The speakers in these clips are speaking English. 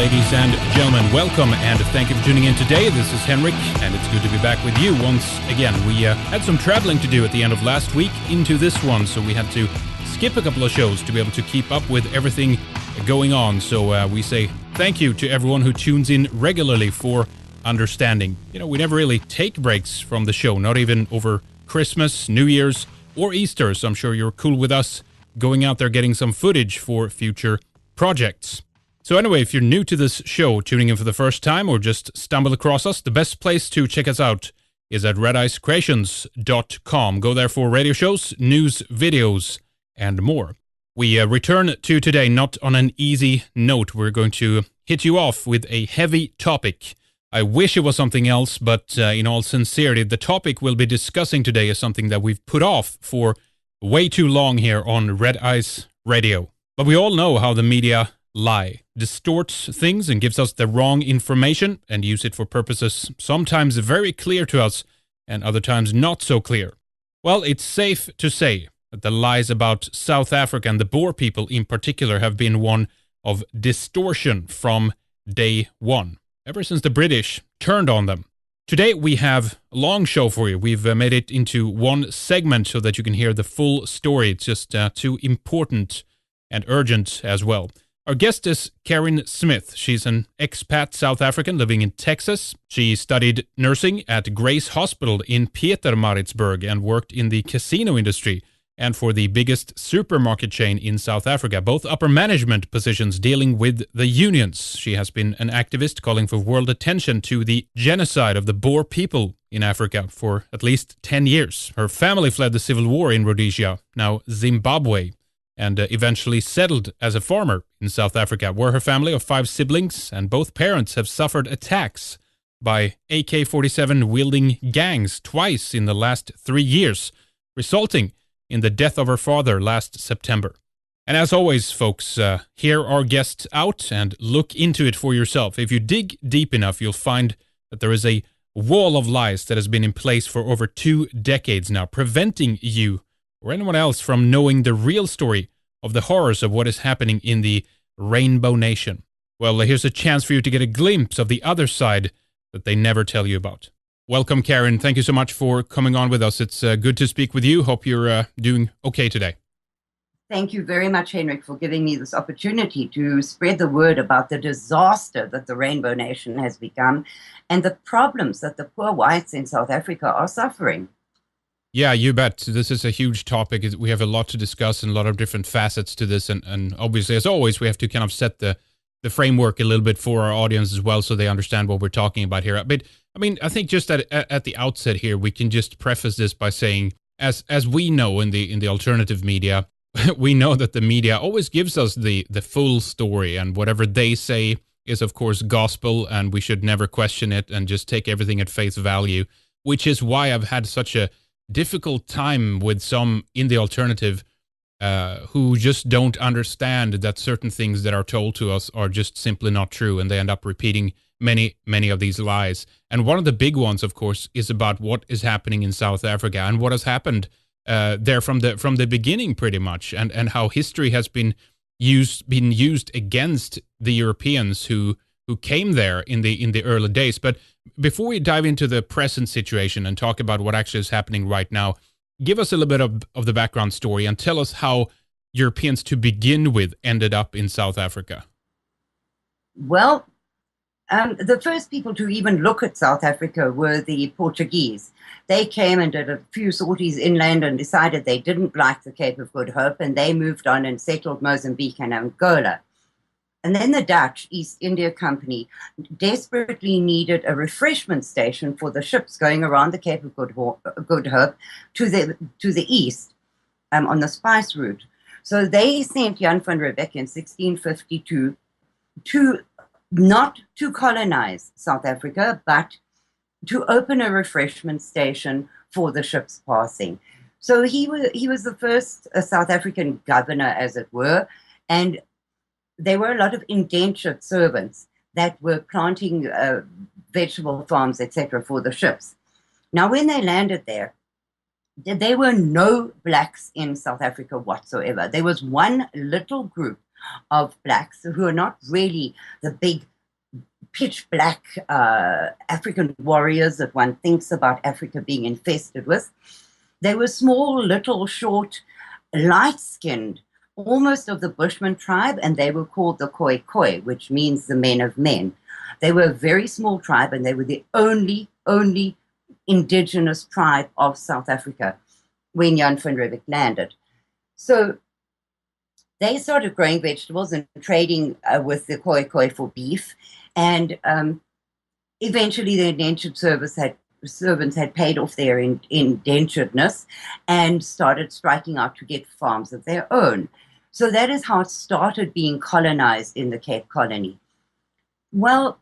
ladies and gentlemen. Welcome and thank you for tuning in today. This is Henrik, and it's good to be back with you once again. We had some traveling to do at the end of last week into this one, so we had to skip a couple of shows to be able to keep up with everything going on. So we say thank you to everyone who tunes in regularly for understanding. You know, we never really take breaks from the show, not even over Christmas, New Year's, or Easter, so I'm sure you're cool with us going out there getting some footage for future projects. So anyway, if you're new to this show, tuning in for the first time, or just stumbled across us, the best place to check us out is at redicecreations.com. Go there for radio shows, news, videos, and more. We return to today not on an easy note. We're going to hit you off with a heavy topic. I wish it was something else, but in all sincerity, the topic we'll be discussing today is something that we've put off for way too long here on Red Ice Radio. But we all know how the media lie, distorts things and gives us the wrong information and use it for purposes sometimes very clear to us and other times not so clear. Well, it's safe to say that the lies about South Africa and the Boer people in particular have been one of distortion from day one, ever since the British turned on them. Today we have a long show for you. We've made it into one segment so that you can hear the full story. It's just too important and urgent as well. Our guest is Karin Smith. She's an expat South African living in Texas. She studied nursing at Grace Hospital in Pietermaritzburg and worked in the casino industry and for the biggest supermarket chain in South Africa, both upper management positions dealing with the unions. She has been an activist calling for world attention to the genocide of the Boer people in Africa for at least 10 years. Her family fled the civil war in Rhodesia, now Zimbabwe, and eventually settled as a farmer in South Africa, where her family of 5 siblings and both parents have suffered attacks by AK-47 wielding gangs twice in the last 3 years, resulting in the death of her father last September. And as always, folks, hear our guest out and look into it for yourself. If you dig deep enough, you'll find that there is a wall of lies that has been in place for over 2 decades now, preventing you or anyone else from knowing the real story of the horrors of what is happening in the Rainbow Nation. Well, here's a chance for you to get a glimpse of the other side that they never tell you about. Welcome, Karin. Thank you so much for coming on with us. It's good to speak with you. Hope you're doing okay today. Thank you very much, Henrik, for giving me this opportunity to spread the word about the disaster that the Rainbow Nation has become and the problems that the poor whites in South Africa are suffering. Yeah, you bet. This is a huge topic. We have a lot to discuss and a lot of different facets to this. And obviously, as always, we have to kind of set the framework a little bit for our audience as well so they understand what we're talking about here. But, I mean, I think just at the outset here, we can just preface this by saying, as we know in the alternative media, we know that the media always gives us the full story, and whatever they say is, of course, gospel, and we should never question it and just take everything at face value, which is why I've had such a difficult time with some in the alternative who just don't understand that certain things that are told to us are just simply not true, and they end up repeating many of these lies. And one of the big ones, of course, is about what is happening in South Africa and what has happened there from the beginning, pretty much, and how history has been used against the Europeans who came there in the early days. But before we dive into the present situation and talk about what actually is happening right now, give us a little bit of the background story and tell us how Europeans to begin with ended up in South Africa. Well, the first people to even look at South Africa were the Portuguese. They came and did a few sorties inland and decided they didn't like the Cape of Good Hope, and they moved on and settled Mozambique and Angola. And then the Dutch East India Company desperately needed a refreshment station for the ships going around the Cape of Good Hope to the east on the spice route. So they sent Jan van Riebeeck in 1652 not to colonize South Africa, but to open a refreshment station for the ships passing. So he was the first South African governor, as it were, and there were a lot of indentured servants that were planting vegetable farms, etc., for the ships. Now, when they landed there were no blacks in South Africa whatsoever. There was one little group of blacks who are not really the big pitch black African warriors that one thinks about Africa being infested with. They were small, little, short, light-skinned, almost of the Bushman tribe, and they were called the Khoi Khoi, which means the men of men. They were a very small tribe, and they were the only indigenous tribe of South Africa when Jan van Riebeeck landed. So they started growing vegetables and trading with the Khoi Khoi for beef, and eventually the indentured servants had paid off their indenturedness and started striking out to get farms of their own. So that is how it started being colonized in the Cape Colony. Well,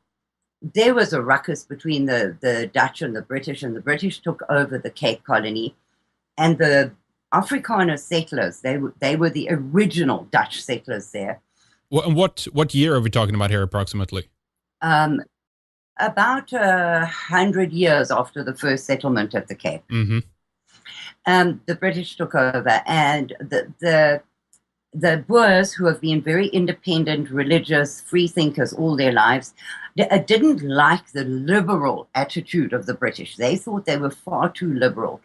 there was a ruckus between the Dutch and the British took over the Cape Colony, and the Afrikaner settlers, they were the original Dutch settlers there. What year are we talking about here approximately? About 100 years after the first settlement at the Cape. Mm-hmm. The British took over, and the Boers, who have been very independent, religious, free thinkers all their lives, didn't like the liberal attitude of the British. They thought they were far too liberal,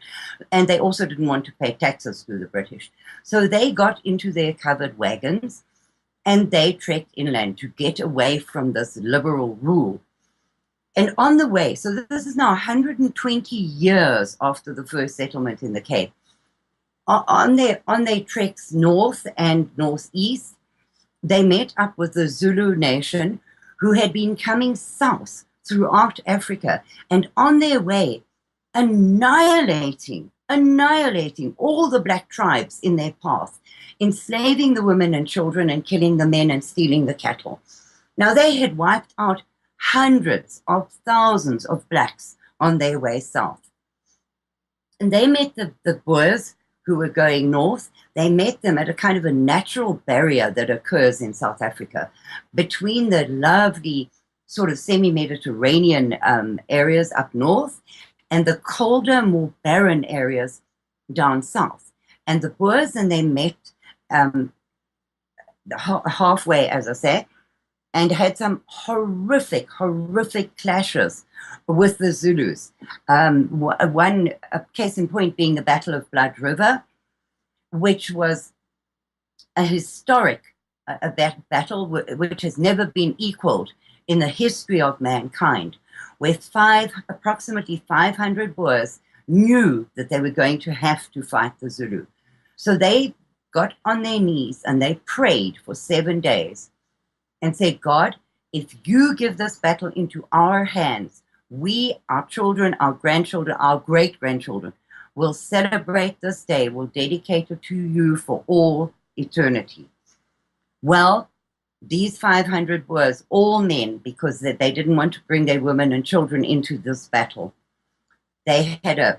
and they also didn't want to pay taxes to the British. So they got into their covered wagons, and they trekked inland to get away from this liberal rule. And on the way, so this is now 120 years after the first settlement in the Cape, on their treks north and northeast, they met up with the Zulu nation, who had been coming south throughout Africa, and on their way, annihilating all the black tribes in their path, enslaving the women and children and killing the men and stealing the cattle. Now, they had wiped out hundreds of thousands of blacks on their way south. And they met the Boers who were going north. They met them at a kind of a natural barrier that occurs in South Africa between the lovely sort of semi-Mediterranean areas up north and the colder, more barren areas down south. And the Boers and they met halfway, as I say, and had some horrific clashes with the Zulus. One case in point being the Battle of Blood River, which was a historic battle which has never been equaled in the history of mankind, where approximately 500 Boers knew that they were going to have to fight the Zulu. So they got on their knees and they prayed for 7 days and said, God, if you give this battle into our hands, we, our children, our grandchildren, our great-grandchildren, will celebrate this day, will dedicate it to you for all eternity. Well, these 500 Boers, all men, because they didn't want to bring their women and children into this battle, they had a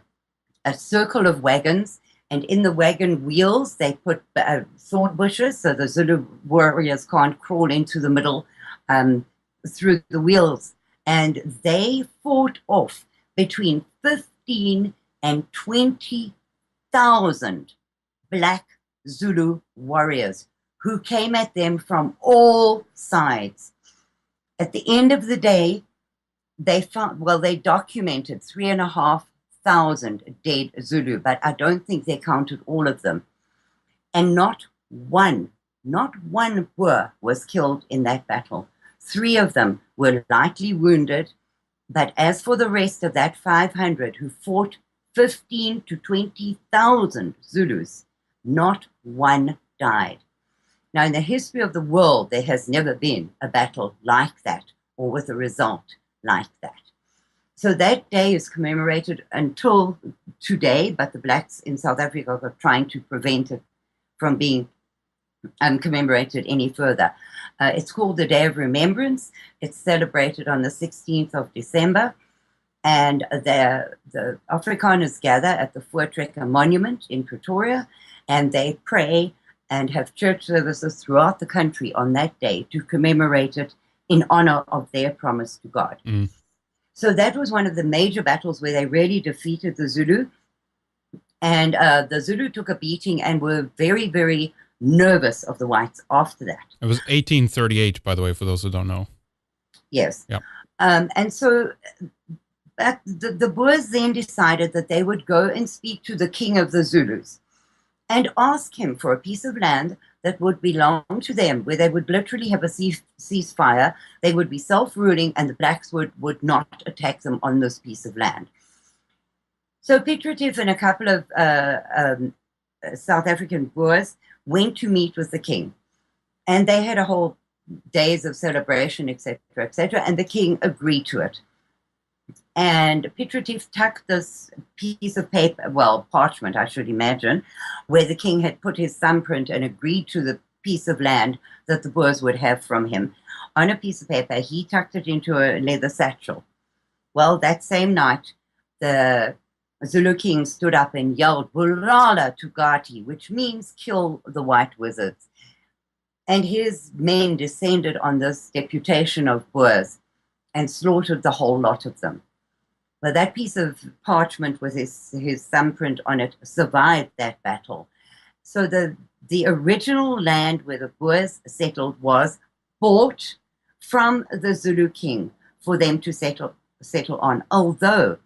circle of wagons, and in the wagon wheels, they put thorn bushes so the Zulu warriors can't crawl into the middle through the wheels. And they fought off between 15 and 20,000 black Zulu warriors who came at them from all sides. At the end of the day, they documented 3,500 dead Zulu, but I don't think they counted all of them. And not one Boer was killed in that battle. 3 of them were lightly wounded, but as for the rest of that 500 who fought 15 to 20,000 Zulus, not one died. Now, in the history of the world, there has never been a battle like that or with a result like that. So that day is commemorated until today, but the blacks in South Africa are trying to prevent it from being commemorated any further. It's called the Day of Remembrance. It's celebrated on the 16th of December, and the Afrikaners gather at the Voortrekker Monument in Pretoria, and they pray and have church services throughout the country on that day to commemorate it in honor of their promise to God. Mm. So that was one of the major battles where they really defeated the Zulu. And the Zulu took a beating and were very, very nervous of the whites after that. It was 1838, by the way, for those who don't know. Yes. Yeah. And so the Boers then decided that they would go and speak to the king of the Zulus and ask him for a piece of land that would belong to them, where they would literally have a ceasefire. They would be self-ruling, and the blacks would not attack them on this piece of land. So Piet Retief and a couple of South African Boers went to meet with the king, and they had a whole days of celebration, etc., etc., and the king agreed to it. And Piet Retief tucked this piece of paper, well, parchment, I should imagine, where the king had put his thumbprint and agreed to the piece of land that the Boers would have from him. On a piece of paper, he tucked it into a leather satchel. Well, that same night, the Zulu king stood up and yelled, "Bulala Tugati," which means kill the white wizards. And his men descended on this deputation of Boers and slaughtered the whole lot of them. Well, that piece of parchment with his thumbprint on it survived that battle. So the original land where the Boers settled was bought from the Zulu king for them to settle on, although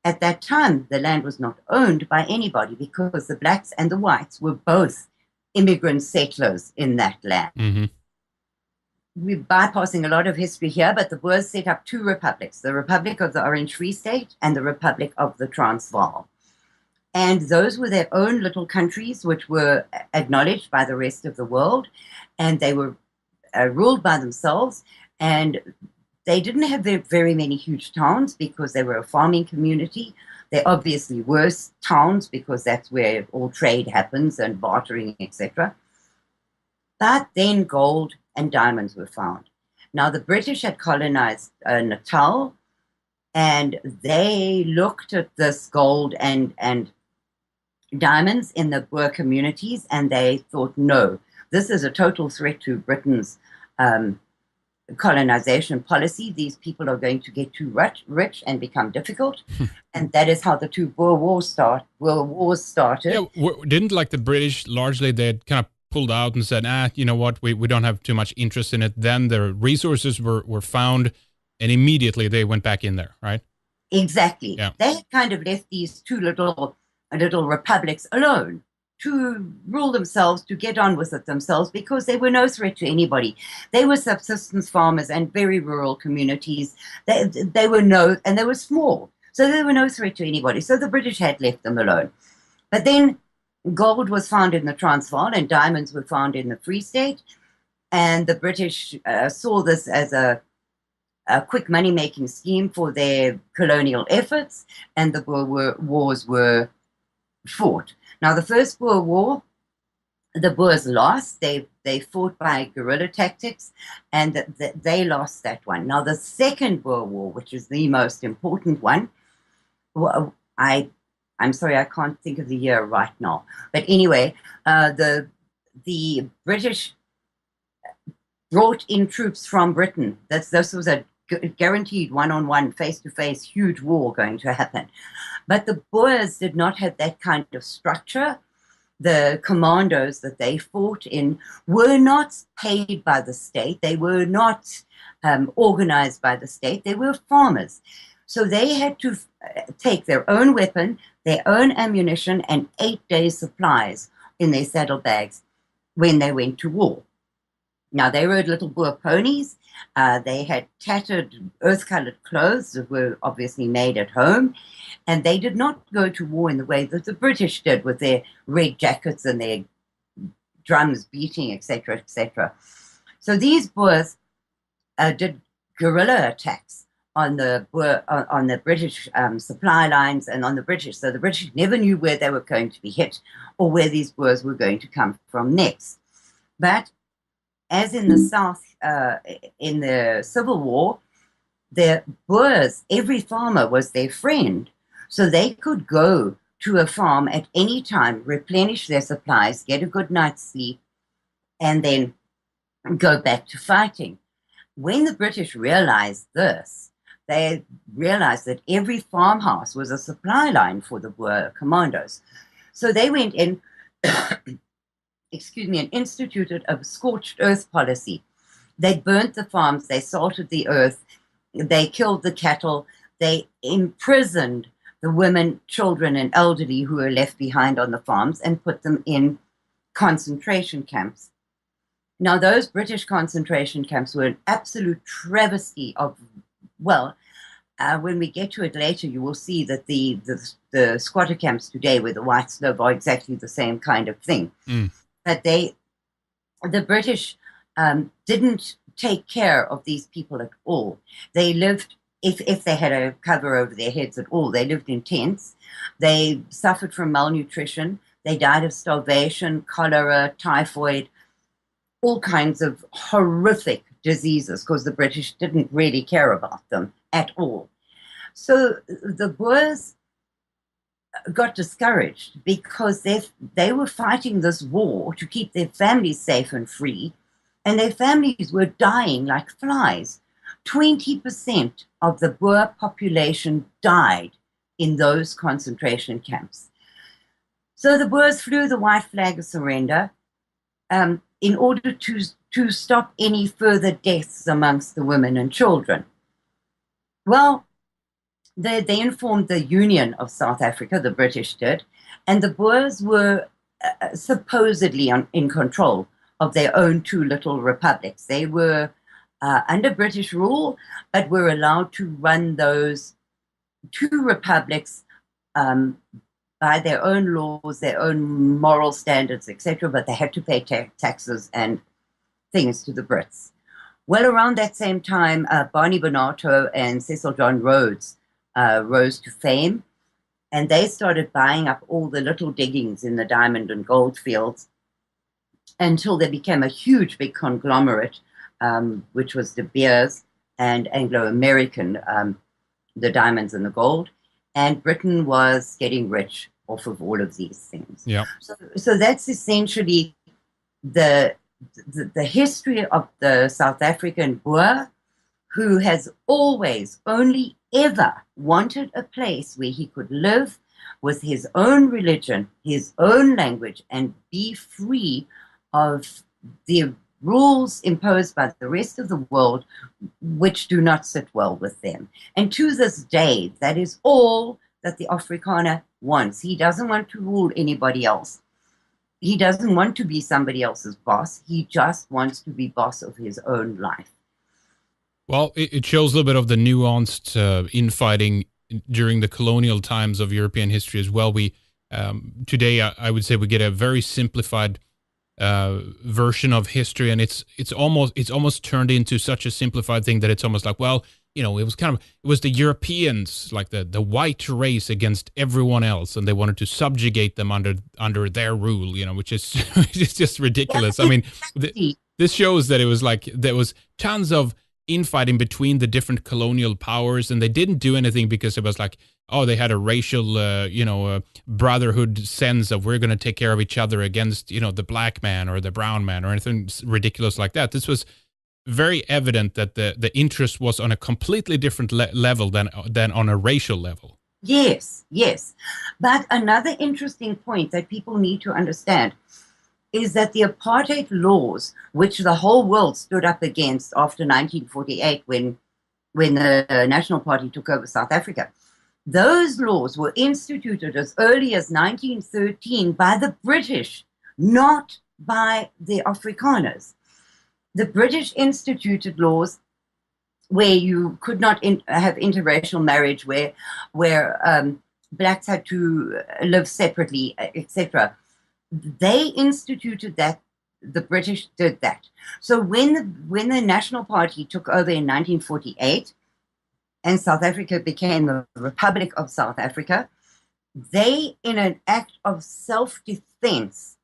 at that time the land was not owned by anybody, because the blacks and the whites were both immigrant settlers in that land. Mm-hmm. We're bypassing a lot of history here, but the Boers set up two republics, the Republic of the Orange Free State and the Republic of the Transvaal. And those were their own little countries, which were acknowledged by the rest of the world, and they were ruled by themselves. And they didn't have very many huge towns because they were a farming community. There obviously were towns because that's where all trade happens and bartering, etc. But then gold and diamonds were found. Now, the British had colonized Natal, and they looked at this gold and diamonds in the Boer communities, and they thought, no, this is a total threat to Britain's colonization policy. These people are going to get too rich and become difficult. And that is how the two Boer Wars started. Yeah, didn't like the British largely, they'd kind of pulled out and said, you know what, we don't have too much interest in it. Then their resources were found, and immediately they went back in there, right? Exactly. Yeah. They had kind of left these two little republics alone to rule themselves, to get on with it themselves, because they were no threat to anybody. They were subsistence farmers and very rural communities. They were small, so they were no threat to anybody. So the British had left them alone. But then gold was found in the Transvaal and diamonds were found in the Free State. And the British saw this as a quick money-making scheme for their colonial efforts, and the Boer Wars were fought. Now, the First Boer War, the Boers lost. They fought by guerrilla tactics, and they lost that one. Now, the Second Boer War, which is the most important one, I'm sorry, I can't think of the year right now. But anyway, the British brought in troops from Britain. This was a guaranteed one-on-one, face-to-face, huge war going to happen. But the Boers did not have that kind of structure. The commandos that they fought in were not paid by the state. They were not organized by the state. They were farmers. So they had to take their own weapon, their own ammunition, and 8 days' supplies in their saddlebags when they went to war. Now, they rode little Boer ponies. They had tattered, earth-colored clothes that were obviously made at home. And they did not go to war in the way that the British did, with their red jackets and their drums beating, etc., etc. So these Boers did guerrilla attacks on the British supply lines and on the British. So the British never knew where they were going to be hit or where these Boers were going to come from next. But as in the South, in the Civil War, the Boers, every farmer was their friend. So they could go to a farm at any time, replenish their supplies, get a good night's sleep, and then go back to fighting. When the British realized this, they realized that every farmhouse was a supply line for the Boer commandos. So they went in, and instituted a scorched earth policy. They burnt the farms, they salted the earth, they killed the cattle, they imprisoned the women, children, and elderly who were left behind on the farms and put them in concentration camps. Now, those British concentration camps were an absolute travesty of, well, when we get to it later, you will see that the squatter camps today, where the whites live, are exactly the same kind of thing. But the British didn't take care of these people at all. They lived, if they had a cover over their heads at all, they lived in tents. They suffered from malnutrition. They died of starvation, cholera, typhoid, all kinds of horrific diseases, because the British didn't really care about them at all. So the Boers got discouraged because they were fighting this war to keep their families safe and free, and their families were dying like flies. 20% of the Boer population died in those concentration camps. So the Boers flew the white flag of surrender in order to stop any further deaths amongst the women and children. Well, they informed the Union of South Africa, the British did, and the Boers were supposedly in control of their own two little republics. They were under British rule, but were allowed to run those two republics by their own laws, their own moral standards, etc., but they had to pay taxes and things to the Brits. Well, around that same time, Barney Bonato and Cecil John Rhodes rose to fame, and they started buying up all the little diggings in the diamond and gold fields until they became a huge, big conglomerate, which was De Beers and Anglo-American, the diamonds and the gold. And Britain was getting rich off of all of these things. Yeah. So that's essentially the history of the South African Boer, who has always only ever wanted a place where he could live with his own religion, his own language, and be free of the rules imposed by the rest of the world, which do not sit well with them. And to this day, that is all that the Afrikaner wants. He doesn't want to rule anybody else. He doesn't want to be somebody else's boss. He just wants to be boss of his own life. Well, it shows a little bit of the nuanced infighting during the colonial times of European history as well. We today, I would say, we get a very simplified version of history, and it's almost turned into such a simplified thing that it's almost like, well, you know, it was the Europeans, like the white race against everyone else, and they wanted to subjugate them under their rule, you know, which is it's just ridiculous. I mean, this shows that it was like there was tons of infighting between the different colonial powers, and they didn't do anything because it was like, oh, they had a racial, brotherhood sense of we're going to take care of each other against, you know, the black man or the brown man or anything ridiculous like that. This was very evident that the interest was on a completely different level than on a racial level. Yes, yes. But another interesting point that people need to understand is that the apartheid laws, which the whole world stood up against after 1948, when the National Party took over South Africa, those laws were instituted as early as 1913 by the British, not by the Afrikaners. The British instituted laws where you could not have interracial marriage, where blacks had to live separately, etc. They instituted that. The British did that. So when the National Party took over in 1948 and South Africa became the Republic of South Africa, they, in an act of self-defense,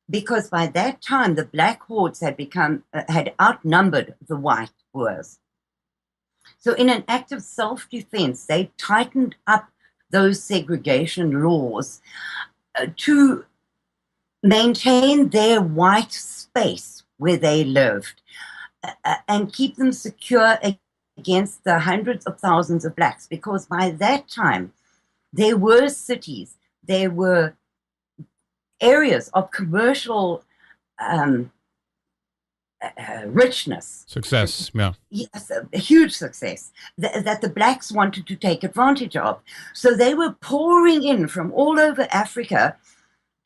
because by that time the black hordes had outnumbered the white Boers. So in an act of self-defense, they tightened up those segregation laws to maintain their white space where they lived and keep them secure against the hundreds of thousands of blacks, because by that time there were cities, there were areas of commercial richness. Success, yeah. Yes, a huge success that the blacks wanted to take advantage of. So they were pouring in from all over Africa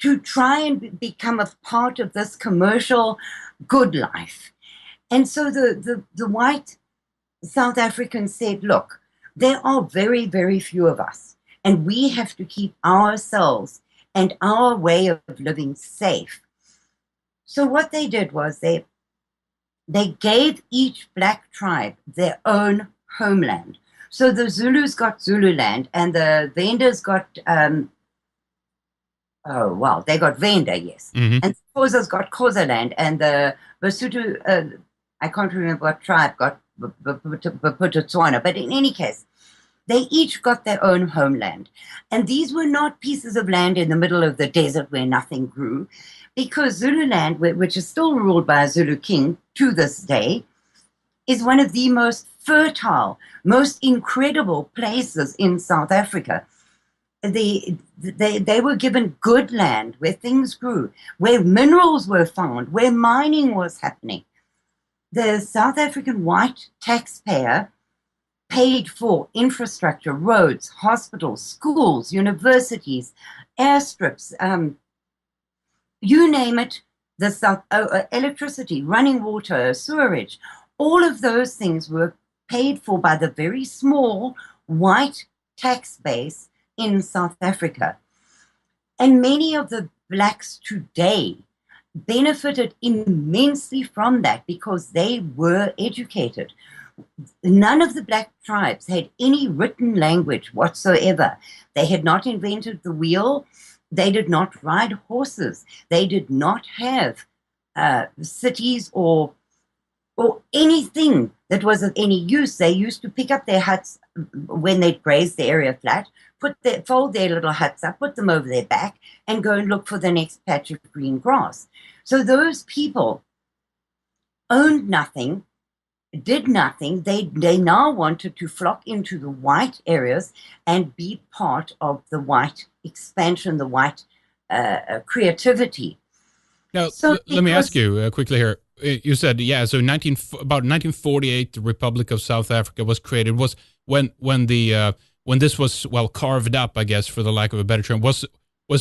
to try and become a part of this commercial good life. And so the white South Africans said, look, there are very, very few of us, and we have to keep ourselves and our way of living safe. So what they did was they gave each black tribe their own homeland. So the Zulus got Zululand, and the Vendors got, they got Venda, yes. Mm-hmm. And the Xhosas got Xhosaland, and the Basotho, I can't remember what tribe got Bophuthatswana, but in any case, they each got their own homeland. And these were not pieces of land in the middle of the desert where nothing grew, because Zululand, which is still ruled by a Zulu king to this day, is one of the most fertile, most incredible places in South Africa. They were given good land where things grew, where minerals were found, where mining was happening. The South African white taxpayer paid for infrastructure, roads, hospitals, schools, universities, airstrips, you name it, electricity, running water, sewerage. All of those things were paid for by the very small white tax base in South Africa. And many of the blacks today benefited immensely from that because they were educated. None of the black tribes had any written language whatsoever. They had not invented the wheel. They did not ride horses. They did not have cities or anything that was of any use. They used to pick up their huts when they'd grazed the area flat, fold their little huts up, put them over their back, and go and look for the next patch of green grass. So those people owned nothing, did nothing. They now wanted to flock into the white areas and be part of the white expansion, the white creativity. Now, let me ask you quickly here. You said, yeah, so about 1948, the Republic of South Africa was created. Was when this was, well, carved up, I guess, for the lack of a better term. Was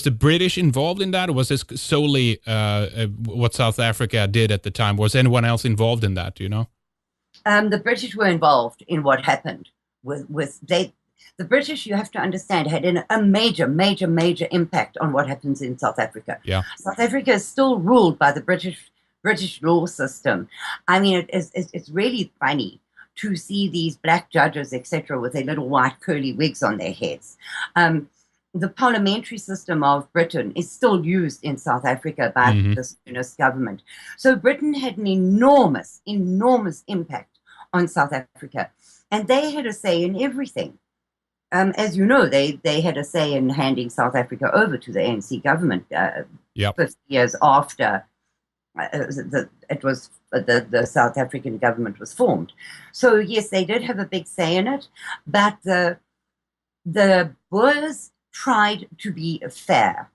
the British involved in that, or was this solely what South Africa did at the time? Was anyone else involved in that? Do you know? The British were involved in what happened. The British, you have to understand, had a major, major, major impact on what happens in South Africa. Yeah. South Africa is still ruled by the British law system. I mean, it's really funny to see these black judges, etc., with their little white curly wigs on their heads. The parliamentary system of Britain is still used in South Africa by the unionist government. So Britain had an enormous, enormous impact on South Africa. And they had a say in everything. As you know, they had a say in handing South Africa over to the ANC government 50 years after the South African government was formed. So yes, they did have a big say in it, but the Boers tried to be fair.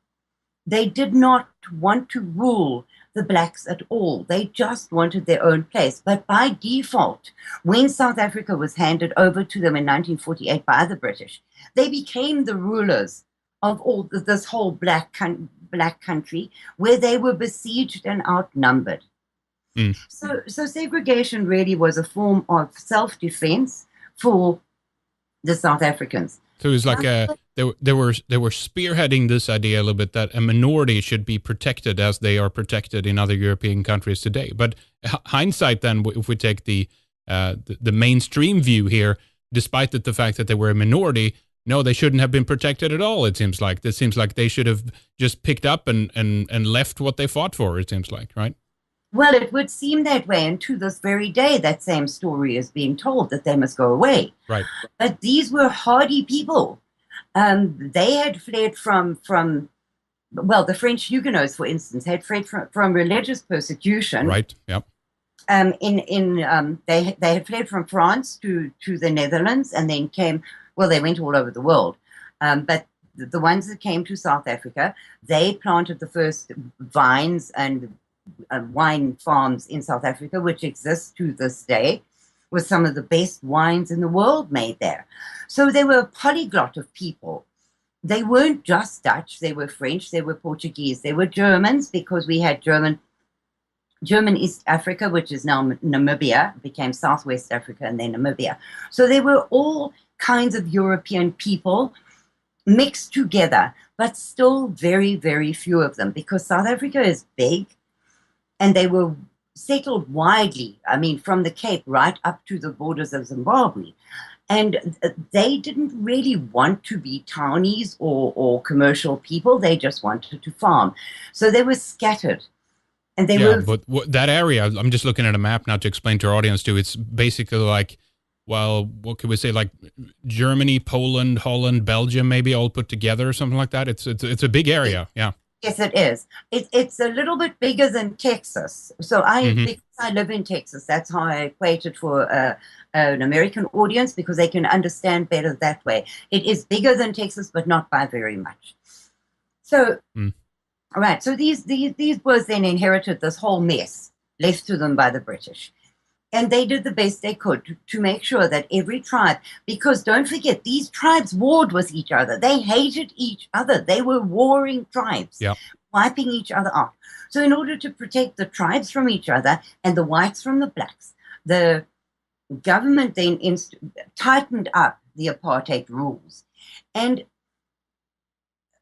They did not want to rule the blacks at all. They just wanted their own place. But by default, when South Africa was handed over to them in 1948 by the British, they became the rulers of this whole black country, where they were besieged and outnumbered. So segregation really was a form of self-defense for the South Africans. So it was like they were spearheading this idea a little bit that a minority should be protected as they are protected in other European countries today. But hindsight, then, if we take the mainstream view here, despite the fact that they were a minority, no, they shouldn't have been protected at all. It seems like they should have just picked up and left what they fought for. It seems like, right? Well, it would seem that way, and to this very day, that same story is being told, that they must go away. Right. But these were hardy people. They had fled from the French Huguenots, for instance, had fled from religious persecution. Right. Yep. They had fled from France to the Netherlands, and then they went all over the world. But the ones that came to South Africa, they planted the first vines and wine farms in South Africa, which exist to this day, with some of the best wines in the world made there. So they were a polyglot of people. They weren't just Dutch, they were French, they were Portuguese, they were Germans, because we had German East Africa, which is now Namibia, became Southwest Africa and then Namibia. So they were all kinds of European people mixed together, but still very, very few of them, because South Africa is big and they were settled widely. I mean, from the Cape right up to the borders of Zimbabwe. And they didn't really want to be townies or commercial people. They just wanted to farm. So they were scattered. And they Yeah, were. but that area, I'm just looking at a map now to explain to our audience too. It's basically like, well, what could we say? Like Germany, Poland, Holland, Belgium, maybe all put together or something like that. It's a big area. Yeah. Yes, it is. It's a little bit bigger than Texas. So Hmm. because I live in Texas, that's how I equate it for an American audience, because they can understand better that way. It is bigger than Texas, but not by very much. So, Mm. all right. So these boys then inherited this whole mess left to them by the British. And they did the best they could to make sure that every tribe, because don't forget, these tribes warred with each other. They hated each other. They were warring tribes, Yeah. wiping each other out. So, in order to protect the tribes from each other and the whites from the blacks, the government then tightened up the apartheid rules. And,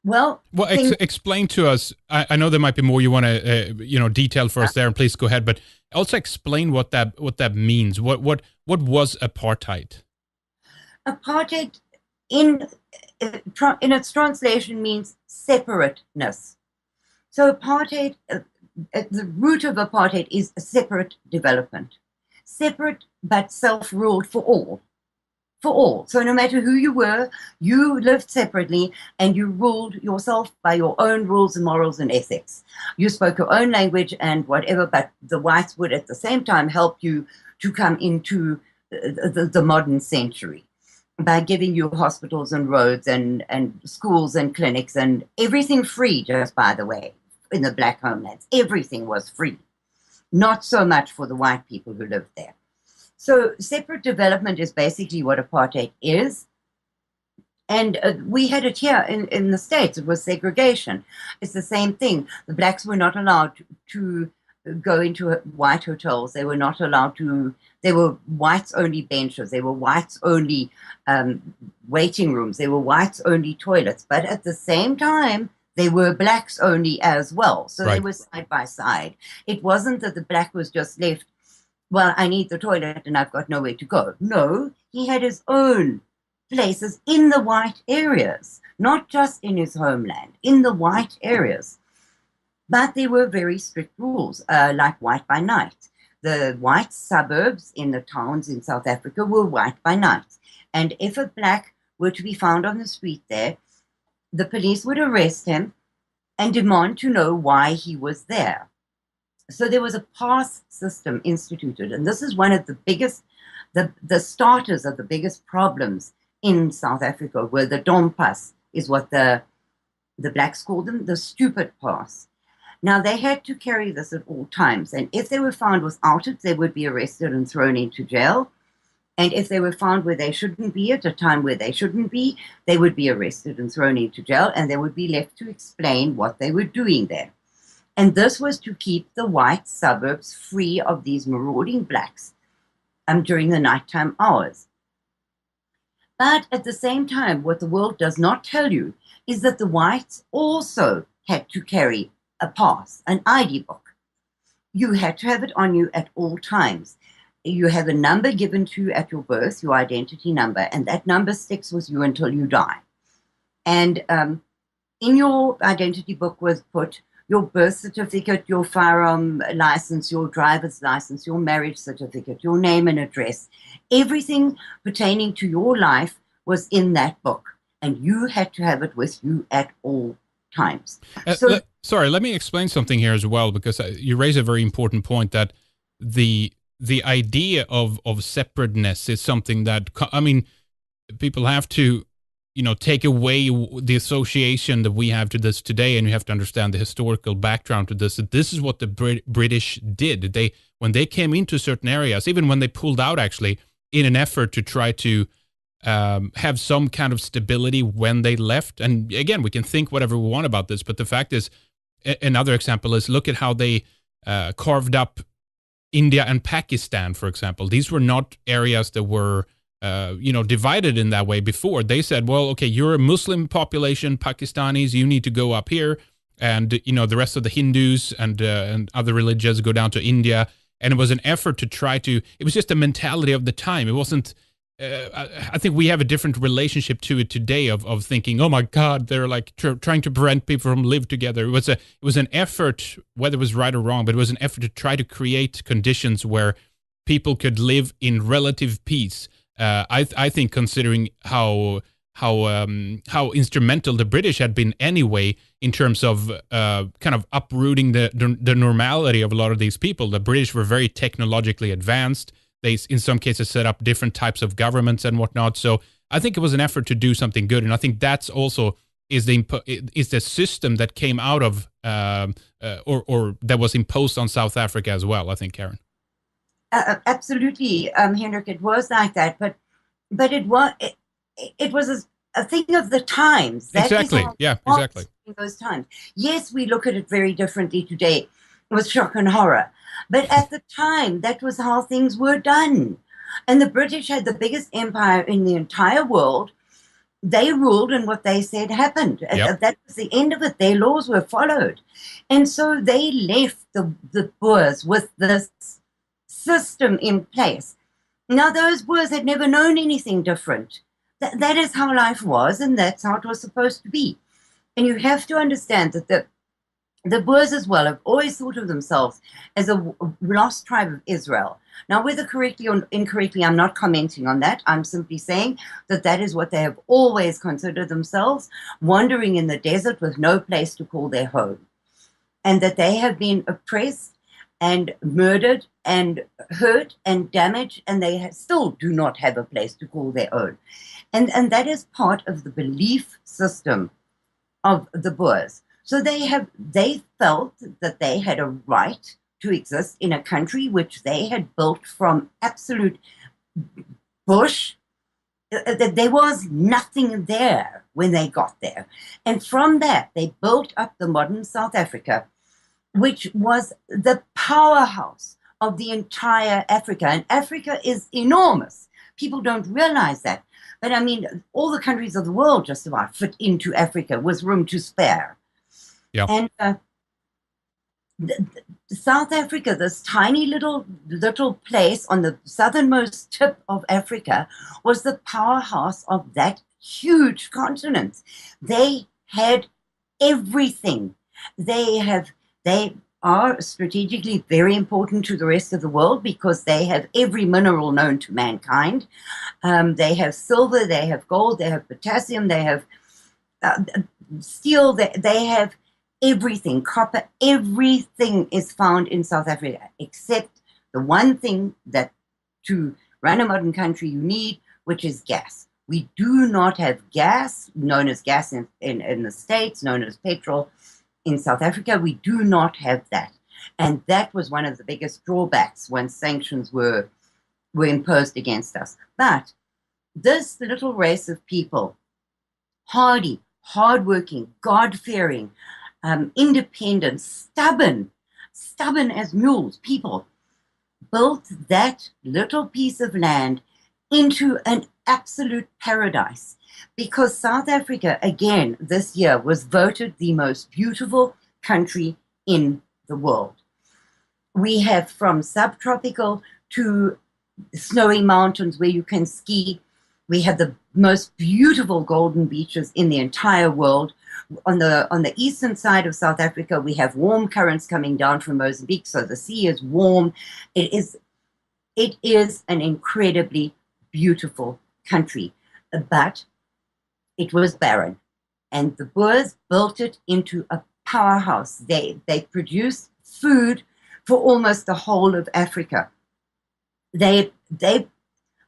well, Well, things. explain to us. I know there might be more you want to, detail for us there, and please go ahead. But also explain what that means. What was apartheid? Apartheid, in, in its translation, means separateness. So apartheid, the root of apartheid is a separate development, separate but self-ruled for all. For all. So no matter who you were, you lived separately and you ruled yourself by your own rules and morals and ethics. You spoke your own language and whatever, but the whites would at the same time help you to come into the modern century by giving you hospitals and roads and schools and clinics and everything free, just by the way, in the black homelands. Everything was free. Not so much for the white people who lived there. So separate development is basically what apartheid is. And we had it here in the States. It was segregation. It's the same thing. The blacks were not allowed to go into white hotels. They were not allowed to. They were whites only benches. They were whites only waiting rooms. They were whites only toilets. But at the same time, they were blacks only as well. So Right. they were side by side. It wasn't that the black was just left, well, I need the toilet and I've got nowhere to go. No, he had his own places in the white areas, not just in his homeland, in the white areas. But there were very strict rules, like white by night. The white suburbs in the towns in South Africa were white by night. And if a black were to be found on the street there, the police would arrest him and demand to know why he was there. So there was a pass system instituted, and this is one of the biggest, the starters of the biggest problems in South Africa, where the dompas is what the blacks called them, the stupid pass. Now they had to carry this at all times, and if they were found without it, they would be arrested and thrown into jail. And if they were found where they shouldn't be at a time where they shouldn't be, they would be arrested and thrown into jail, and they would be left to explain what they were doing there. And this was to keep the white suburbs free of these marauding blacks during the nighttime hours. But at the same time, what the world does not tell you is that the whites also had to carry a pass, an ID book. You had to have it on you at all times. You have a number given to you at your birth, your identity number, and that number sticks with you until you die. And in your identity book was put your birth certificate, your firearm license, your driver's license, your marriage certificate, your name and address. Everything pertaining to your life was in that book, and you had to have it with you at all times. Sorry, let me explain something here as well, because you raise a very important point that the idea of separateness is something that, I mean, people have to, take away the association that we have to this today, and you have to understand the historical background to this. That this is what the British did. When they came into certain areas, even when they pulled out, actually, in an effort to try to have some kind of stability when they left. And again, we can think whatever we want about this, but the fact is, another example is look at how they carved up India and Pakistan, for example. These were not areas that were divided in that way before. They said, well, okay, you're a Muslim population, Pakistanis, you need to go up here, and the rest of the Hindus and other religions go down to India. And it was an effort to try to. It was just a mentality of the time. It wasn't. I think we have a different relationship to it today of thinking, oh my God, they're like trying to prevent people from live together. It was an effort, whether it was right or wrong, but it was an effort to try to create conditions where people could live in relative peace. I think, considering how instrumental the British had been anyway in terms of kind of uprooting the normality of a lot of these people. The British were very technologically advanced. They, in some cases, set up different types of governments and whatnot. So I think it was an effort to do something good, and I think that's also is the system that came out of or that was imposed on South Africa as well. I think, Karin. Absolutely, Henrik. It was like that, but it was a thing of the times. That exactly. Yeah. Exactly. In those times. Yes, we look at it very differently today with shock and horror. But at the time, that was how things were done. And the British had the biggest empire in the entire world. They ruled, and what they said happened. Yep. That was the end of it. Their laws were followed. And so they left the Boers with this system in place. Now, those Boers had never known anything different. That is how life was, and that's how it was supposed to be. And you have to understand that the Boers as well have always thought of themselves as a lost tribe of Israel. Now, whether correctly or incorrectly, I'm not commenting on that. I'm simply saying that is what they have always considered themselves, wandering in the desert with no place to call their home. And that they have been oppressed and murdered and hurt and damaged, and they still do not have a place to call their own. And that is part of the belief system of the Boers. So they felt that they had a right to exist in a country which they had built from absolute bush. There was nothing there when they got there. And from that, they built up the modern South Africa, which was the powerhouse of the entire Africa. And Africa is enormous. People don't realize that. But I mean, all the countries of the world just about fit into Africa with room to spare. Yeah. And South Africa, this tiny little place on the southernmost tip of Africa, was the powerhouse of that huge continent. They had everything. They are strategically very important to the rest of the world because they have every mineral known to mankind. They have silver, they have gold, they have potassium, they have steel, they have everything, copper, everything is found in South Africa, except the one thing that to run a modern country you need, which is gas. We do not have gas, known as gas in the States, known as petrol. In South Africa, we do not have that. And that was one of the biggest drawbacks when sanctions were imposed against us. But this little race of people, hardy, hardworking, God-fearing, independent, stubborn as mules, people built that little piece of land into an absolute paradise. Because South Africa, again, this year was voted the most beautiful country in the world. We have from subtropical to snowy mountains where you can ski. We have the most beautiful golden beaches in the entire world. On the eastern side of South Africa, we have warm currents coming down from Mozambique, so the sea is warm. It is an incredibly beautiful country, but it was barren, and the Boers built it into a powerhouse. They produced food for almost the whole of Africa. They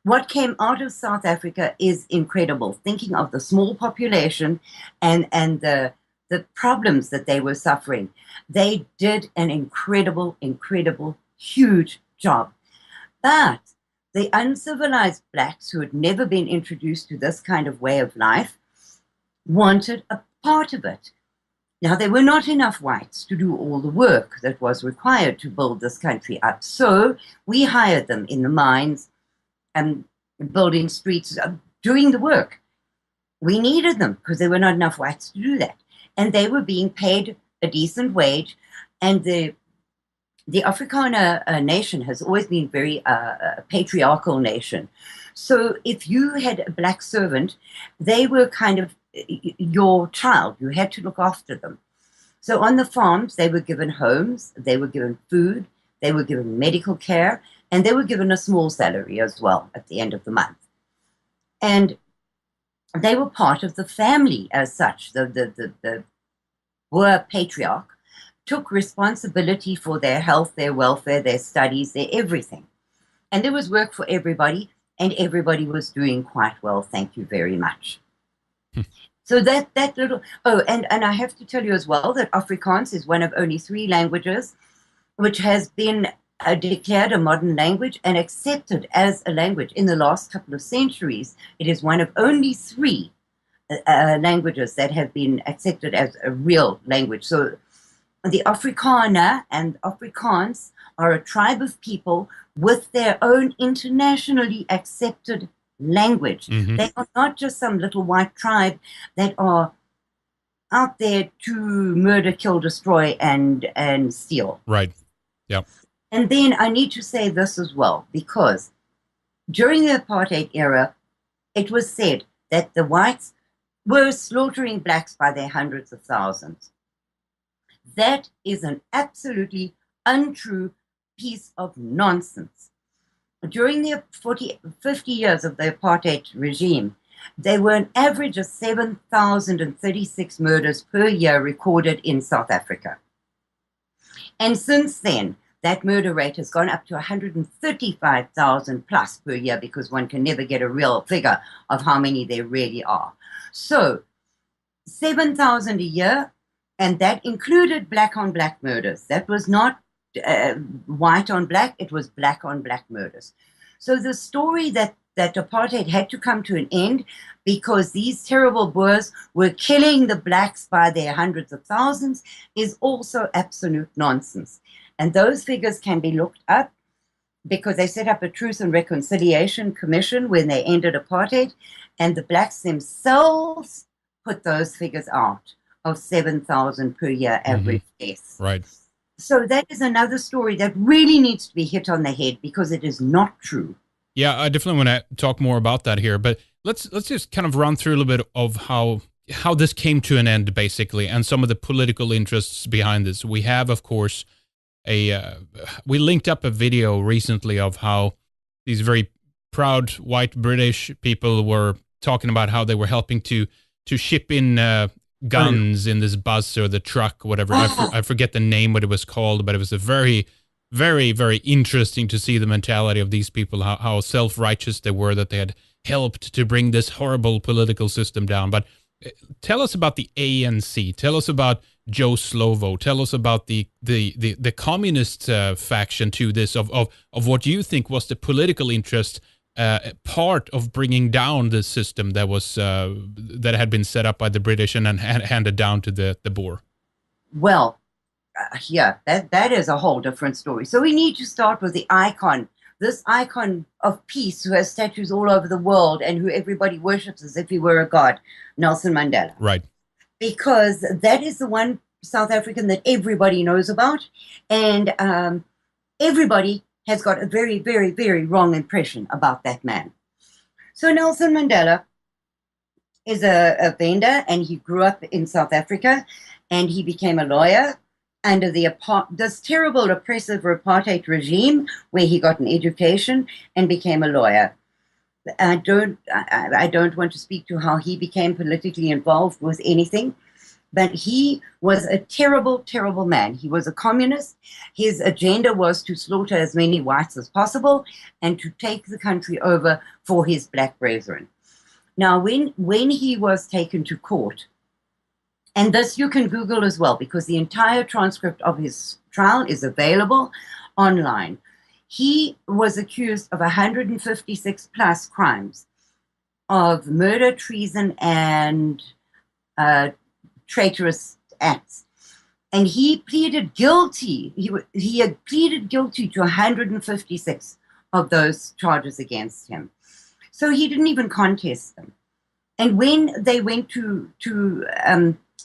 what came out of South Africa is incredible. Thinking of the small population and the problems that they were suffering, they did an incredible, incredible, huge job. But the uncivilized blacks who had never been introduced to this kind of way of life wanted a part of it. Now, there were not enough whites to do all the work that was required to build this country up. So we hired them in the mines and building streets, doing the work. We needed them because there were not enough whites to do that. And they were being paid a decent wage. And the Afrikaner nation has always been very patriarchal nation. So if you had a black servant, they were kind of your child. You had to look after them. So on the farms, they were given homes, they were given food, they were given medical care, and they were given a small salary as well at the end of the month. And they were part of the family as such. The Boer patriarch took responsibility for their health, their welfare, their studies, their everything. And there was work for everybody, and everybody was doing quite well. Thank you very much. So that little, and I have to tell you as well that Afrikaans is one of only 3 languages which has been declared a modern language and accepted as a language in the last couple of centuries. It is one of only 3 languages that have been accepted as a real language. So the Afrikaner and Afrikaans are a tribe of people with their own internationally accepted language. Mm-hmm. They are not just some little white tribe that are out there to murder, kill, destroy, and steal. Right. Yeah. And then I need to say this as well, because during the apartheid era, it was said that the whites were slaughtering blacks by their hundreds of thousands. That is an absolutely untrue piece of nonsense. During the 50 years of the apartheid regime, there were an average of 7,036 murders per year recorded in South Africa. And since then, that murder rate has gone up to 135,000 plus per year, because one can never get a real figure of how many there really are. So 7,000 a year, and that included black on black murders. That was not white on black, it was black on black murders. So the story that apartheid had to come to an end because these terrible Boers were killing the blacks by their hundreds of thousands is also absolute nonsense. And those figures can be looked up because they set up a Truth and Reconciliation Commission when they ended apartheid, and the blacks themselves put those figures out of 7,000 per year average deaths. Right. So that is another story that really needs to be hit on the head because it is not true. Yeah, I definitely want to talk more about that here, but let's just kind of run through a little bit of how this came to an end, basically, and some of the political interests behind this. We have, of course, we linked up a video recently of how these very proud white British people were talking about how they were helping to ship in guns in this bus or the truck, whatever. I forget the name, what it was called, but it was a very, very, very interesting to see the mentality of these people, how self-righteous they were, that they had helped to bring this horrible political system down. But tell us about the ANC. Tell us about Joe Slovo. Tell us about the communist faction to this, of what you think was the political interest part of bringing down the system that was that had been set up by the British and then handed down to the Boer. Well, yeah, that is a whole different story. So we need to start with the icon, this icon of peace who has statues all over the world and who everybody worships as if he were a god, Nelson Mandela. Right. Because that is the one South African that everybody knows about, and everybody has got a very, very, very wrong impression about that man. So Nelson Mandela is a vendor, and he grew up in South Africa, and he became a lawyer under this terrible oppressive apartheid regime, where he got an education and became a lawyer. I don't want to speak to how he became politically involved with anything, But he was a terrible, terrible man. He was a communist. His agenda was to slaughter as many whites as possible and to take the country over for his black brethren. Now, when he was taken to court, and this you can Google as well, because the entire transcript of his trial is available online. He was accused of 156 plus crimes of murder, treason, and traitorous acts. And he pleaded guilty. He had pleaded guilty to 156 of those charges against him. So he didn't even contest them. And when they went to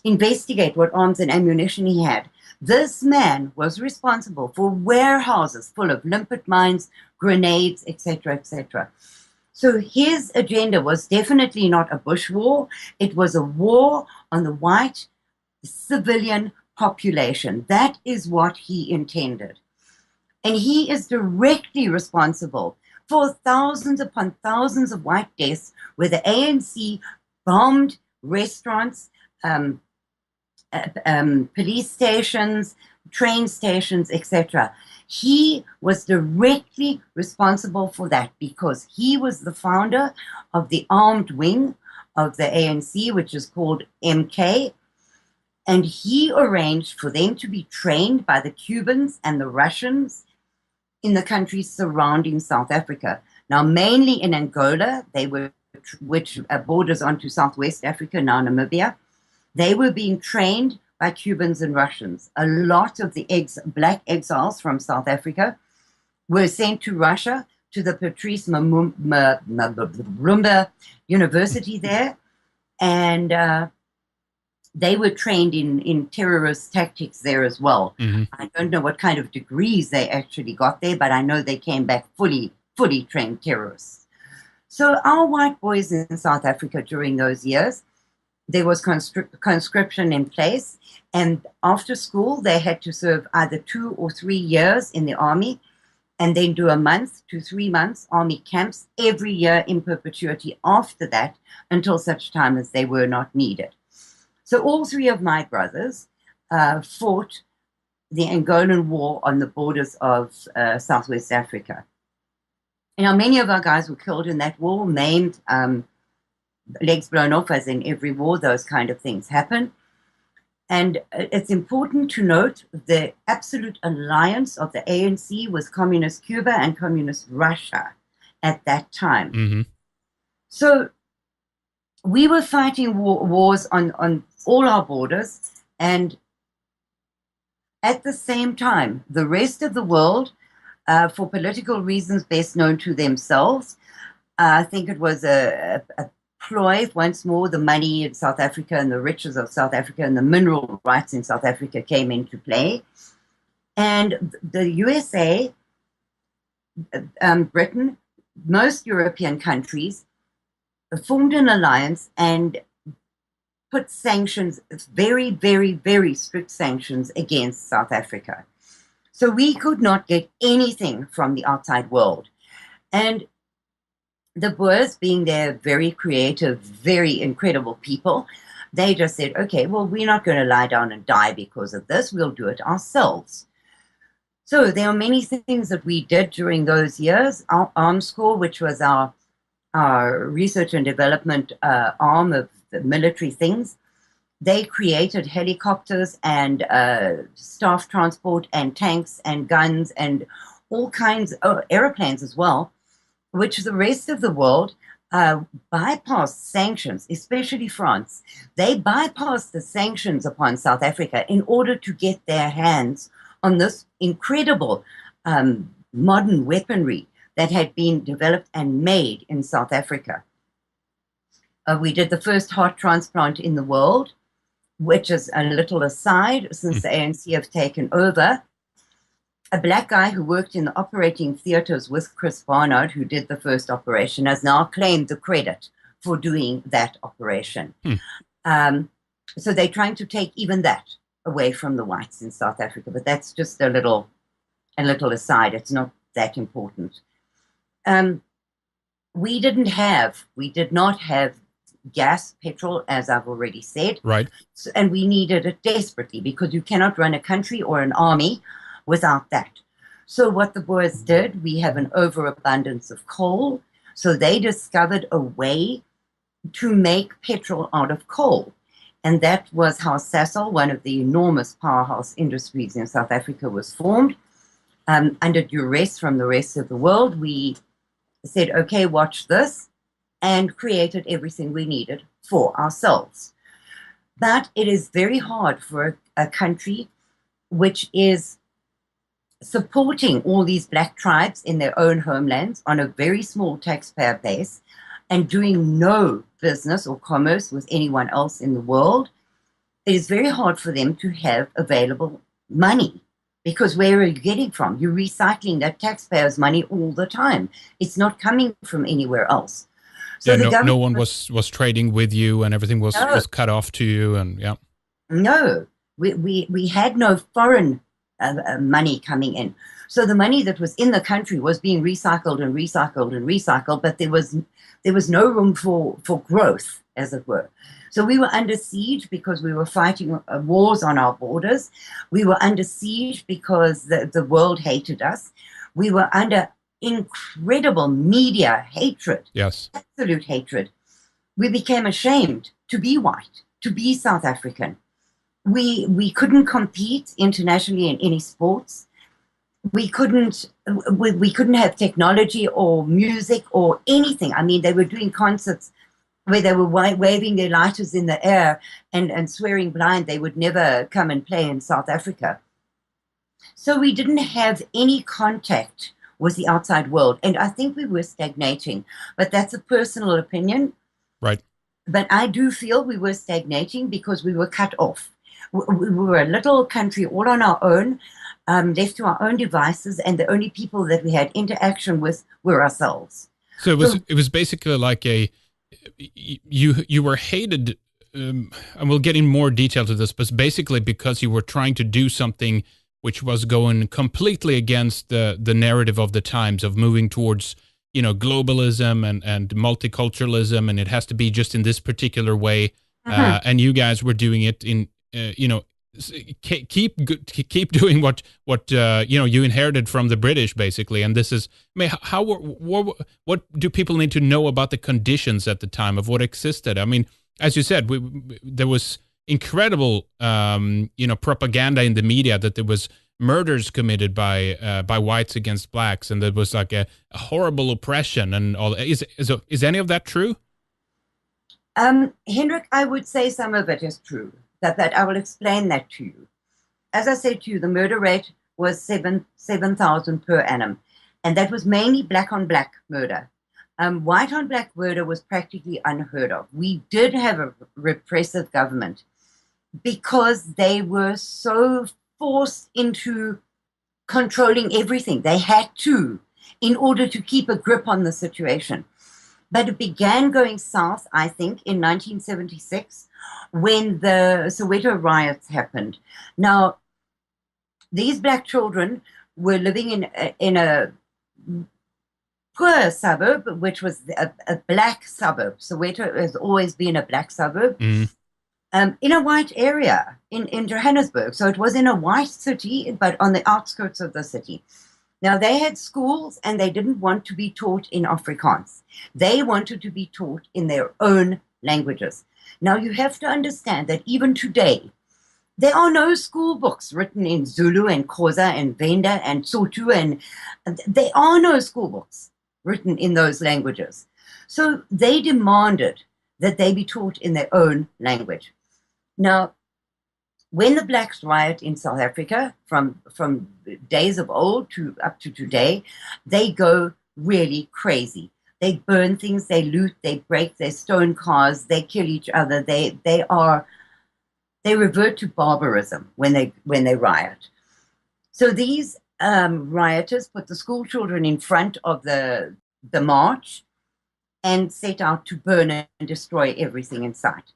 investigate what arms and ammunition he had, this man was responsible for warehouses full of limpet mines, grenades, etc., etc. So his agenda was definitely not a bush war. It was a war on the white civilian population. That is what he intended. And he is directly responsible for thousands upon thousands of white deaths where the ANC bombed restaurants, police stations, train stations, etc. He was directly responsible for that because he was the founder of the armed wing of the ANC, which is called MK, and he arranged for them to be trained by the Cubans and the Russians in the countries surrounding South Africa. Now, mainly in Angola, which borders onto Southwest Africa, now Namibia. They were being trained by Cubans and Russians. A lot of the black exiles from South Africa were sent to Russia, to the Patrice Lumumba University there, and they were trained in terrorist tactics there as well. Mm-hmm. I don't know what kind of degrees they actually got there, but I know they came back fully trained terrorists. So our white boys in South Africa during those years, there was conscription in place, and after school they had to serve either 2 or 3 years in the army and then do 1 month to 3 months army camps every year in perpetuity after that until such time as they were not needed. So all 3 of my brothers fought the Angolan War on the borders of Southwest Africa. Now, many of our guys were killed in that war, maimed, legs blown off, as in every war, those kind of things happen. And it's important to note the absolute alliance of the ANC with Communist Cuba and Communist Russia at that time. Mm-hmm. So we were fighting wars on all our borders, and at the same time, the rest of the world, for political reasons best known to themselves, I think it was a ploy. Once more, the money in South Africa and the riches of South Africa and the mineral rights in South Africa came into play. And the USA, Britain, most European countries formed an alliance and put sanctions, very, very, very strict sanctions against South Africa. So we could not get anything from the outside world. And the Boers, being their very creative, very incredible people, they just said, okay, well, we're not going to lie down and die because of this. We'll do it ourselves. So there are many things that we did during those years. Our Arms Corps, which was our research and development arm of the military things, they created helicopters and staff transport and tanks and guns and all kinds of airplanes as well, which the rest of the world bypassed sanctions, especially France. They bypassed the sanctions upon South Africa in order to get their hands on this incredible modern weaponry that had been developed and made in South Africa. We did the first heart transplant in the world, which is a little aside, since the ANC have taken over. A black guy who worked in the operating theaters with Chris Barnard, who did the first operation, has now claimed the credit for doing that operation. So they're trying to take even that away from the whites in South Africa, but that's just a little aside. It's not that important. We did not have gas, petrol, as I've already said. Right. So, and we needed it desperately because you cannot run a country or an army without that. So what the Boers did, we have an overabundance of coal. So they discovered a way to make petrol out of coal. And that was how Sasol, one of the enormous powerhouse industries in South Africa, was formed. Under duress from the rest of the world, we said, okay, watch this, and created everything we needed for ourselves. But it is very hard for a country which is supporting all these black tribes in their own homelands on a very small taxpayer base and doing no business or commerce with anyone else in the world. It is very hard for them to have available money, because where are you getting from? You're recycling that taxpayers' money all the time. It's not coming from anywhere else. So Yeah, the no, government, no one was trading with you, and everything was cut off to you, and yeah. No, we had no foreign money coming in. So the money that was in the country was being recycled and recycled and recycled, but there was no room for growth, as it were. So we were under siege because we were fighting wars on our borders. We were under siege because the world hated us. We were under incredible media hatred. Yes. Absolute hatred. We became ashamed to be white, to be South African. We couldn't compete internationally in any sports. We couldn't have technology or music or anything. I mean, they were doing concerts where they were waving their lighters in the air and swearing blind they would never come and play in South Africa. So we didn't have any contact with the outside world. And I think we were stagnating. But that's a personal opinion. Right. But I do feel we were stagnating because we were cut off. We were a little country all on our own, left to our own devices, and the only people that we had interaction with were ourselves. So it was basically like you were hated, and we'll get in more detail to this, but basically because you were trying to do something which was going completely against the narrative of the times, of moving towards, globalism and multiculturalism, and it has to be just in this particular way. And you guys were doing it in, keep doing what you inherited from the British, basically. And this is, I mean, what do people need to know about the conditions at the time of what existed? I mean, as you said, there was incredible, propaganda in the media that there was murders committed by whites against blacks, and there was like a horrible oppression and all. Is any of that true? Hendrik, I would say some of it is true. That I will explain that to you. As I said to you, the murder rate was 7,000 per annum, and that was mainly black on black murder. White on black murder was practically unheard of. We did have a repressive government because they were so forced into controlling everything. They had to, in order to keep a grip on the situation. But it began going south, I think, in 1976, when the Soweto riots happened. Now, these black children were living in a poor suburb, which was a black suburb. Soweto has always been a black suburb, in a white area in Johannesburg. So it was in a white city, but on the outskirts of the city. Now, they had schools, and they didn't want to be taught in Afrikaans. They wanted to be taught in their own languages. Now, you have to understand that even today, there are no school books written in Zulu and Xhosa and Venda and Sotho, and there are no school books written in those languages. So they demanded that they be taught in their own language. Now, when the blacks riot in South Africa, from days of old to up to today, they go really crazy. They burn things, they loot, they break, they stone cars, they kill each other. They revert to barbarism when they riot. So these rioters put the school children in front of the march and set out to burn and destroy everything in sight.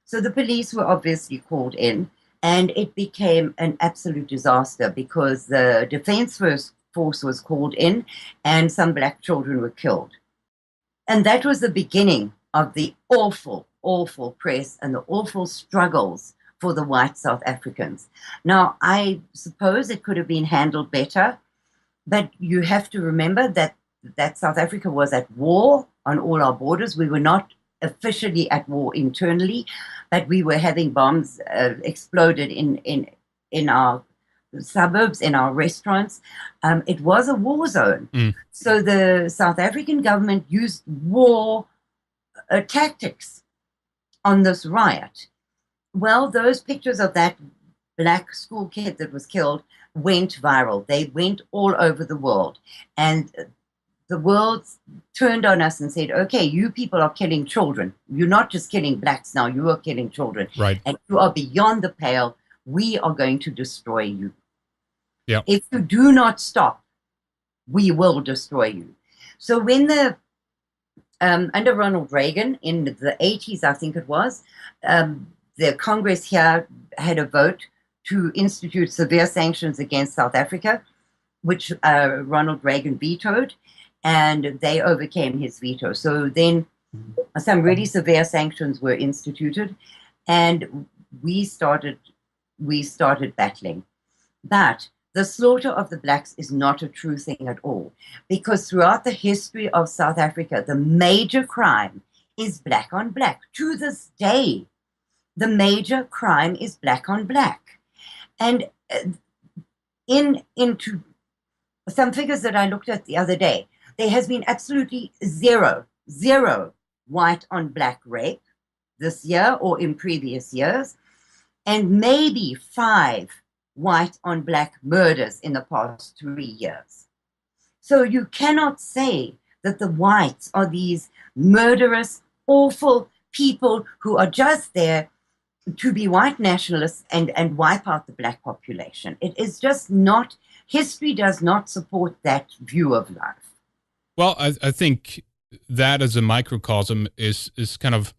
So the police were obviously called in. And it became an absolute disaster because the Defense Force was called in and some black children were killed. And that was the beginning of the awful awful press and the awful struggles for the white South Africans. Now, I suppose it could have been handled better, but you have to remember that South Africa was at war on all our borders. We were not officially at war internally, but we were having bombs exploded in our suburbs, in our restaurants. It was a war zone. So the South African government used war tactics on this riot. Well, those pictures of that black school kid that was killed went viral. They went all over the world. And the world turned on us and said, okay, you people are killing children. You're not just killing blacks now, you are killing children. Right. And you are beyond the pale. We are going to destroy you. Yeah. If you do not stop, we will destroy you. So when under Ronald Reagan in the 80s, I think it was, the Congress here had a vote to institute severe sanctions against South Africa, which Ronald Reagan vetoed, and they overcame his veto. So then some really severe sanctions were instituted, and we started battling. But the slaughter of the blacks is not a true thing at all, because throughout the history of South Africa, the major crime is black on black. To this day, the major crime is black on black. And into some figures that I looked at the other day, there has been absolutely zero white on black rape this year or in previous years, and maybe 5 white on black murders in the past 3 years. So you cannot say that the whites are these murderous, awful people who are just there to be white nationalists and wipe out the black population. It is just not, history does not support that view of life. Well, I think that as a microcosm is kind of,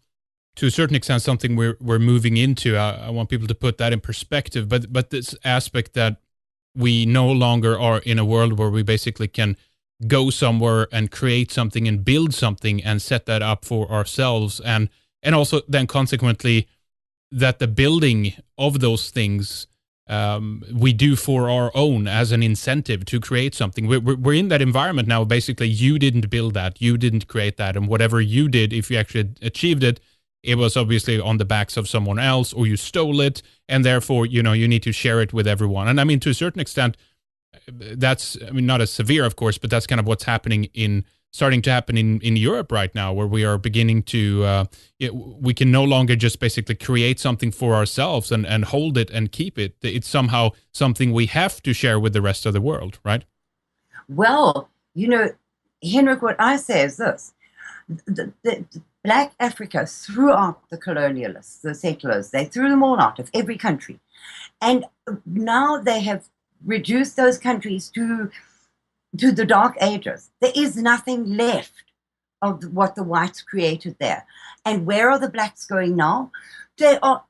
to a certain extent, something we're moving into. I want people to put that in perspective, but this aspect that we no longer are in a world where we basically can go somewhere and create something and build something and set that up for ourselves, and also then consequently that the building of those things we do for our own as an incentive to create something. We're in that environment now. Basically, you didn't build that, you didn't create that, and whatever you did, if you actually achieved it, it was obviously on the backs of someone else, or you stole it, and therefore, you need to share it with everyone. And I mean, to a certain extent, that's, I mean, not as severe, of course, but that's kind of what's starting to happen in Europe right now, where we are beginning to, we can no longer just basically create something for ourselves and hold it and keep it. It's somehow something we have to share with the rest of the world, right? Well, Henrik, what I say is this. The Black Africa threw out the colonialists, the settlers. They threw them all out of every country. And now they have reduced those countries to the Dark Ages. There is nothing left of what the whites created there. And where are the blacks going now? They are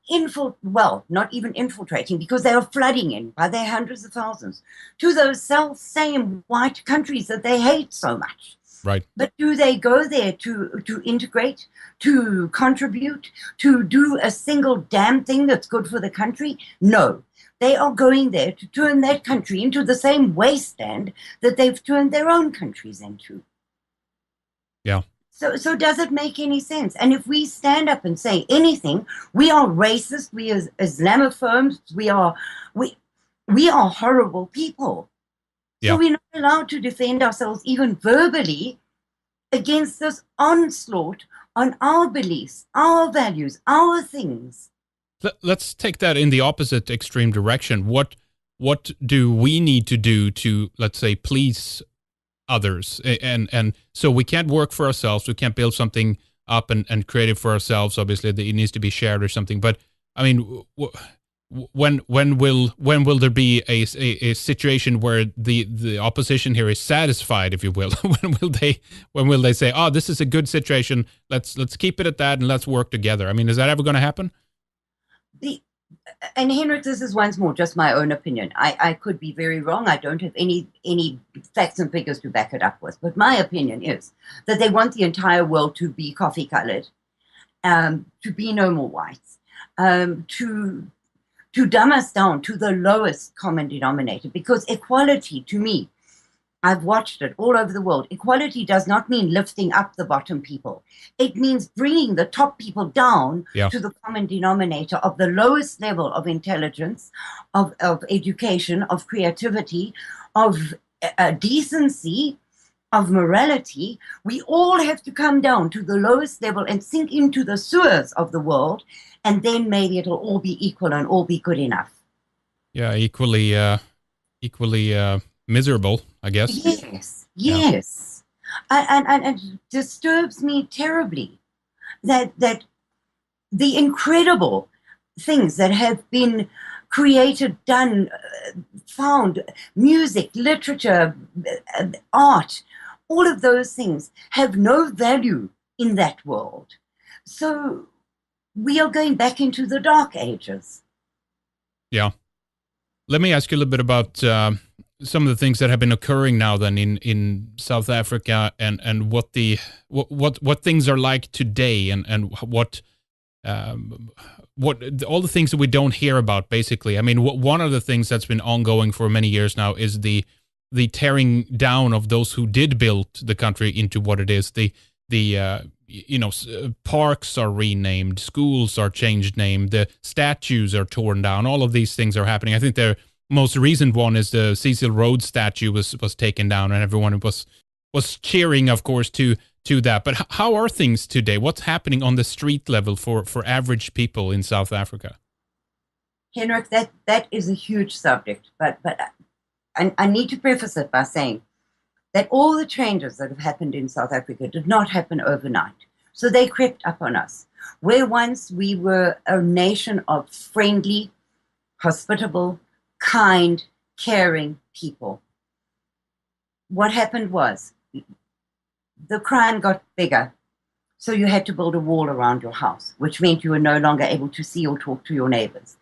not even infiltrating, because they are flooding in by their hundreds of thousands to those same white countries that they hate so much. Right. But do they go there to integrate, to contribute, to do a single damn thing that's good for the country? No. They are going there to turn that country into the same wasteland that they've turned their own countries into. Yeah. So does it make any sense? And if we stand up and say anything, we are racist, we are Islamophobes, we are horrible people. Yeah. So we're not allowed to defend ourselves even verbally against this onslaught on our beliefs, our values, our things. Let's take that in the opposite extreme direction. What do we need to do to, let's say, please others? And so we can't work for ourselves. We can't build something up and create it for ourselves. Obviously, it needs to be shared or something. But I mean, when will there be a situation where the opposition here is satisfied, if you will? when will they say, oh, this is a good situation, let's keep it at that and let's work together? I mean, is that ever going to happen? And Henrik, this is once more just my own opinion. I could be very wrong. I don't have any facts and figures to back it up with. But my opinion is that they want the entire world to be coffee colored, to be no more whites, to dumb us down to the lowest common denominator. Because equality, to me, I've watched it all over the world. Equality does not mean lifting up the bottom people. It means bringing the top people down to the common denominator of the lowest level of intelligence, of education, of creativity, of decency, of morality. We all have to come down to the lowest level and sink into the sewers of the world, and then maybe it'll all be equal and all be good enough. Yeah, equally miserable, I guess. Yes. And it disturbs me terribly that the incredible things that have been created, done, found, music, literature, art, all of those things have no value in that world. So we are going back into the dark ages. Yeah. Let me ask you a little bit about some of the things that have been occurring now then in South Africa, and what things are like today, and what all the things that we don't hear about, basically. I mean, one of the things that's been ongoing for many years now is the tearing down of those who did build the country into what it is. Parks are renamed, schools are changed name, the statues are torn down. All of these things are happening. I think the most recent one is the Cecil Rhodes statue was taken down, and everyone was cheering, of course, to that. But how are things today? What's happening on the street level for average people in South Africa? Henrik, that is a huge subject, but I need to preface it by saying that all the changes that have happened in South Africa did not happen overnight. So they crept up on us. Where once we were a nation of friendly, hospitable, kind, caring people, what happened was the crime got bigger. So you had to build a wall around your house, which meant you were no longer able to see or talk to your neighbors.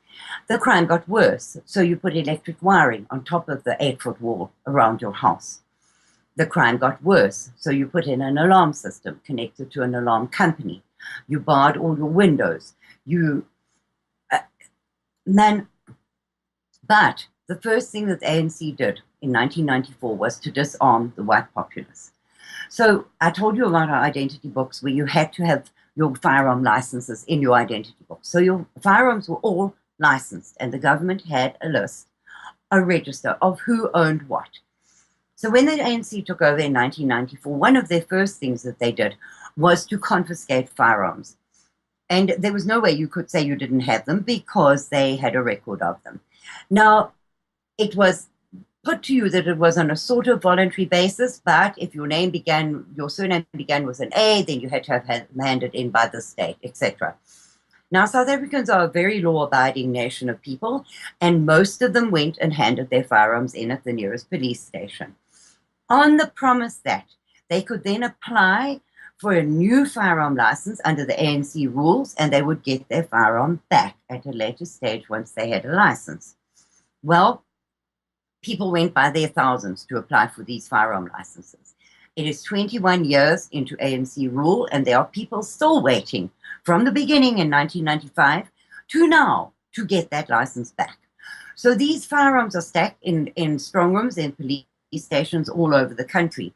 The crime got worse. So you put electric wiring on top of the 8-foot wall around your house. The crime got worse. So you put in an alarm system connected to an alarm company. You barred all your windows. But the first thing that the ANC did in 1994 was to disarm the white populace. So I told you about our identity books, where you had to have your firearm licenses in your identity book. So your firearms were all licensed, and the government had a list, a register of who owned what. So when the ANC took over in 1994, one of their first things that they did was to confiscate firearms. And there was no way you could say you didn't have them, because they had a record of them. Now, it was put to you that it was on a sort of voluntary basis, but if your surname began with an A, then you had to have handed in by the state, etc. Now, South Africans are a very law-abiding nation of people, and most of them went and handed their firearms in at the nearest police station, on the promise that they could then apply for a new firearm license under the ANC rules, and they would get their firearm back at a later stage once they had a license. Well, people went by their thousands to apply for these firearm licenses. It is 21 years into ANC rule, and there are people still waiting from the beginning in 1995 to now to get that license back. So these firearms are stacked in strong rooms in police stations all over the country.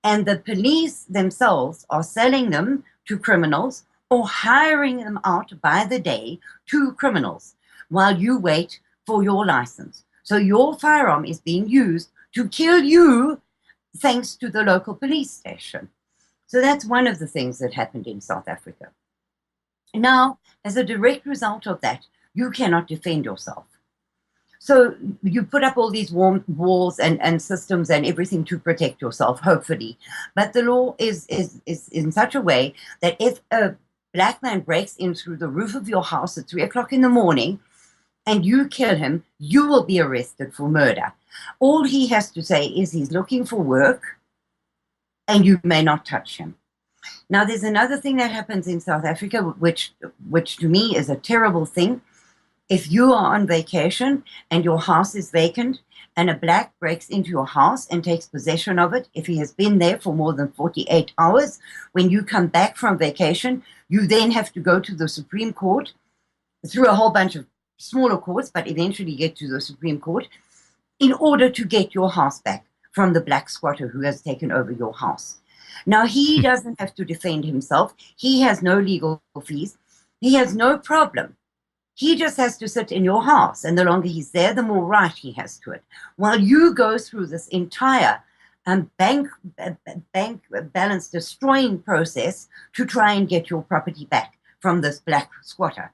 And the police themselves are selling them to criminals or hiring them out by the day to criminals while you wait for your license. So your firearm is being used to kill you thanks to the local police station. So that's one of the things that happened in South Africa. Now, as a direct result of that, you cannot defend yourself. So you put up all these walls and systems and everything to protect yourself, hopefully. But the law is in such a way that if a black man breaks in through the roof of your house at 3 o'clock in the morning and you kill him, you will be arrested for murder. All he has to say is he's looking for work and you may not touch him. Now, there's another thing that happens in South Africa, which to me is a terrible thing. If you are on vacation and your house is vacant and a black breaks into your house and takes possession of it, if he has been there for more than 48 hours, when you come back from vacation, you then have to go to the Supreme Court through a whole bunch of smaller courts, but eventually get to the Supreme Court in order to get your house back from the black squatter who has taken over your house. Now, he doesn't have to defend himself. He has no legal fees. He has no problem. He just has to sit in your house, and the longer he's there, the more right he has to it. While you go through this entire bank balance destroying process to try and get your property back from this black squatter.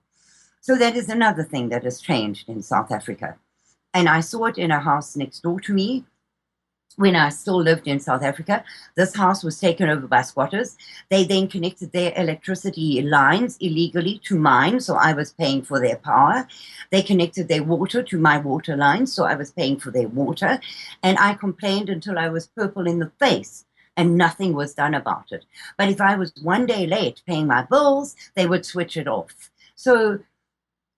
So that is another thing that has changed in South Africa. And I saw it in a house next door to me when I still lived in South Africa. This house was taken over by squatters. They then connected their electricity lines illegally to mine, so I was paying for their power. They connected their water to my water lines, so I was paying for their water. And I complained until I was purple in the face, and nothing was done about it. But if I was one day late paying my bills, they would switch it off. So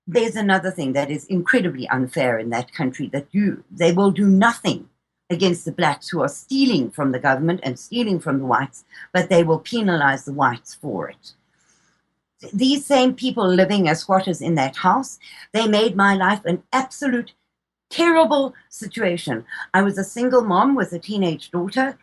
there's another thing that is incredibly unfair in that country, that they will do nothing against the blacks who are stealing from the government and stealing from the whites, but they will penalize the whites for it. These same people living as squatters in that house, they made my life an absolute terrible situation. I was a single mom with a teenage daughter.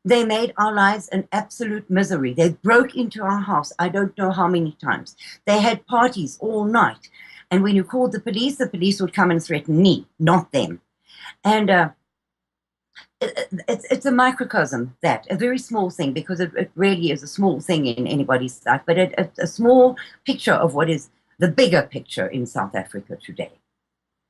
They made our lives an absolute misery. They broke into our house, I don't know how many times. They had parties all night. And when you called the police would come and threaten me, not them. And it's a microcosm, that a very small thing, because it really is a small thing in anybody's life, but it's a small picture of what is the bigger picture in South Africa today.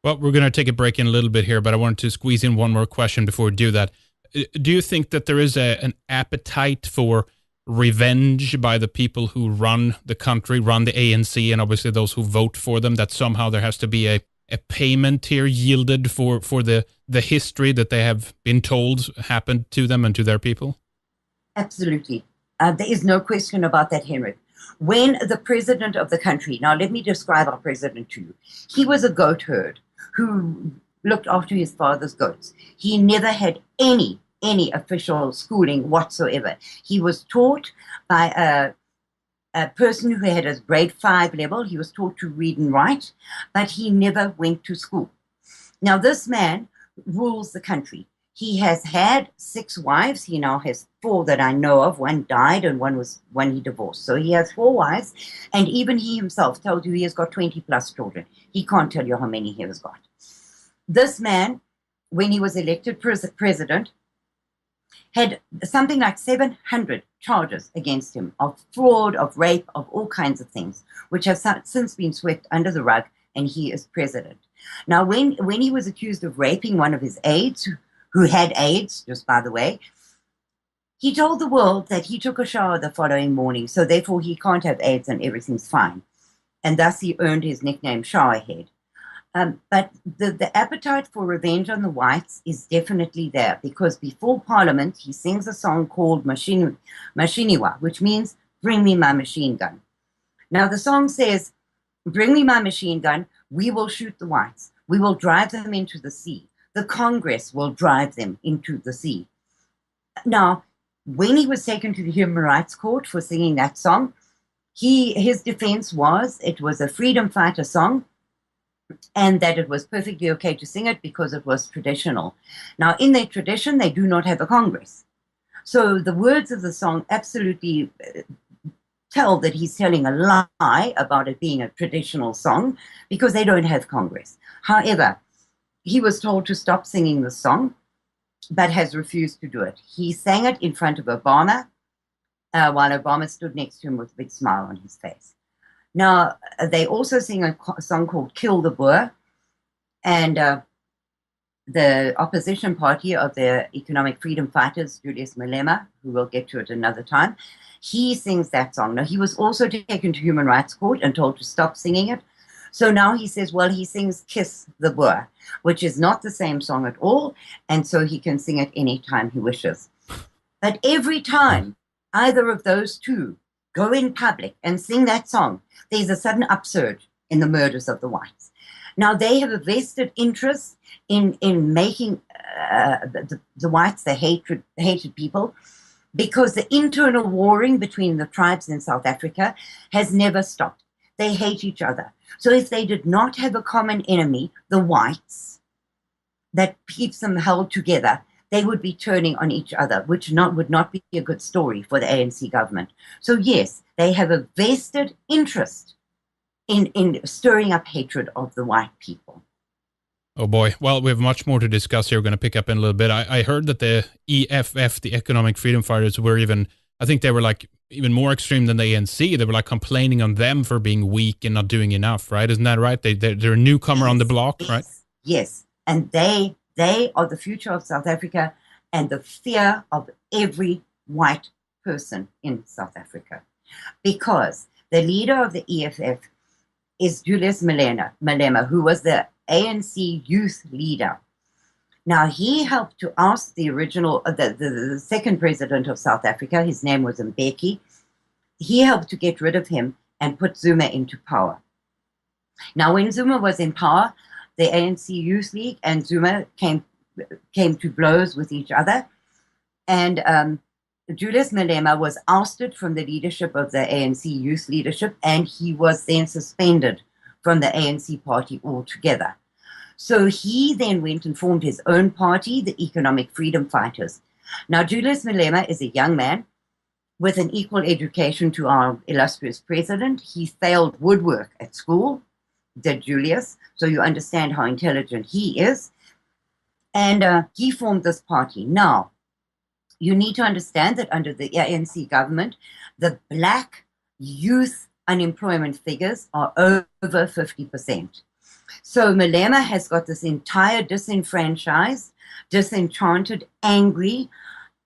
Well, we're going to take a break in a little bit here, but I wanted to squeeze in one more question before we do that. Do you think that there is an appetite for revenge by the people who run the country, run the ANC, and obviously those who vote for them, that somehow there has to be a payment here yielded for the history that they have been told happened to them and to their people? Absolutely. There is no question about that, Henrik. When the president of the country, now let me describe our president to you. He was a goat herd who looked after his father's goats. He never had any official schooling whatsoever. He was taught by a person who had a grade 5 level. He was taught to read and write, but he never went to school. Now, this man rules the country. He has had 6 wives. He now has 4 that I know of. One died and one he divorced. So he has 4 wives, and even he himself tells you he has got 20 plus children. He can't tell you how many he has got. This man, when he was elected president, had something like 700 charges against him of fraud, of rape, of all kinds of things, which have since been swept under the rug, and he is president. Now, when he was accused of raping one of his aides, who had AIDS, just by the way, he told the world that he took a shower the following morning, so therefore he can't have AIDS and everything's fine. And thus he earned his nickname Showerhead. But the appetite for revenge on the whites is definitely there, because before Parliament, he sings a song called Mashiniwa, which means, bring me my machine gun. Now, the song says, bring me my machine gun, we will shoot the whites. We will drive them into the sea. The Congress will drive them into the sea. Now, when he was taken to the Human Rights Court for singing that song, his defense was it was a freedom fighter song, and that it was perfectly okay to sing it because it was traditional. Now, in their tradition, they do not have a Congress. So the words of the song absolutely tell that he's telling a lie about it being a traditional song, because they don't have Congress. However, he was told to stop singing the song, but has refused to do it. He sang it in front of Obama, while Obama stood next to him with a big smile on his face. Now, they also sing a song called Kill the Boer, and the opposition party of the economic freedom fighters, Julius Malema, who we'll get to it another time, he sings that song. Now, he was also taken to Human Rights Court and told to stop singing it. So now he says, well, he sings Kiss the Boer, which is not the same song at all, and so he can sing it anytime he wishes. But every time either of those two go in public and sing that song, there's a sudden upsurge in the murders of the whites. Now they have a vested interest in making the whites the hated people, because the internal warring between the tribes in South Africa has never stopped. They hate each other. So if they did not have a common enemy, the whites, that keeps them held together, they would be turning on each other, which would not be a good story for the ANC government. So yes, they have a vested interest in stirring up hatred of the white people. Oh boy. Well, we have much more to discuss here. We're going to pick up in a little bit. I heard that the EFF, the Economic Freedom Fighters, were even, I think they were like even more extreme than the ANC. They were like complaining on them for being weak and not doing enough, right? Isn't that right? They're a newcomer on the block, right? Yes. And they are the future of South Africa and the fear of every white person in South Africa. Because the leader of the EFF is Julius Malema, who was the ANC youth leader. Now, he helped to oust the original, the second president of South Africa. His name was Mbeki. He helped to get rid of him and put Zuma into power. Now, when Zuma was in power, the ANC Youth League and Zuma came to blows with each other. And Julius Malema was ousted from the leadership of the ANC youth leadership, and he was then suspended from the ANC party altogether. So he then went and formed his own party, the Economic Freedom Fighters. Now, Julius Malema is a young man with an equal education to our illustrious president. He failed woodwork at school, did Julius, so you understand how intelligent he is. And he formed this party. Now, you need to understand that under the ANC government, the black youth unemployment figures are over 50%. So Malema has got this entire disenfranchised, disenchanted, angry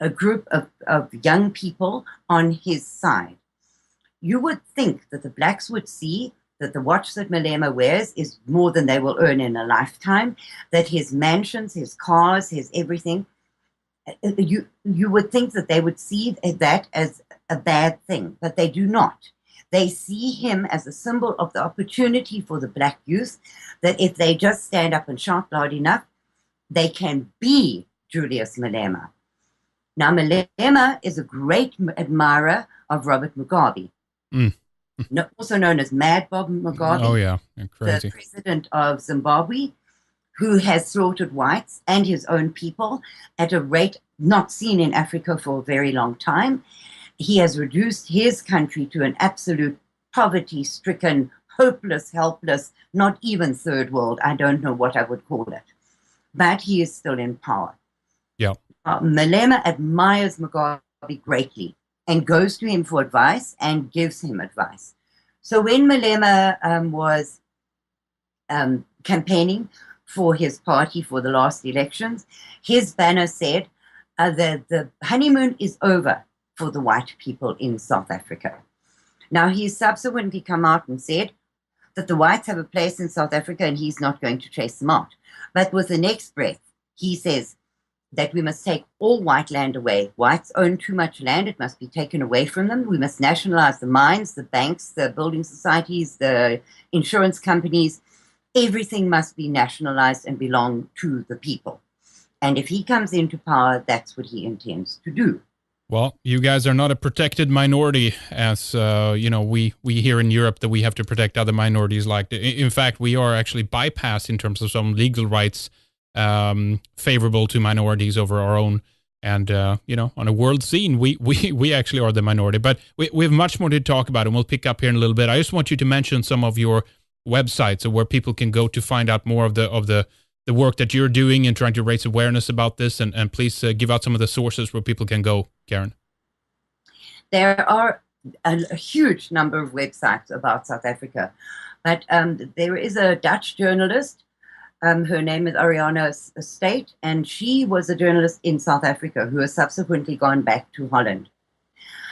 a group of young people on his side. You would think that the blacks would see that the watch that Malema wears is more than they will earn in a lifetime, that his mansions, his cars, his everything, you would think that they would see that as a bad thing, but they do not. They see him as a symbol of the opportunity for the black youth, that if they just stand up and shout loud enough, they can be Julius Malema. Now, Malema is a great admirer of Robert Mugabe, also known as Mad Bob Mugabe. Oh, yeah. Crazy. The president of Zimbabwe, who has slaughtered whites and his own people at a rate not seen in Africa for a very long time. He has reduced his country to an absolute poverty-stricken, hopeless, helpless, not even third world. I don't know what I would call it. But he is still in power. Yeah. Malema admires Mugabe greatly and goes to him for advice and gives him advice. So when Malema was campaigning for his party for the last elections, his banner said that the honeymoon is over for the white people in South Africa. Now, he's subsequently come out and said that the whites have a place in South Africa and he's not going to chase them out. But with the next breath, he says that we must take all white land away. Whites own too much land. It must be taken away from them. We must nationalize the mines, the banks, the building societies, the insurance companies. Everything must be nationalized and belong to the people. And if he comes into power, that's what he intends to do. Well, you guys are not a protected minority, as we here in Europe that we have to protect other minorities. Like, in fact, we are actually bypassed in terms of some legal rights favorable to minorities over our own. And on a world scene, we actually are the minority. But we have much more to talk about, and we'll pick up here in a little bit. I just want you to mention some of your websites where people can go to find out more of the work that you're doing and trying to raise awareness about this, and please give out some of the sources where people can go, Karin. There are a huge number of websites about South Africa, but there is a Dutch journalist. Her name is Ariana State, and she was a journalist in South Africa who has subsequently gone back to Holland.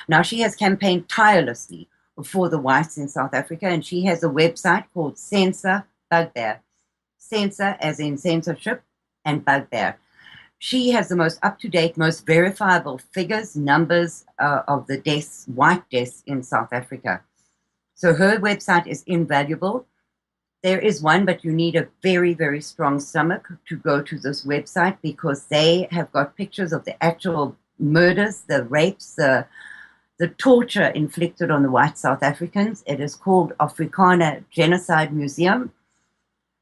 Now, she has campaigned tirelessly for the whites in South Africa, and she has a website called Censor Bugbear. Censor as in censorship, and Bugbear. She has the most up-to-date, most verifiable figures, numbers of the deaths, white deaths in South Africa. So her website is invaluable. There is one, but you need a very, very strong stomach to go to this website because they have got pictures of the actual murders, the rapes, the torture inflicted on the white South Africans. It is called Afrikaner Genocide Museum.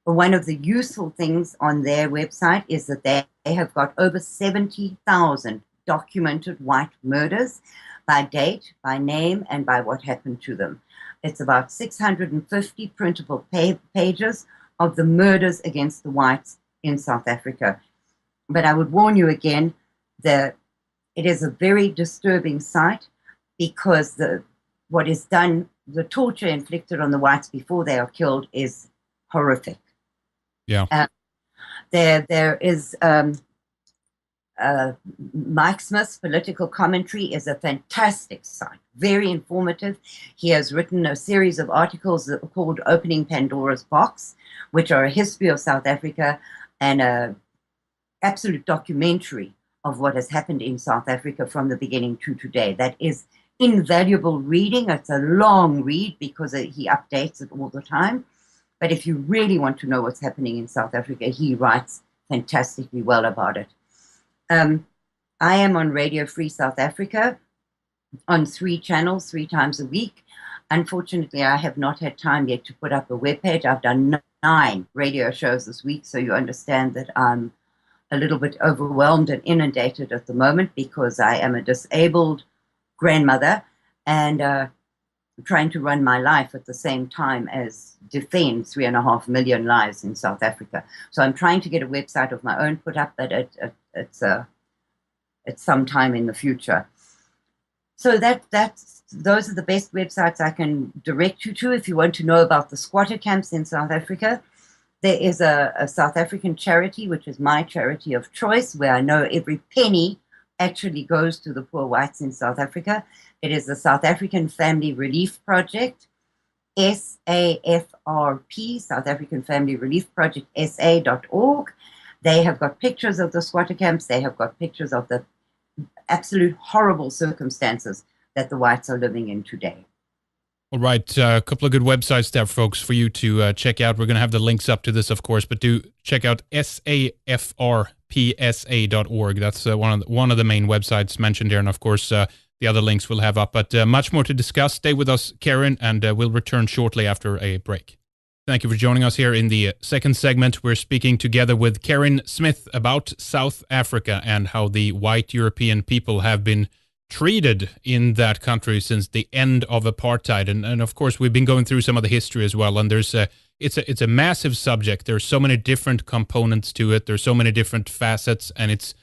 One of the useful things on their website is that they have got over 70,000 documented white murders by date, by name, and by what happened to them. It's about 650 printable pages of the murders against the whites in South Africa. But I would warn you again that it is a very disturbing site because what is done, the torture inflicted on the whites before they are killed is horrific. Yeah. There is Mike Smith's political commentary is a fantastic site, very informative. He has written a series of articles called Opening Pandora's Box, which are a history of South Africa and an absolute documentary of what has happened in South Africa from the beginning to today. That is invaluable reading. It's a long read because he updates it all the time. But if you really want to know what's happening in South Africa, he writes fantastically well about it. I am on Radio Free South Africa on 3 channels, 3 times a week. Unfortunately, I have not had time yet to put up a webpage. I've done 9 radio shows this week, so you understand that I'm a little bit overwhelmed and inundated at the moment because I am a disabled grandmother and trying to run my life at the same time as defend 3.5 million lives in South Africa. So I'm trying to get a website of my own put up, but it's sometime in the future. So those are the best websites I can direct you to if you want to know about the squatter camps in South Africa. There is a South African charity, which is my charity of choice, where I know every penny actually goes to the poor whites in South Africa. It is the South African Family Relief Project, SAFRP, South African Family Relief Project, SA.org. They have got pictures of the squatter camps. They have got pictures of the absolute horrible circumstances that the whites are living in today. All right, a couple of good websites there, folks, for you to check out. We're going to have the links up to this, of course, but do check out SAFRPSA.org. That's one of the main websites mentioned here, and of course, the other links we'll have up. But much more to discuss. Stay with us, Karin, and we'll return shortly after a break. Thank you for joining us here in the second segment. We're speaking together with Karin Smith about South Africa and how the white European people have been treated in that country since the end of apartheid. And of course, we've been going through some of the history as well. And it's a massive subject. There's so many different components to it. There's so many different facets, and it's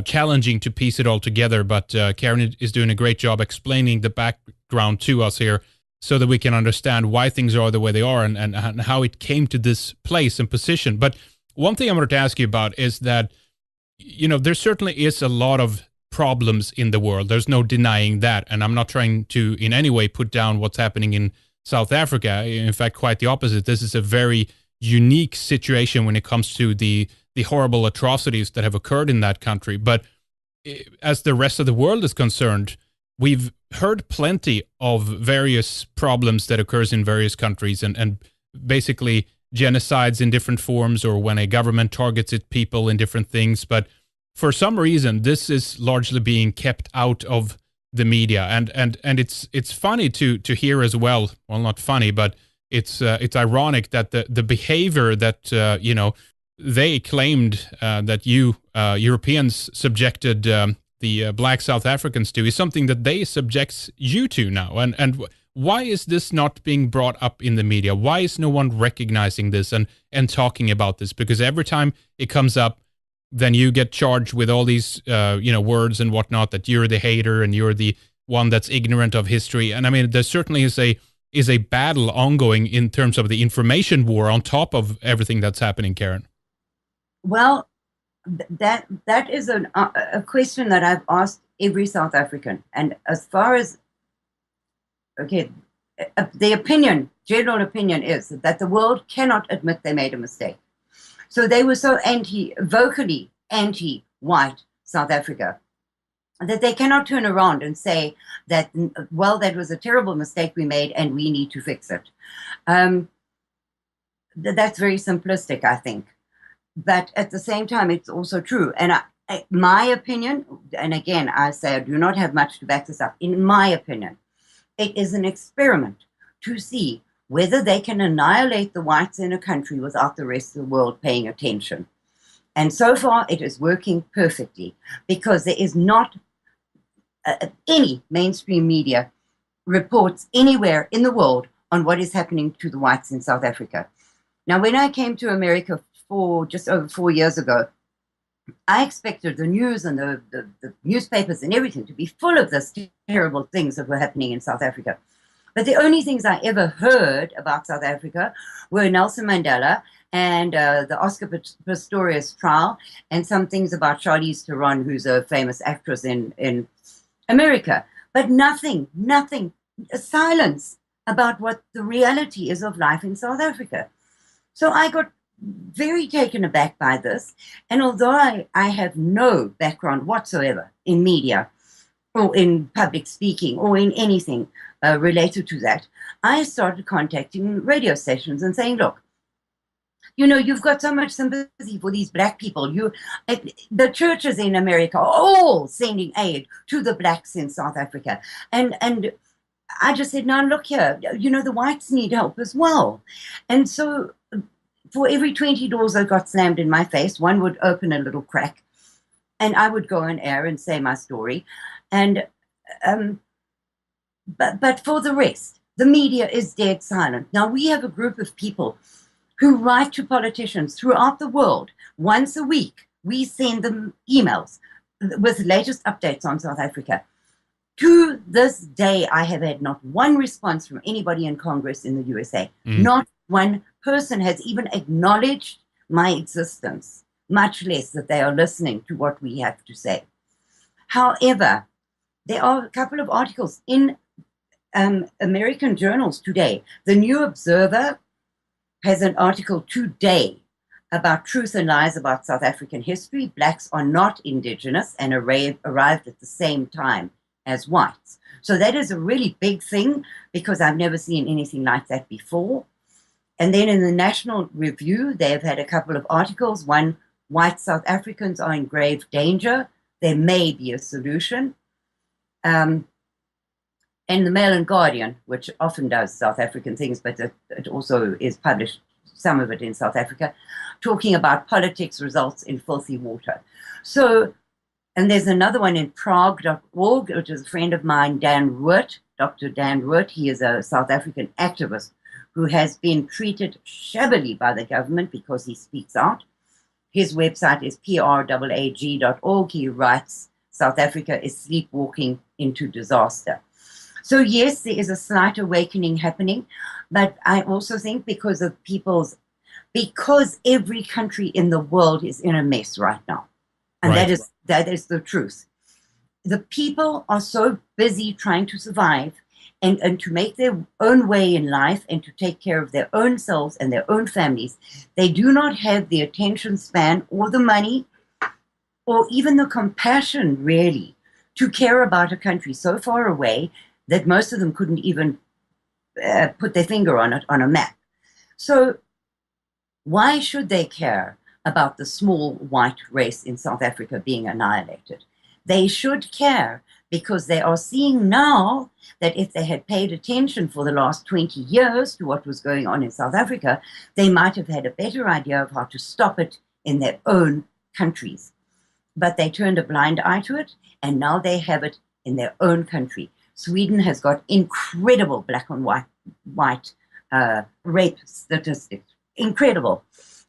challenging to piece it all together. But Karin is doing a great job explaining the background to us here so that we can understand why things are the way they are and how it came to this place and position. But one thing I wanted to ask you about is that, there certainly is a lot of problems in the world. There's no denying that. And I'm not trying to in any way put down what's happening in South Africa. In fact, quite the opposite. This is a very unique situation when it comes to the horrible atrocities that have occurred in that country. But as the rest of the world is concerned, we've heard plenty of various problems that occurs in various countries and basically genocides in different forms, or when a government targets its people in different things. But for some reason, this is largely being kept out of the media, and it's funny to hear as well. Well, not funny, but it's ironic that the behavior that they claimed that Europeans subjected the black South Africans to is something that they subjects you to now. And why is this not being brought up in the media? Why is no one recognizing this and talking about this? Because every time it comes up, then you get charged with all these, words and whatnot, that you're the hater and you're the one that's ignorant of history. And I mean, there certainly is a battle ongoing in terms of the information war on top of everything that's happening, Karin. Well, that is a question that I've asked every South African. And as far as, the general opinion is that the world cannot admit they made a mistake. So they were so vocally anti-white South Africa that they cannot turn around and say that, well, that was a terrible mistake we made and we need to fix it. that's very simplistic, I think. But at the same time, it's also true. And my opinion, and again, I say I do not have much to back this up. In my opinion, it is an experiment to see whether they can annihilate the whites in a country without the rest of the world paying attention. And so far, it is working perfectly because there is not any mainstream media reports anywhere in the world on what is happening to the whites in South Africa. Now, when I came to America just over 4 years ago, I expected the news and the newspapers and everything to be full of this terrible things that were happening in South Africa. But the only things I ever heard about South Africa were Nelson Mandela and the Oscar Pistorius trial and some things about Charlize Theron, who's a famous actress in America. But nothing, silence about what the reality is of life in South Africa. So I got very taken aback by this. And although I have no background whatsoever in media or in public speaking or in anything related to that, I started contacting radio stations and saying, look, you've got so much sympathy for these black people. The churches in America are all sending aid to the blacks in South Africa. And I just said, now look here, the whites need help as well. And so for every 20 doors that got slammed in my face, one would open a little crack, and I would go on air and say my story. And but for the rest, the media is dead silent. Now we have a group of people who write to politicians throughout the world once a week. We send them emails with the latest updates on South Africa. To this day, I have had not one response from anybody in Congress in the USA. Not one person has even acknowledged my existence, much less that they are listening to what we have to say. However, there are a couple of articles in American journals today. The New Observer has an article today about truth and lies about South African history. Blacks are not indigenous and arrived at the same time as whites. So that is a really big thing because I've never seen anything like that before. And then in the National Review, they've had a couple of articles. One, white South Africans are in grave danger. There may be a solution. And the Mail and Guardian, which often does South African things, but it also is published, some of it in South Africa, talking about politics results in filthy water. So, and there's another one in Prague.org, which is a friend of mine, Dan Root, Dr. Dan Root. He is a South African activist who has been treated shabbily by the government because he speaks out. His website is prag.org. He writes, South Africa is sleepwalking into disaster. So yes, there is a slight awakening happening, but I also think because every country in the world is in a mess right now. And right. that is the truth. The people are so busy trying to survive and to make their own way in life and to take care of their own selves and their own families. They do not have the attention span or the money or even the compassion, really, to care about a country so far away that most of them couldn't even put their finger on it on a map. So why should they care about the small white race in South Africa being annihilated? They should care because they are seeing now that if they had paid attention for the last 20 years to what was going on in South Africa, they might have had a better idea of how to stop it in their own countries. But they turned a blind eye to it, and now they have it in their own country. Sweden has got incredible black on white rape statistics. Incredible.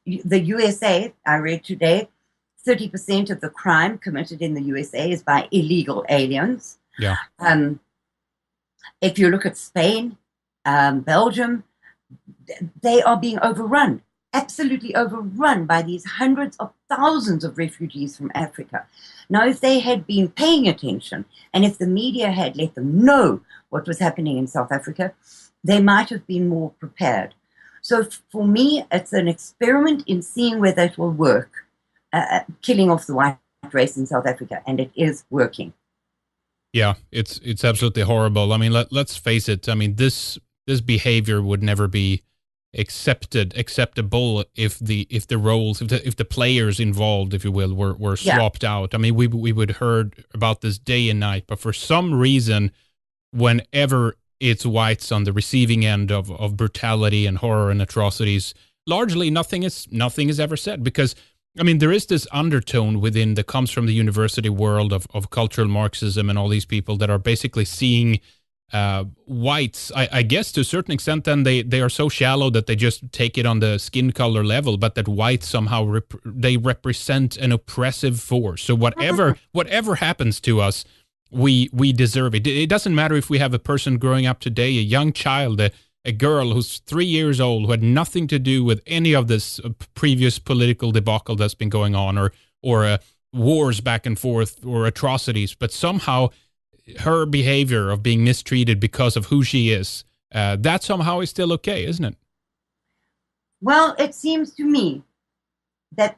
The USA, I read today, 30% of the crime committed in the USA is by illegal aliens. Yeah. If you look at Spain, Belgium, they are being overrun, absolutely overrun by these hundreds of thousands of refugees from Africa. Now, if they had been paying attention and if the media had let them know what was happening in South Africa, they might have been more prepared. So for me, it's an experiment in seeing whether it will work, killing off the white race in South Africa, and it is working. Yeah, it's absolutely horrible. I mean, let's face it. I mean, this behavior would never be acceptable if the roles, if the players involved, if you will, were Yeah. swapped out. I mean, we would heard about this day and night, but for some reason, whenever it's whites on the receiving end of brutality and horror and atrocities, largely nothing is ever said, because I mean, there is this undertone within that comes from the university world of cultural Marxism and all these people that are basically seeing whites, I guess to a certain extent, then they are so shallow that they just take it on the skin color level, but that whites somehow they represent an oppressive force. So whatever happens to us, we deserve it. It doesn't matter if we have a person growing up today, a young child, a girl who's 3 years old, who had nothing to do with any of this previous political debacle that's been going on, or wars back and forth, or atrocities, but somehow her behavior of being mistreated because of who she is, that somehow is still okay, isn't it? Well, it seems to me that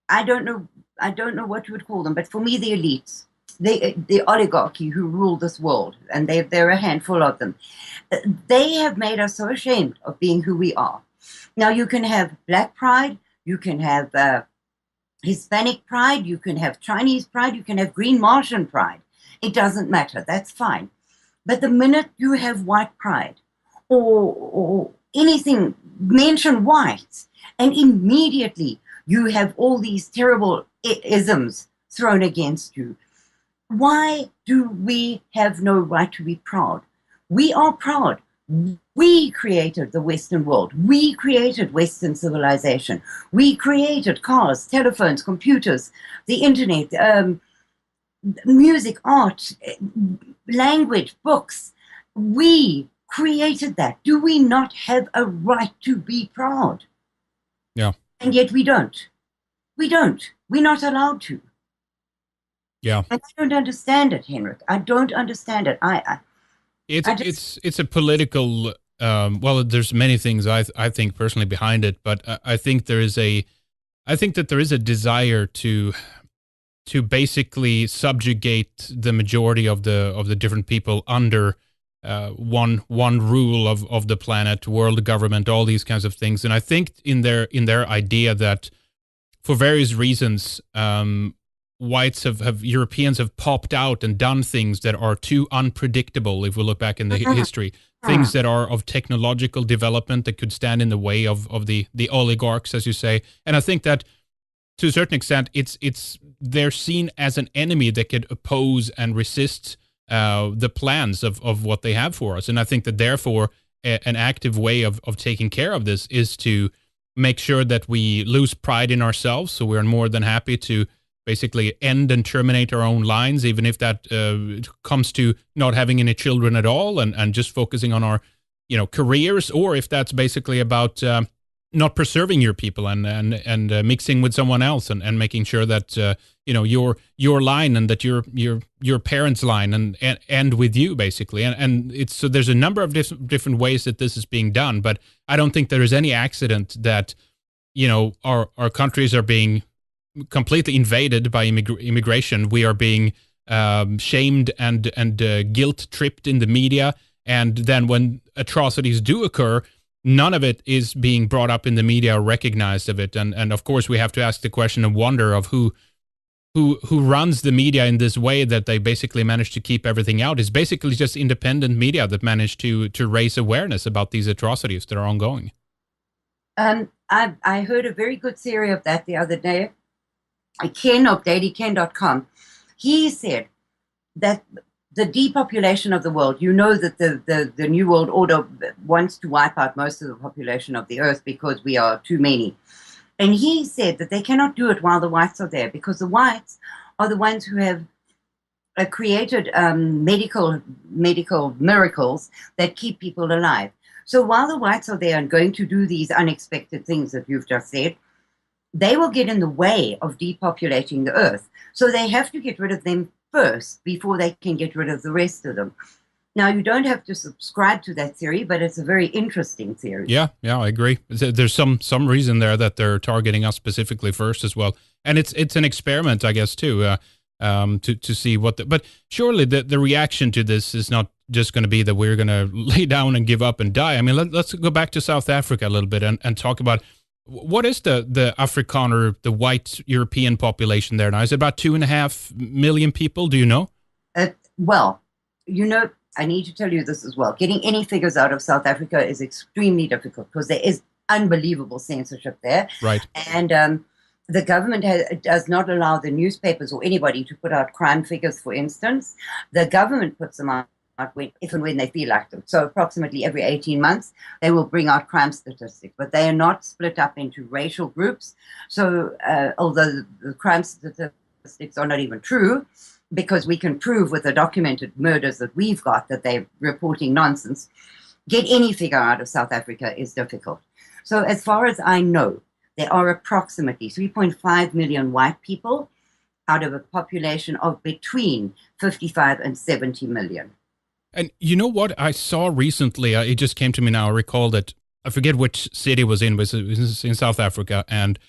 I don't know what you would call them, but for me, the elites, the oligarchy who rule this world, and there are a handful of them, they have made us so ashamed of being who we are. Now, you can have Black pride, you can have Hispanic pride, you can have Chinese pride, you can have Green Martian pride. It doesn't matter. That's fine. But the minute you have white pride or anything, mention whites, and immediately you have all these terrible isms thrown against you. Why do we have no right to be proud? We are proud. We created the Western world. We created Western civilization. We created cars, telephones, computers, the internet, music, art, language, books. We created that. Do we not have a right to be proud? Yeah. And yet we don't. We don't. We're not allowed to. Yeah. And I don't understand it, Henrik. I don't understand it. It's a political. Well, there's many things I think personally behind it, but I think that there is a desire to basically subjugate the majority of the different people under one rule of the planet, world government, all these kinds of things. And I think in their idea that for various reasons, whites Europeans have popped out and done things that are too unpredictable. If we look back in the history, things that are of technological development that could stand in the way of the oligarchs, as you say. And I think that to a certain extent, they're seen as an enemy that could oppose and resist the plans of what they have for us. And I think that therefore an active way of taking care of this is to make sure that we lose pride in ourselves. So we're more than happy to basically end and terminate our own lines, even if that comes to not having any children at all, and just focusing on our careers, or if that's basically about not preserving your people and mixing with someone else and making sure that your line and that your parents' line and end with you, basically. And it's so there's a number of different ways that this is being done, but I don't think there is any accident that our countries are being completely invaded by immigration. We are being shamed and guilt tripped in the media, and then when atrocities do occur, none of it is being brought up in the media or recognized of it. And of course, we have to ask the question and wonder of who runs the media in this way, that they basically manage to keep everything out. It's basically just independent media that managed to raise awareness about these atrocities that are ongoing. I heard a very good theory of that the other day. Ken of dailyken.com, he said that the depopulation of the world, that the New World Order wants to wipe out most of the population of the earth because we are too many. And he said that they cannot do it while the whites are there, because the whites are the ones who have created medical miracles that keep people alive. So while the whites are there and going to do these unexpected things that you've just said, they will get in the way of depopulating the earth. So they have to get rid of them first before they can get rid of the rest of them. Now, you don't have to subscribe to that theory, but it's a very interesting theory. Yeah, I agree. There's some reason there that they're targeting us specifically first as well. And it's an experiment, I guess, too, to see what but surely the reaction to this is not just going to be that we're going to lay down and give up and die. I mean, let's go back to South Africa a little bit and talk about what is the Afrikaner, the white European population there now? Is it about 2.5 million people? Do you know? Well, I need to tell you this as well. Getting any figures out of South Africa is extremely difficult because there is unbelievable censorship there. Right. And the government does not allow the newspapers or anybody to put out crime figures, for instance. The government puts them out if and when they feel like them. So approximately every 18 months, they will bring out crime statistics, but they are not split up into racial groups. So although the crime statistics are not even true, because we can prove with the documented murders that we've got that they're reporting nonsense, get any figure out of South Africa is difficult. So as far as I know, there are approximately 3.5 million white people out of a population of between 55 and 70 million. And you know what I saw recently? It just came to me now. I recall that, I forget which city it was in, but it was in South Africa. And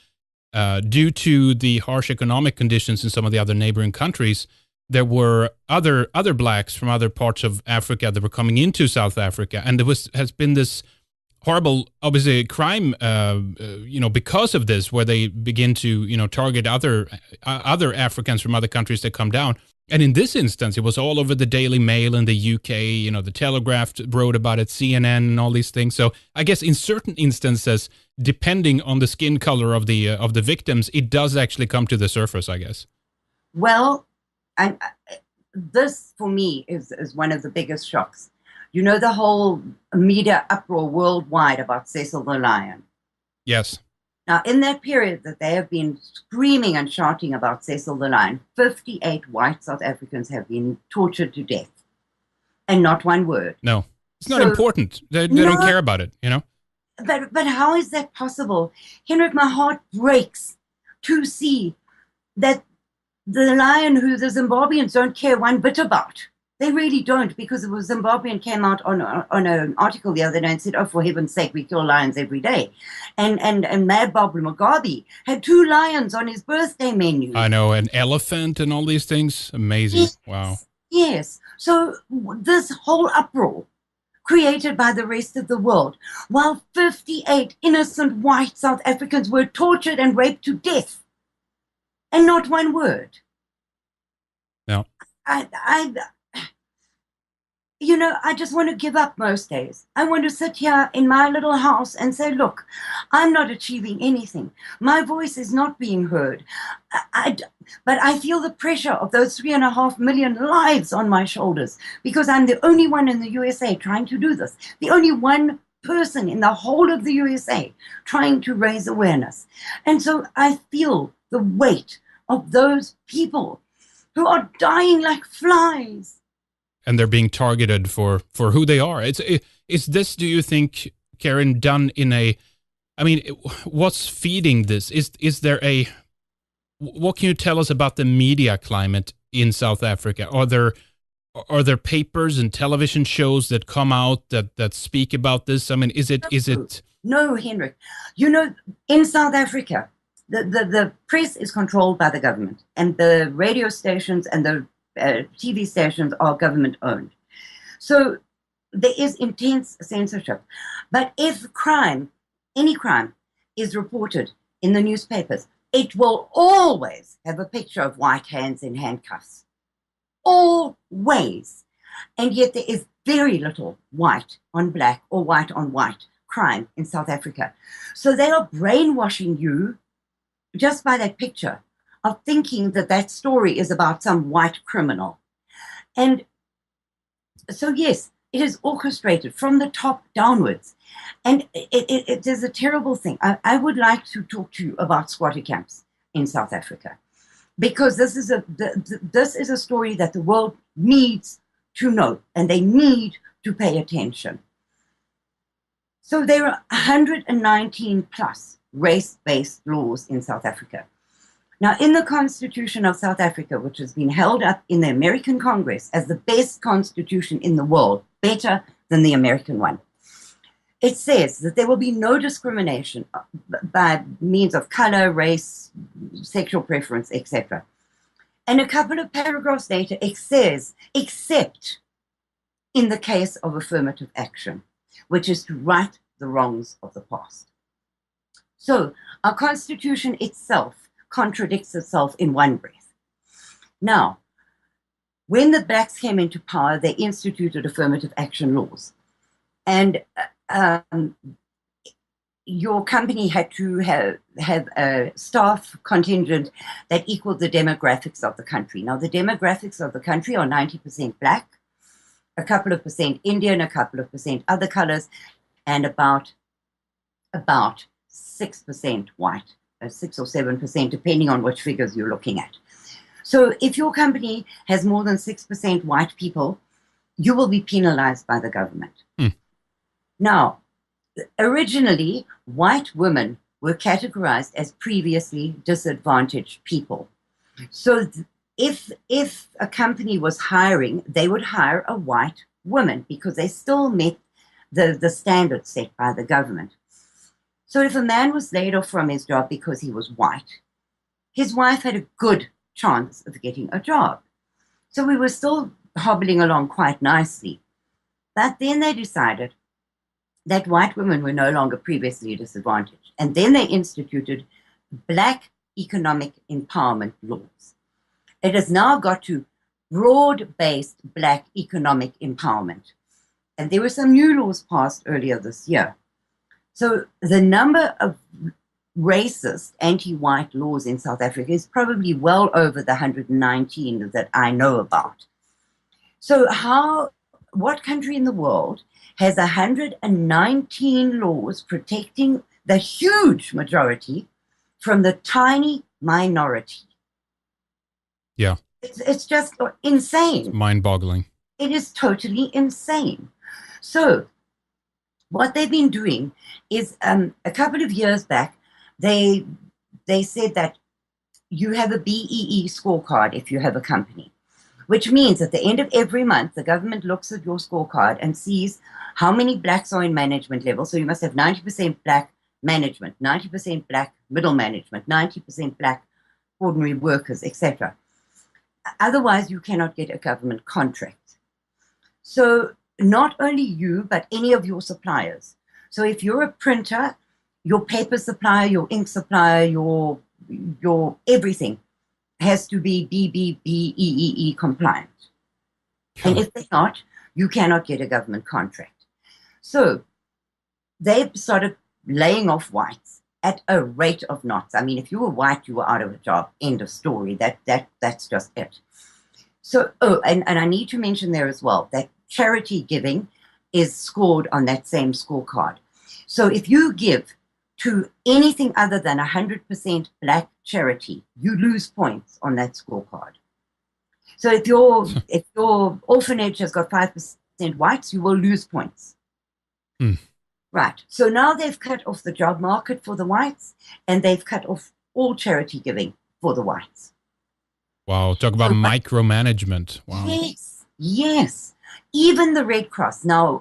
due to the harsh economic conditions in some of the other neighboring countries, there were other blacks from other parts of Africa that were coming into South Africa. And there has been this horrible, obviously, crime, because of this, where they begin to, target other Africans from other countries that come down. And in this instance, it was all over the Daily Mail in the UK, the Telegraph wrote about it, CNN and all these things. So I guess in certain instances, depending on the skin color of the victims, it does actually come to the surface, I guess. Well, this for me is one of the biggest shocks. The whole media uproar worldwide about Cecil the Lion. Yes. Now, in that period that they have been screaming and shouting about Cecil the Lion, 58 white South Africans have been tortured to death. And not one word. No, it's not important. They don't care about it, But how is that possible? Henrik, my heart breaks to see that the lion who the Zimbabweans don't care one bit about. They really don't, because the Zimbabwean came out on an article the other day and said, "Oh, for heaven's sake, we kill lions every day." And Mad Bob Mugabe had 2 lions on his birthday menu. I know, an elephant and all these things. Amazing. Yes. Wow. Yes. So this whole uproar created by the rest of the world, while 58 innocent white South Africans were tortured and raped to death. And not one word. No. I just want to give up most days. I want to sit here in my little house and say, look, I'm not achieving anything. My voice is not being heard. But I feel the pressure of those 3.5 million lives on my shoulders because I'm the only one in the USA trying to do this. The only one person in the whole of the USA trying to raise awareness. And so I feel the weight of those people who are dying like flies. And they're being targeted for who they are. Is this, do you think, Karin, done in what's feeding this? Is there what can you tell us about the media climate in South Africa? Are there papers and television shows that come out that speak about this? I mean, is it? No, Henrik. In South Africa, the press is controlled by the government, and the radio stations and the TV stations are government owned. So there is intense censorship. But if any crime is reported in the newspapers, it will always have a picture of white hands in handcuffs. Always. And yet there is very little white on black or white on white crime in South Africa. So they are brainwashing you just by that picture of thinking that story is about some white criminal. And so, yes, it is orchestrated from the top downwards. And it is a terrible thing. I would like to talk to you about squatter camps in South Africa, because this is a story that the world needs to know, and they need to pay attention. So there are 119 plus race-based laws in South Africa. Now, in the Constitution of South Africa, which has been held up in the American Congress as the best constitution in the world, better than the American one, it says that there will be no discrimination by means of color, race, sexual preference, etc. And a couple of paragraphs later, it says, except in the case of affirmative action, which is to right the wrongs of the past. So our Constitution itself contradicts itself in one breath. Now, when the blacks came into power, they instituted affirmative action laws. And your company had to have a staff contingent that equaled the demographics of the country. Now, the demographics of the country are 90% black, a couple of percent Indian, a couple of percent other colors, and about 6% white, 6 or 7%, depending on which figures you're looking at. So if your company has more than 6% white people, you will be penalized by the government. Now, originally, white women were categorized as previously disadvantaged people. So if a company was hiring, they would hire a white woman because they still met the standards set by the government. So if a man was laid off from his job because he was white, his wife had a good chance of getting a job. So we were still hobbling along quite nicely. But then they decided that white women were no longer previously disadvantaged. And then they instituted black economic empowerment laws. It has now got to broad-based black economic empowerment. And there were some new laws passed earlier this year. So the number of racist anti-white laws in South Africa is probably well over the 119 that I know about. So what country in the world has 119 laws protecting the huge majority from the tiny minority? Yeah. It's just insane. It's mind-boggling. It is totally insane. So what they've been doing is a couple of years back, they said that you have a BEE scorecard if you have a company, which means at the end of every month, the government looks at your scorecard and sees how many blacks are in management level. So you must have 90% black management, 90% black middle management, 90% black ordinary workers, etc. Otherwise, you cannot get a government contract. So not only you, but any of your suppliers. So if you're a printer, your paper supplier, your ink supplier, your everything has to be BBBEEE compliant. Yeah. And if they're not, you cannot get a government contract. So they've started laying off whites at a rate of knots. I mean, if you were white, you were out of a job. End of story. That's just it. So, and I need to mention there as well that charity giving is scored on that same scorecard. So if you give to anything other than 100% black charity, you lose points on that scorecard. So if your orphanage has got 5% whites, you will lose points. Right. So now they've cut off the job market for the whites, and they've cut off all charity giving for the whites. Wow. Talk about micromanagement. Wow. Yes. Even the Red Cross. Now,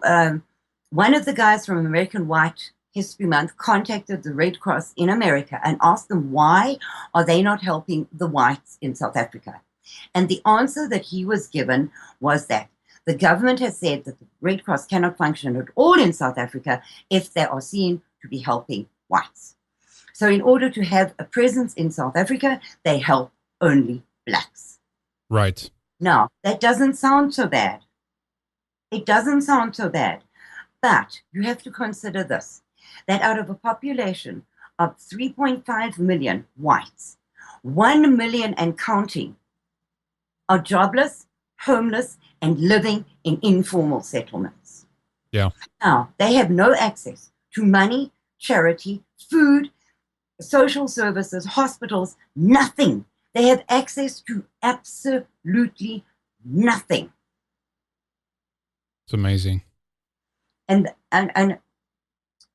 one of the guys from American White History Month contacted the Red Cross in America and asked them why are they not helping the whites in South Africa. And the answer that he was given was that the government has said that the Red Cross cannot function at all in South Africa if they are seen to be helping whites. So in order to have a presence in South Africa, they help only blacks. Right. Now, that doesn't sound so bad. It doesn't sound so bad. But you have to consider this, that out of a population of 3.5 million whites, 1 million and counting are jobless, homeless, and living in informal settlements. Yeah. Now, they have no access to money, charity, food, social services, hospitals, nothing. They have access to absolutely nothing. It's amazing. And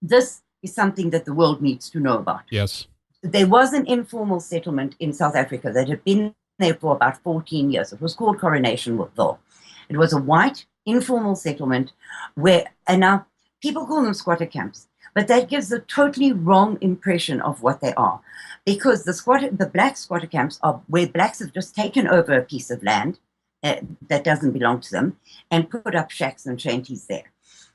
this is something that the world needs to know about. Yes. There was an informal settlement in South Africa that had been there for about 14 years. It was called Coronationville. It was a white informal settlement where, and now people call them squatter camps, but that gives a totally wrong impression of what they are, because the black squatter camps are where blacks have just taken over a piece of land that doesn't belong to them and put up shacks and shanties there.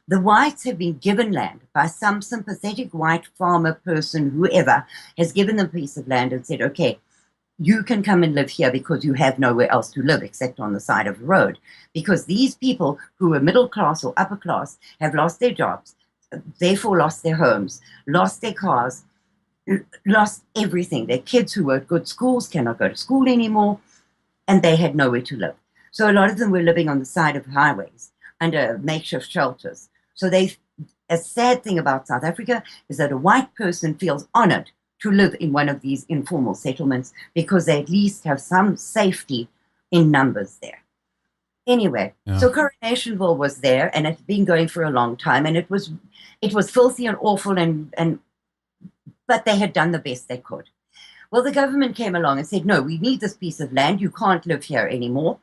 The whites have been given land by some sympathetic white farmer person, whoever, has given them a piece of land and said, okay, you can come and live here because you have nowhere else to live except on the side of the road. Because these people who are middle class or upper class have lost their jobs, therefore lost their homes, lost their cars, lost everything. Their kids who were at good schools cannot go to school anymore, and they had nowhere to live. So a lot of them were living on the side of highways under makeshift shelters. So a sad thing about South Africa is that a white person feels honored to live in one of these informal settlements because they at least have some safety in numbers there. Anyway, So Coronationville was there, and it had been going for a long time, and it was filthy and awful, but they had done the best they could. Well, the government came along and said, no, we need this piece of land. You can't live here anymore.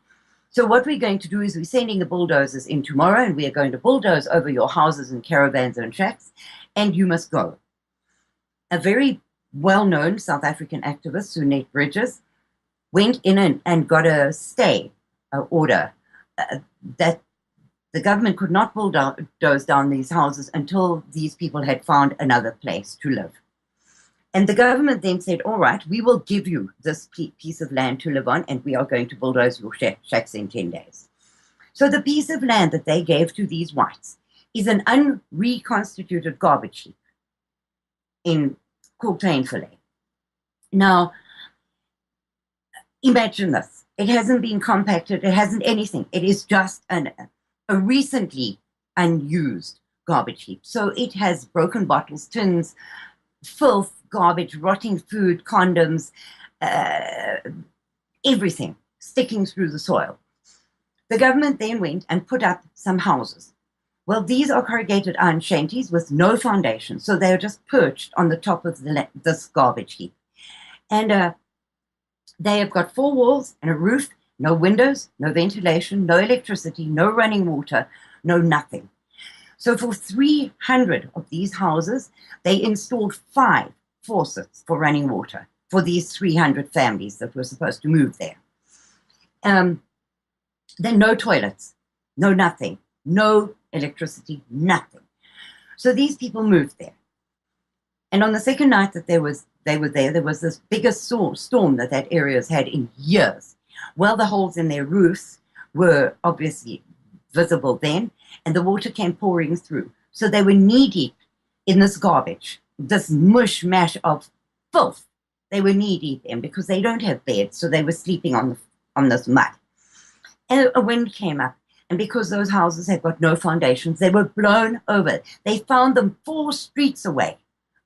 So what we're going to do is we're sending the bulldozers in tomorrow, and we are going to bulldoze over your houses and caravans and shacks, and you must go. A very well-known South African activist, Sunette Bridges, went in and got a stay order that the government could not bulldoze down these houses until these people had found another place to live. And the government then said, all right, we will give you this piece of land to live on, and we are going to bulldoze your shacks in 10 days. So the piece of land that they gave to these whites is an unreconstituted garbage heap called Plainfilet. Now, imagine this. It hasn't been compacted. It hasn't anything. It is just a recently unused garbage heap. So it has broken bottles, tins, filth, garbage, rotting food, condoms, everything sticking through the soil. The government then went and put up some houses. Well, these are corrugated iron shanties with no foundation, so they are just perched on the top of this garbage heap. And they have got 4 walls and a roof, no windows, no ventilation, no electricity, no running water, no nothing. So for 300 of these houses, they installed 5 faucets for running water for these 300 families that were supposed to move there. Then no toilets, no nothing, no electricity, nothing. So these people moved there. And on the second night that they were there was this biggest storm that area has had in years. Well, the holes in their roofs were obviously visible then, and the water came pouring through. So they were knee-deep in this garbage, this mush-mash of filth. They were knee-deep in because they don't have beds, so they were sleeping on this mud. And a wind came up, and because those houses had got no foundations, they were blown over. They found them 4 streets away,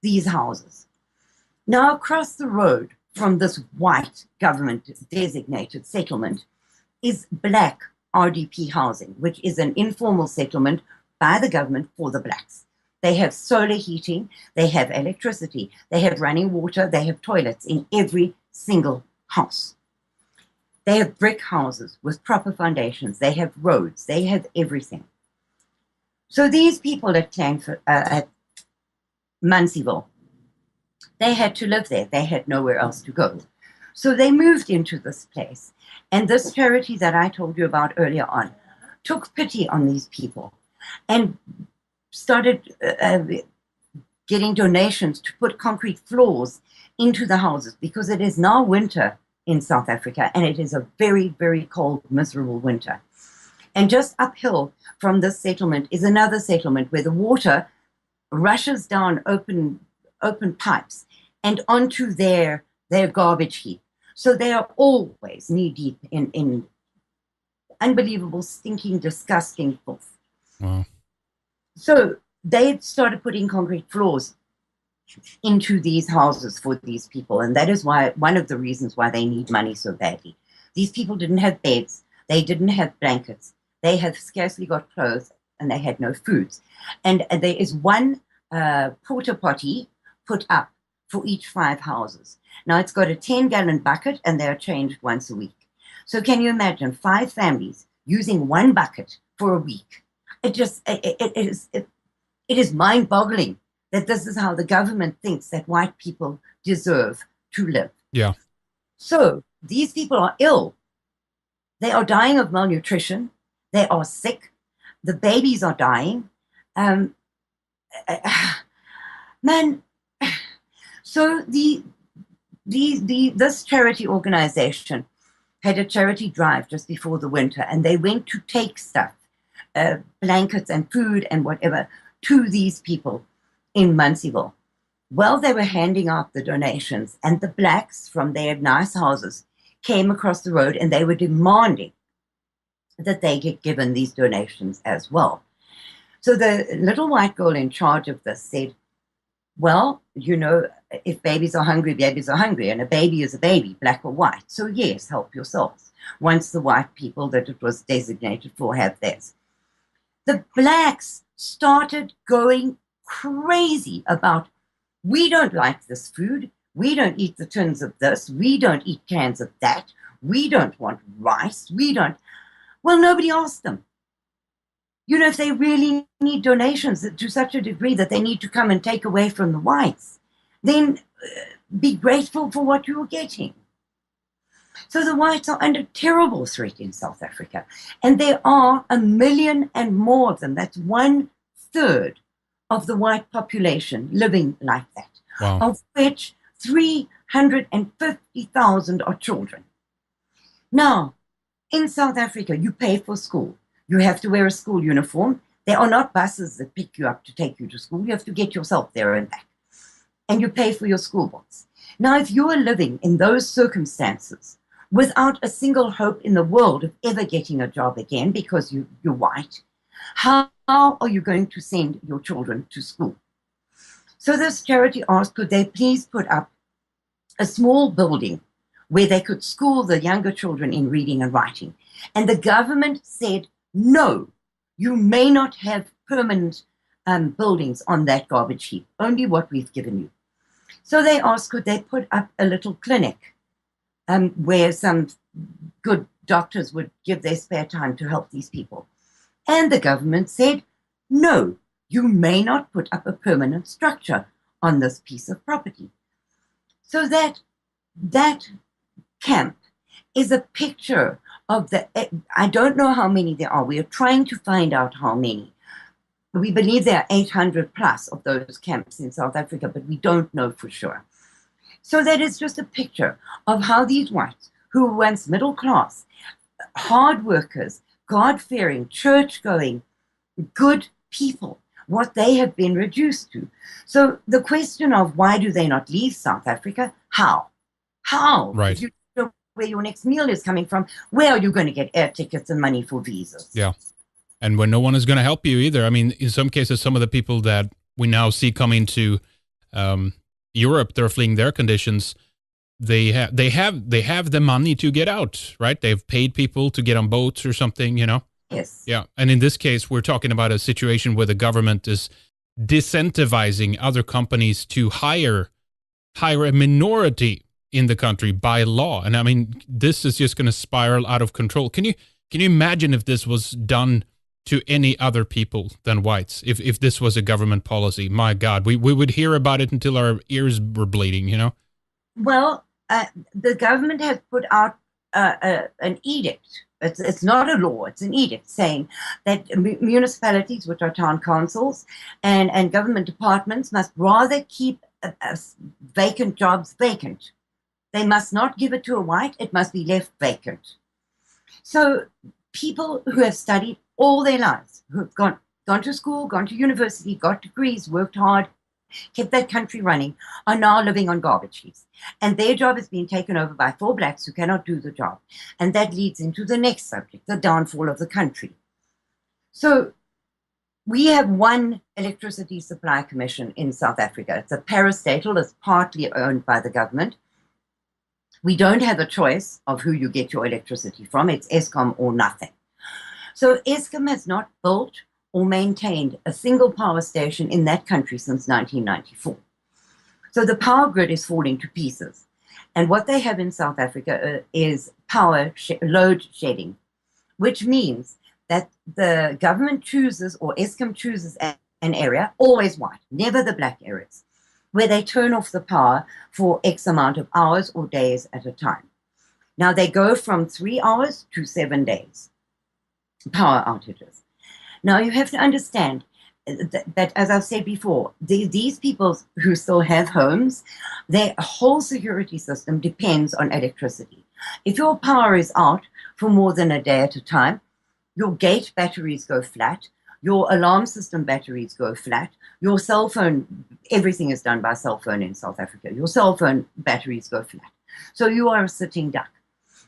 these houses. Now, across the road from this white government-designated settlement is black RDP housing, which is an informal settlement by the government for the blacks. They have solar heating, they have electricity, they have running water, they have toilets in every single house. They have brick houses with proper foundations, they have roads, they have everything. So these people at Munseyville, they had to live there. They had nowhere else to go. So they moved into this place. And this charity that I told you about earlier on took pity on these people and started getting donations to put concrete floors into the houses because it is now winter in South Africa and it is a very, very cold, miserable winter. And just uphill from this settlement is another settlement where the water rushes down open pipes and onto their garbage heap. So they are always knee-deep in unbelievable, stinking, disgusting filth. Wow. So they started putting concrete floors into these houses for these people, and that is why one of the reasons why they need money so badly. These people didn't have beds, they didn't have blankets, they have scarcely got clothes, and they had no foods. And there is one porta potty put up for each 5 houses. Now it's got a 10-gallon bucket and they are changed once a week. So can you imagine 5 families using 1 bucket for a week? It is mind-boggling that this is how the government thinks that white people deserve to live. Yeah. So these people are ill. They are dying of malnutrition. They are sick. The babies are dying. Um, man, so this charity organization had a charity drive just before the winter, and they went to take stuff, blankets and food and whatever, to these people in Muncieville. Well, they were handing out the donations, and the blacks from their nice houses came across the road, and they were demanding that they get given these donations as well. So the little white girl in charge of this said, well, you know, if babies are hungry, and a baby is a baby, black or white. So yes, help yourselves. Once the white people that it was designated for have theirs. The blacks started going crazy about, we don't like this food. We don't eat the tins of this. We don't eat cans of that. We don't want rice. We don't. Well, nobody asked them. You know, if they really need donations to such a degree that they need to come and take away from the whites, then be grateful for what you're getting. So the whites are under terrible threat in South Africa. And there are 1 million and more of them. That's 1/3 of the white population living like that. Wow. Of which 350,000 are children. Now, in South Africa, you pay for school. You have to wear a school uniform. There are not buses that pick you up to take you to school. You have to get yourself there and back. And you pay for your school books. Now, if you are living in those circumstances without a single hope in the world of ever getting a job again because you're white, how are you going to send your children to school? So this charity asked, could they please put up a small building where they could school the younger children in reading and writing? And the government said, no, you may not have permanent buildings on that garbage heap, only what we've given you. So they asked, could they put up a little clinic where some good doctors would give their spare time to help these people? And the government said, no, you may not put up a permanent structure on this piece of property. So that camp is a picture of I don't know how many there are. We are trying to find out how many. We believe there are 800 plus of those camps in South Africa, but we don't know for sure. So that is just a picture of how these whites, who were once middle class, hard workers, God-fearing, church-going, good people, what they have been reduced to. So the question of why do they not leave South Africa? How? Right. If you don't know where your next meal is coming from, where are you going to get air tickets and money for visas? Yeah. And when no one is going to help you either. I mean, in some cases, some of the people that we now see coming to Europe, they're fleeing their conditions. They have the money to get out, right? They've paid people to get on boats or something, you know? Yes. Yeah. And in this case, we're talking about a situation where the government is disincentivizing other companies to hire a minority in the country by law. And I mean, this is just going to spiral out of control. Can you imagine if this was done to any other people than whites? If this was a government policy, my God, we would hear about it until our ears were bleeding, you know? Well, the government has put out an edict. It's not a law, it's an edict saying that municipalities, which are town councils, and government departments must rather keep vacant jobs vacant. They must not give it to a white, it must be left vacant. So people who have studied all their lives, who have gone to school, gone to university, got degrees, worked hard, kept that country running, are now living on garbage heaps. And their job is being taken over by 4 blacks who cannot do the job. And that leads into the next subject, the downfall of the country. So we have one electricity supply commission in South Africa. It's a parastatal, it's partly owned by the government. We don't have a choice of who you get your electricity from. It's Eskom or nothing. So Eskom has not built or maintained a single power station in that country since 1994. So the power grid is falling to pieces. And what they have in South Africa is load shedding, which means that the government chooses, or Eskom chooses, an area, always white, never the black areas, where they turn off the power for X amount of hours or days at a time. Now they go from 3 hours to 7 days, power outages. Now you have to understand that as I've said before, these people who still have homes, their whole security system depends on electricity. If your power is out for more than a day at a time, your gate batteries go flat, your alarm system batteries go flat, your cell phone, everything is done by cell phone in South Africa, your cell phone batteries go flat. So you are a sitting duck.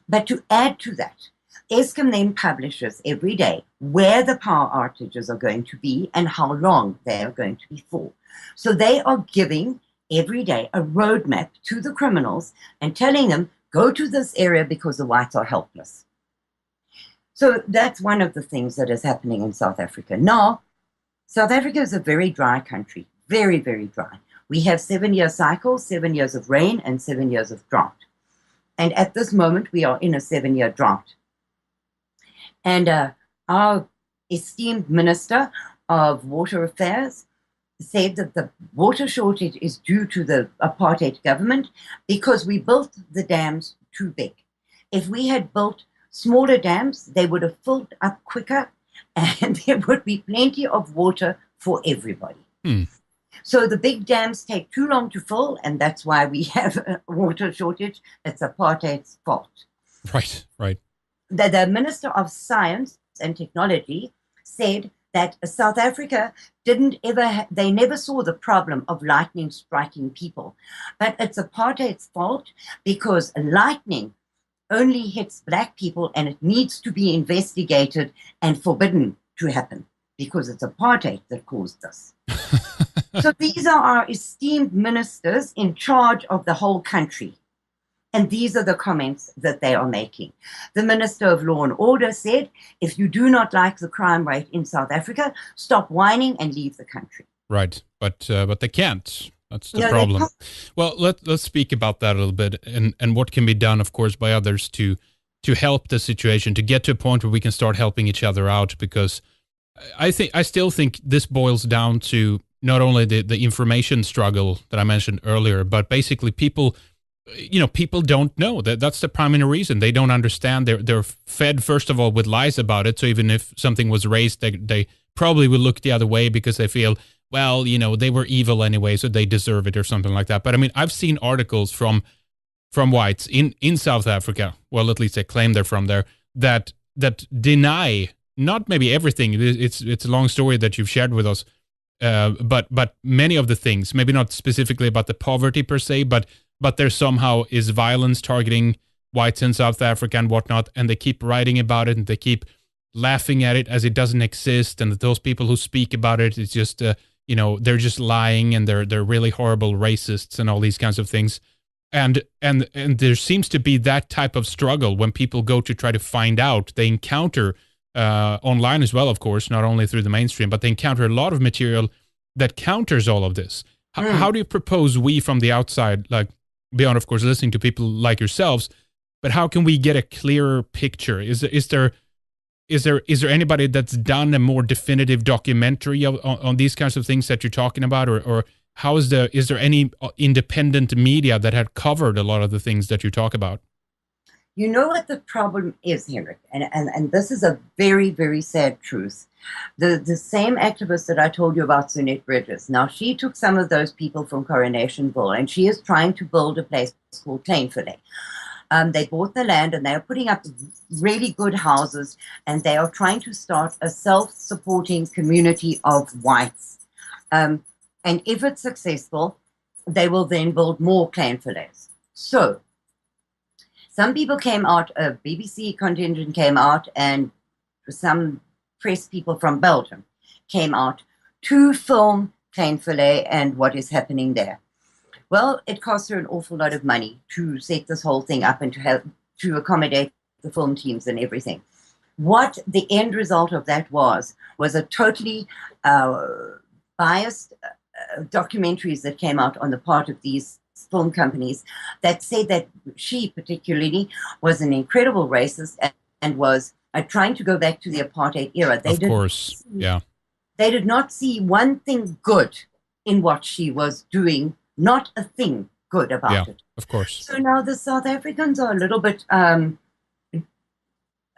But to add to that, Eskom then publishes every day where the power outages are going to be and how long they are going to be for. So they are giving every day a roadmap to the criminals and telling them, go to this area because the whites are helpless. So that's one of the things that is happening in South Africa. Now, South Africa is a very dry country, very, very dry. We have 7-year cycles, 7 years of rain and 7 years of drought. And at this moment, we are in a 7-year drought. And our esteemed Minister of Water Affairs said that the water shortage is due to the apartheid government because we built the dams too big. If we had built smaller dams, they would have filled up quicker and there would be plenty of water for everybody. So the big dams take too long to fill, and that's why we have a water shortage. It's apartheid's fault. Right, right. The Minister of Science and Technology said that South Africa they never saw the problem of lightning striking people. But it's apartheid's fault because lightning only hits black people and it needs to be investigated and forbidden to happen because it's apartheid that caused this. So these are our esteemed ministers in charge of the whole country. And these are the comments that they are making. The Minister of Law and Order said, if you do not like the crime rate in South Africa, stop whining and leave the country. Right, but they can't. That's the problem. Well, let's speak about that a little bit and what can be done, of course, by others to help the situation, to get to a point where we can start helping each other out, because I still think this boils down to not only the information struggle that I mentioned earlier, but basically people don't know. That's the primary reason. They don't understand. They're fed, first of all, with lies about it. So even if something was raised, they probably will look the other way because they feel, well, they were evil anyway, so they deserve it or something like that. But I mean, I've seen articles from whites in South Africa, well, at least they claim they're from there, that deny, not maybe everything, it's a long story that you've shared with us, but many of the things, maybe not specifically about the poverty per se, but there somehow is violence targeting whites in South Africa and whatnot, and they keep writing about it and they keep laughing at it as it doesn't exist, and that those people who speak about it, it's just they're just lying and they're really horrible racists and all these kinds of things. And there seems to be that type of struggle when people go to try to find out. They encounter online as well, of course, not only through the mainstream, but they encounter a lot of material that counters all of this. How do you propose we from the outside, like beyond, of course, listening to people like yourselves, but how can we get a clearer picture? Is there anybody that's done a more definitive documentary on these kinds of things that you're talking about, or is there any independent media that had covered a lot of the things that you talk about? You know what the problem is, Henrik, and this is a very, very sad truth. The same activist that I told you about, Sunette Bridges, now she took some of those people from Coronationville, and she is trying to build a place called Plainfilet. They bought the land and they are putting up really good houses, and they are trying to start a self-supporting community of whites. And if it's successful, they will then build more Plainfilets. So some people came out, a BBC contingent came out, and some press people from Belgium came out to film Plainfilet and what is happening there. Well, it cost her an awful lot of money to set this whole thing up and to accommodate the film teams and everything. What the end result of that was a totally biased documentaries that came out on the part of these film companies that said that she particularly was an incredible racist and was trying to go back to the apartheid era. Of course, yeah. They did not see one thing good in what she was doing. Not a thing good about it. Of course. So now the South Africans are a little bit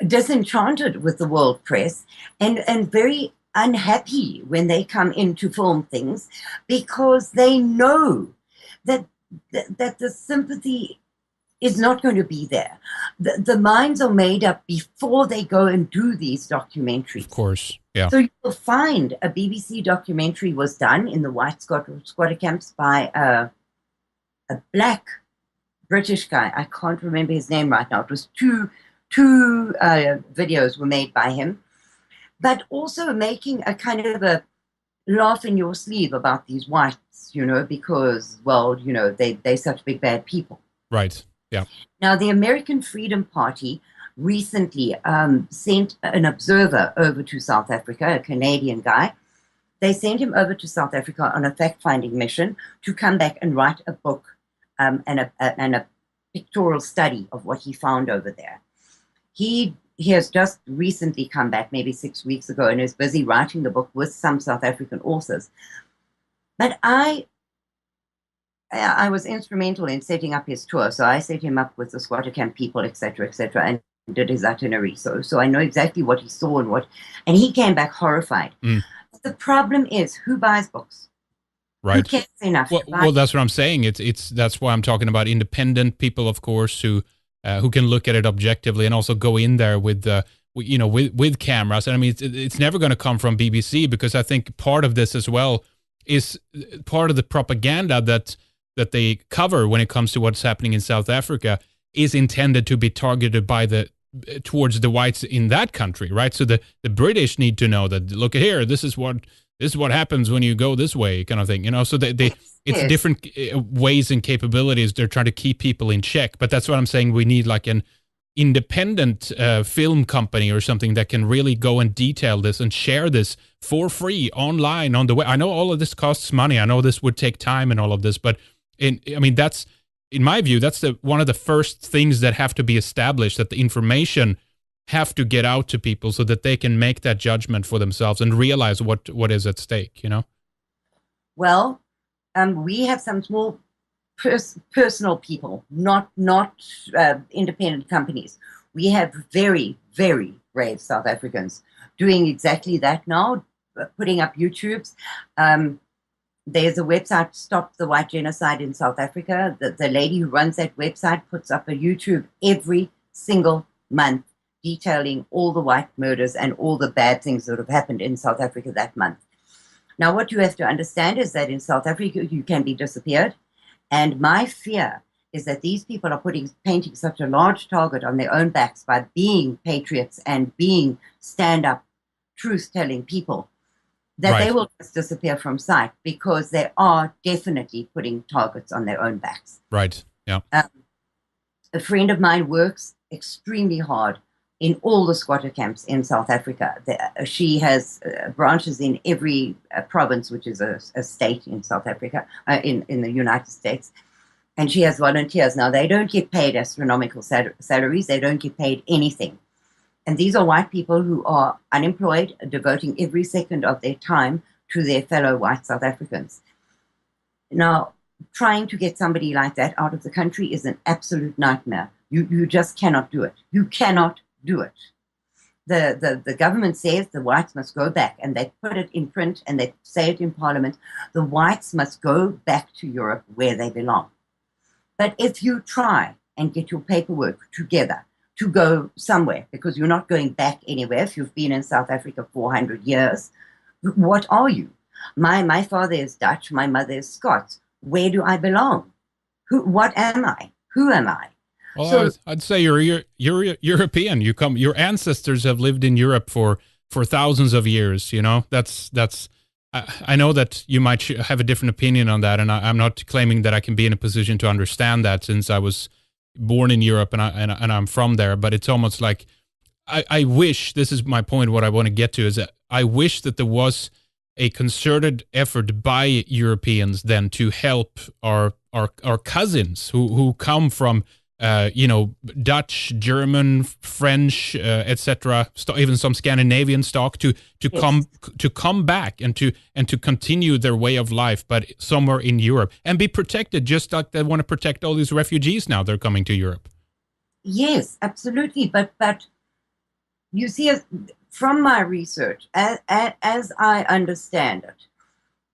disenchanted with the world press and very unhappy when they come in to film things, because they know that the sympathy is not going to be there. The minds are made up before they go and do these documentaries. Of course, yeah. So you'll find a BBC documentary was done in the white squatter camps by a black British guy. I can't remember his name right now. It was two videos were made by him, but also making a kind of a laugh in your sleeve about these whites, because, well, they're such big bad people. Right. Yeah. Now, the American Freedom Party recently sent an observer over to South Africa, a Canadian guy. They sent him over to South Africa on a fact-finding mission to come back and write a book and a pictorial study of what he found over there. He has just recently come back, maybe 6 weeks ago, and is busy writing the book with some South African authors. But I was instrumental in setting up his tour. So I set him up with the squatter camp people, etc., and did his itinerary. So I know exactly what he saw and he came back horrified. The problem is, who buys books? Right. Who cares enough? Well, that's what I'm saying. That's why I'm talking about independent people, of course, who can look at it objectively and also go in there with with cameras. And I mean, it's never going to come from BBC, because I think part of this as well is part of the propaganda that they cover when it comes to what's happening in South Africa is intended to be targeted towards the whites in that country, right? So the British need to know that, look here, this is what happens when you go this way, kind of thing, So it's different ways and capabilities. They're trying to keep people in check, but that's what I'm saying. We need like an independent film company or something that can really go and detail this and share this for free online on the web. I know all of this costs money. I know this would take time and all of this, but that's, in my view, that's one of the first things that have to be established, that the information have to get out to people so that they can make that judgment for themselves and realize what is at stake, Well, we have some small personal people, not independent companies. We have very, very brave South Africans doing exactly that now, putting up YouTubes. There's a website, Stop the White Genocide in South Africa. The lady who runs that website puts up a YouTube every single month detailing all the white murders and all the bad things that have happened in South Africa that month. Now, what you have to understand is that in South Africa, you can be disappeared. And my fear is that these people are painting such a large target on their own backs by being patriots and being stand-up, truth-telling people, that they will just disappear from sight, because they are definitely putting targets on their own backs. Right, yeah. A friend of mine works extremely hard in all the squatter camps in South Africa. She has branches in every province, which is a state in South Africa, in the United States. And she has volunteers. Now, they don't get paid astronomical salaries. They don't get paid anything. And these are white people who are unemployed, devoting every second of their time to their fellow white South Africans. Now, trying to get somebody like that out of the country is an absolute nightmare. You just cannot do it. You cannot do it. The government says the whites must go back, and they put it in print and they say it in Parliament. The whites must go back to Europe where they belong. But if you try and get your paperwork together to go somewhere, because you're not going back anywhere if you've been in South Africa 400 years, what are you? My father is Dutch, my mother is Scots. Where do I belong? What am I? Who am I? Well, so, I'd say you're European. Your ancestors have lived in Europe for thousands of years. That's. I know that you might have a different opinion on that, and I'm not claiming that I can be in a position to understand that, since I was born in Europe and I'm from there. But it's almost like I wish, this is my point. What I want to get to is that I wish that there was a concerted effort by Europeans then to help our cousins who come from Dutch, German, French, etc., even some Scandinavian stock to Yes. come back and to continue their way of life, but somewhere in Europe and be protected, just like they want to protect all these refugees now they're coming to Europe. Yes, absolutely. But you see, from my research, as I understand it,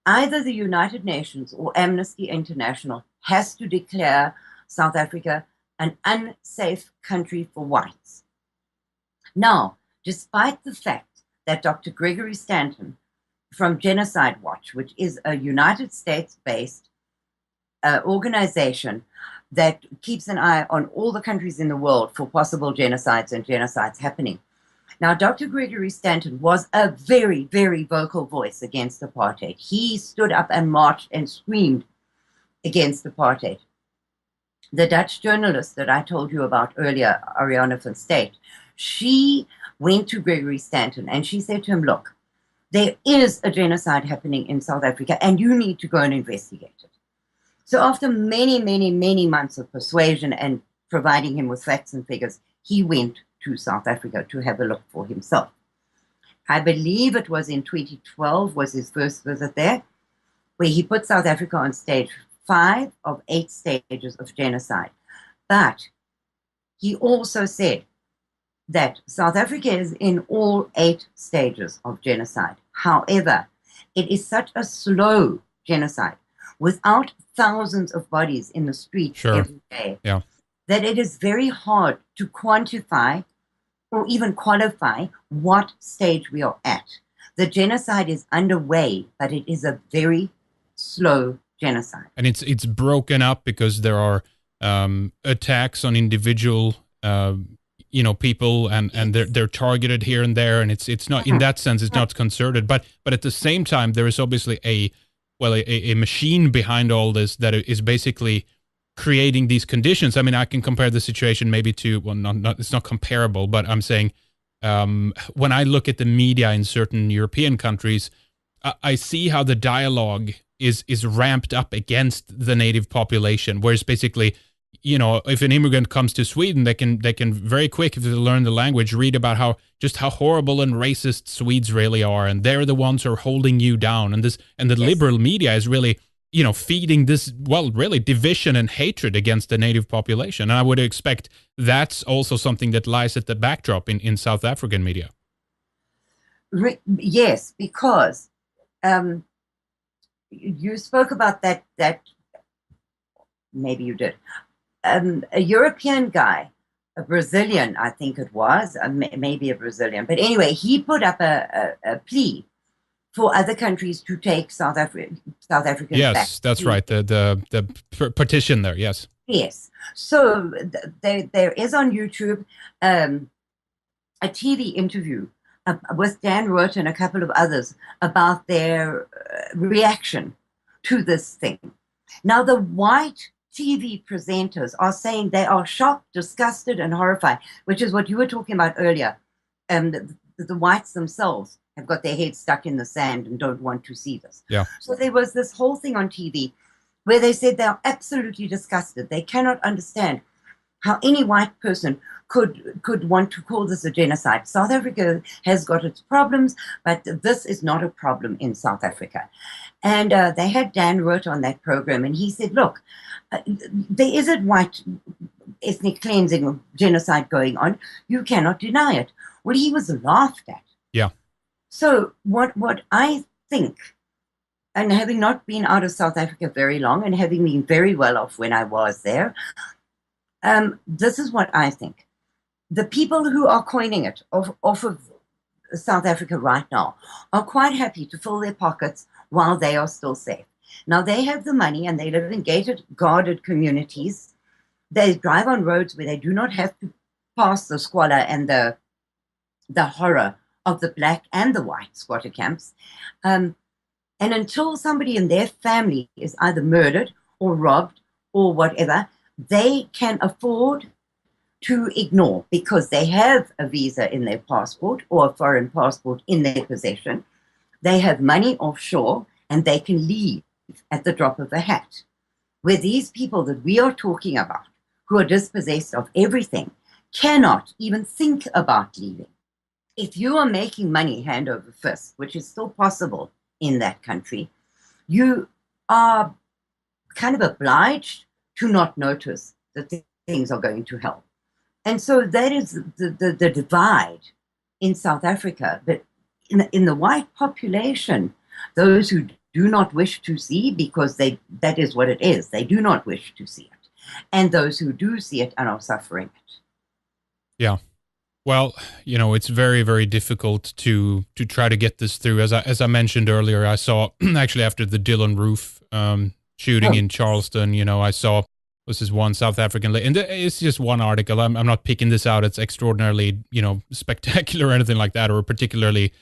either the United Nations or Amnesty International has to declare South Africa an unsafe country for whites. Now, despite the fact that Dr. Gregory Stanton from Genocide Watch, which is a United States-based organization that keeps an eye on all the countries in the world for possible genocides and genocides happening. Now, Dr. Gregory Stanton was a very, very vocal voice against apartheid. He stood up and marched and screamed against apartheid. The Dutch journalist that I told you about earlier, Ariana van State, she went to Gregory Stanton and she said to him, look, there is a genocide happening in South Africa and you need to go and investigate it. So after many, many, many months of persuasion and providing him with facts and figures, he went to South Africa to have a look for himself. I believe it was in 2012 was his first visit there, where he put South Africa on stage 5 of 8 stages of genocide. But he also said that South Africa is in all 8 stages of genocide. However, it is such a slow genocide without thousands of bodies in the streets every day that it is very hard to quantify or even qualify what stage we are at. The genocide is underway, but it is a very slow genocide. And it's broken up because there are attacks on individual people, and they're targeted here and there, and it's not, in that sense, it's not concerted. But at the same time, there is obviously a machine behind all this that is basically creating these conditions. I mean, I can compare the situation maybe to, well, not it's not comparable, but I'm saying when I look at the media in certain European countries, I see how the dialogue is ramped up against the native population, whereas basically, if an immigrant comes to Sweden, they can very quick, if they learn the language, read about how horrible and racist Swedes really are, and they're the ones who are holding you down, and the liberal media is really feeding this, really division and hatred against the native population. And I would expect that's also something that lies at the backdrop in South African media. Yes, because you spoke about that maybe you did. A European guy, a Brazilian, I think it was, maybe a Brazilian, but anyway, he put up a plea for other countries to take South Africans back. Yes, that's right. The petition there. Yes. Yes. So there is on YouTube a TV interview with Dan Roth and a couple of others about their reaction to this thing. Now, the white TV presenters are saying they are shocked, disgusted, and horrified, which is what you were talking about earlier. The whites themselves have got their heads stuck in the sand and don't want to see this. Yeah. So there was this whole thing on TV where they said they are absolutely disgusted. They cannot understand how any white person could want to call this a genocide. South Africa has got its problems, but this is not a problem in South Africa. And they had Dan Roth on that program, and he said, look, there is a white ethnic cleansing of genocide going on. You cannot deny it. Well, he was laughed at. Yeah. So what I think, and having not been out of South Africa very long and having been very well off when I was there, this is what I think. The people who are coining it off of South Africa right now are quite happy to fill their pockets while they are still safe. Now, they have the money and they live in gated, guarded communities. They drive on roads where they do not have to pass the squalor and the horror of the black and the white squatter camps. And until somebody in their family is either murdered or robbed or whatever, they can afford to ignore, because they have a visa in their passport or a foreign passport in their possession. They have money offshore and they can leave at the drop of a hat. Where these people that we are talking about, who are dispossessed of everything cannot even think about leaving. If you are making money hand over fist, which is still possible in that country, you are kind of obliged to not notice that things are going to hell. And so that is the divide in South Africa. But in the white population, those who do not wish to see, because that is what it is, they do not wish to see it. And those who do see it and are suffering it. Yeah. Well, it's very, very difficult to try to get this through. As I mentioned earlier, I saw actually after the Dylan Roof shooting in Charleston, I saw this is one South African, and it's just one article. I'm not picking this out. It's extraordinarily, spectacular or anything like that, or particularly,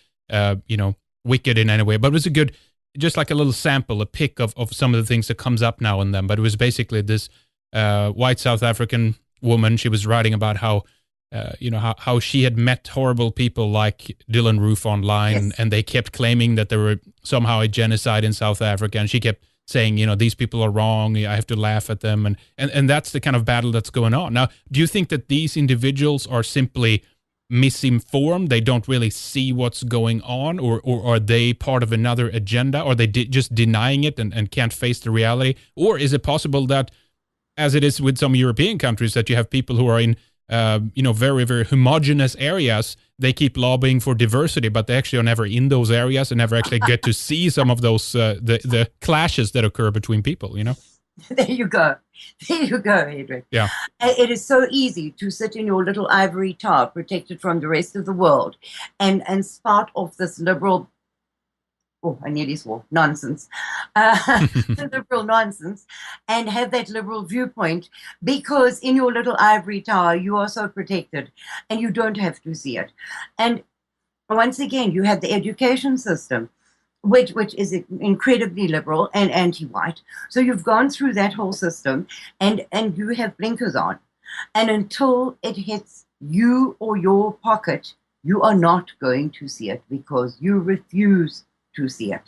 wicked in any way. But it was a good, just like a little sample, a pick of some of the things that comes up now and then. But it was basically this white South African woman. She was writing about how, how she had met horrible people like Dylan Roof online, and they kept claiming that there were somehow a genocide in South Africa, and she kept saying, these people are wrong, I have to laugh at them, and that's the kind of battle that's going on. Now, do you think that these individuals are simply misinformed, they don't really see what's going on, or are they part of another agenda, or they just denying it and can't face the reality? Or is it possible that, as it is with some European countries, that you have people who are in very, very homogenous areas, they keep lobbying for diversity, but they actually are never in those areas and never actually get to see some of those, the clashes that occur between people, There you go. There you go, Hedrick. Yeah. It is so easy to sit in your little ivory tower, protected from the rest of the world, and spout off this liberal, I nearly swore, nonsense, liberal nonsense, and have that liberal viewpoint, because in your little ivory tower, you are so protected and you don't have to see it. And once again, you have the education system, which is incredibly liberal and anti-white. So you've gone through that whole system, and you have blinkers on. And until it hits you or your pocket, you are not going to see it, because you refuse to see it.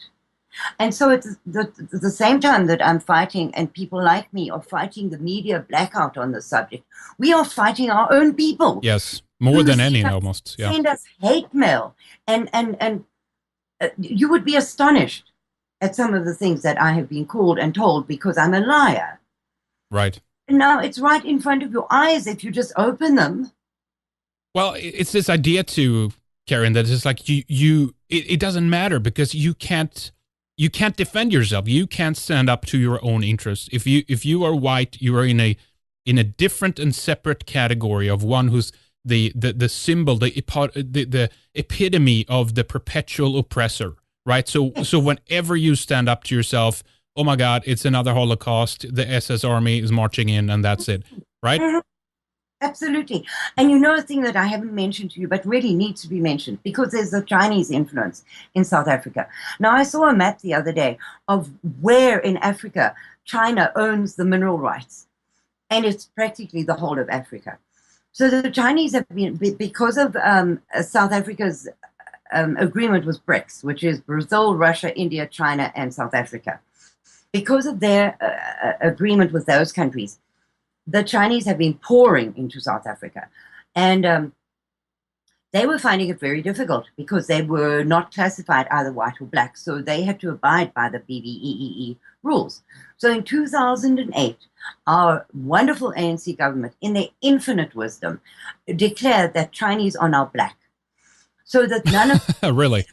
And so it's the same time that I'm fighting, and people like me are fighting the media blackout on the subject, we are fighting our own people. Yes, more than any, almost. Yeah. Send us hate mail, and you would be astonished at some of the things that I have been called and told because I'm a liar. Right. And now it's right in front of your eyes if you just open them. Well, it's this idea too, Karin, that it's like it doesn't matter, because you can't defend yourself. You can't stand up to your own interests. If you are white, you are in a different and separate category of one who's the symbol, the epitome of the perpetual oppressor, right? So whenever you stand up to yourself, oh my God, it's another Holocaust, the SS army is marching in, and that's it, right? Mm-hmm. Absolutely. And a thing that I haven't mentioned to you, but really needs to be mentioned, because there's a Chinese influence in South Africa. Now, I saw a map the other day of where in Africa China owns the mineral rights, and it's practically the whole of Africa. So the Chinese have been, because of South Africa's agreement with BRICS, which is Brazil, Russia, India, China, and South Africa. Because of their agreement with those countries, the Chinese have been pouring into South Africa. And they were finding it very difficult, because they were not classified either white or black. So they had to abide by the BBEEE rules. So in 2008, our wonderful ANC government, in their infinite wisdom, declared that Chinese are now black. So that none of really?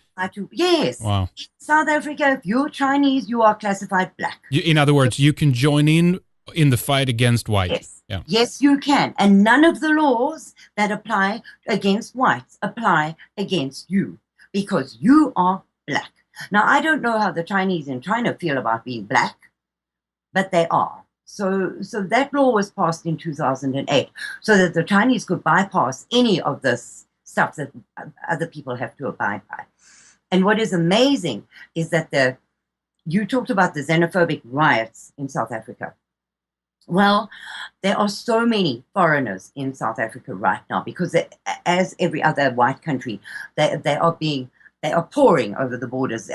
Yes. Wow. In South Africa, if you're Chinese, you are classified black. In other words, you can join in the fight against white. Yes. Yeah. Yes, you can. And none of the laws that apply against whites apply against you, because you are black. Now, I don't know how the Chinese in China feel about being black, but they are. So that law was passed in 2008, so that the Chinese could bypass any of this stuff that other people have to abide by. And what is amazing is that you talked about the xenophobic riots in South Africa. Well, there are so many foreigners in South Africa right now, because as every other white country, they are pouring over the borders,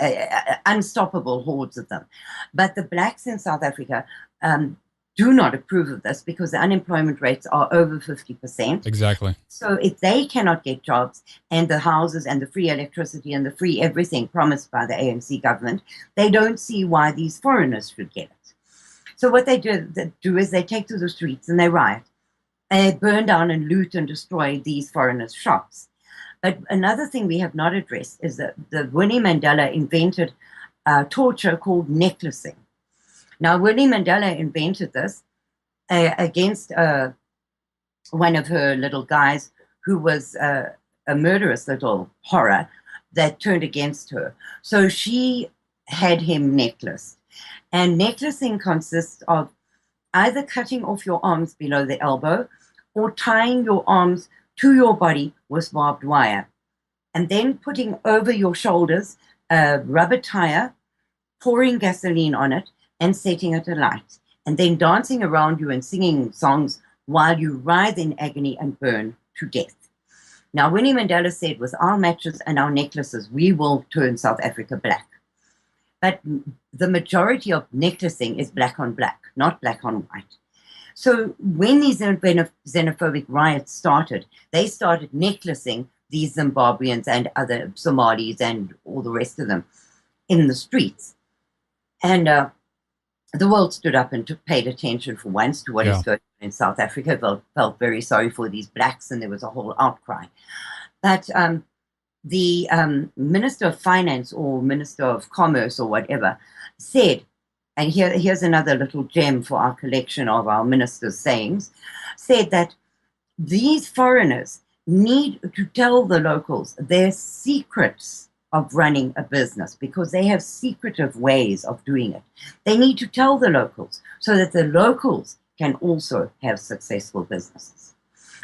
unstoppable hordes of them. But the blacks in South Africa do not approve of this because the unemployment rates are over 50%. Exactly. So if they cannot get jobs and the houses and the free electricity and the free everything promised by the ANC government, they don't see why these foreigners should get it. So what they do is they take to the streets and they riot. They burn down and loot and destroy these foreigners' shops. But another thing we have not addressed is that Winnie Mandela invented torture called necklacing. Now, Winnie Mandela invented this against one of her little guys who was a murderous little horror that turned against her. So she had him necklaced. And necklacing consists of either cutting off your arms below the elbow or tying your arms to your body with barbed wire, and then putting over your shoulders a rubber tire, pouring gasoline on it, and setting it alight, and then dancing around you and singing songs while you writhe in agony and burn to death. Now, Winnie Mandela said, with our matches and our necklaces, we will turn South Africa black. But the majority of necklacing is black on black, not black on white. So when these xenophobic riots started, they started necklacing these Zimbabweans and other Somalis and all the rest of them in the streets. And the world stood up and paid attention for once to what is going on in South Africa, felt very sorry for these blacks, and there was a whole outcry. But the Minister of Finance or Minister of Commerce or whatever said, and here's another little gem for our collection of our ministers' sayings, said that these foreigners need to tell the locals their secrets of running a business because they have secretive ways of doing it. They need to tell the locals so that the locals can also have successful businesses.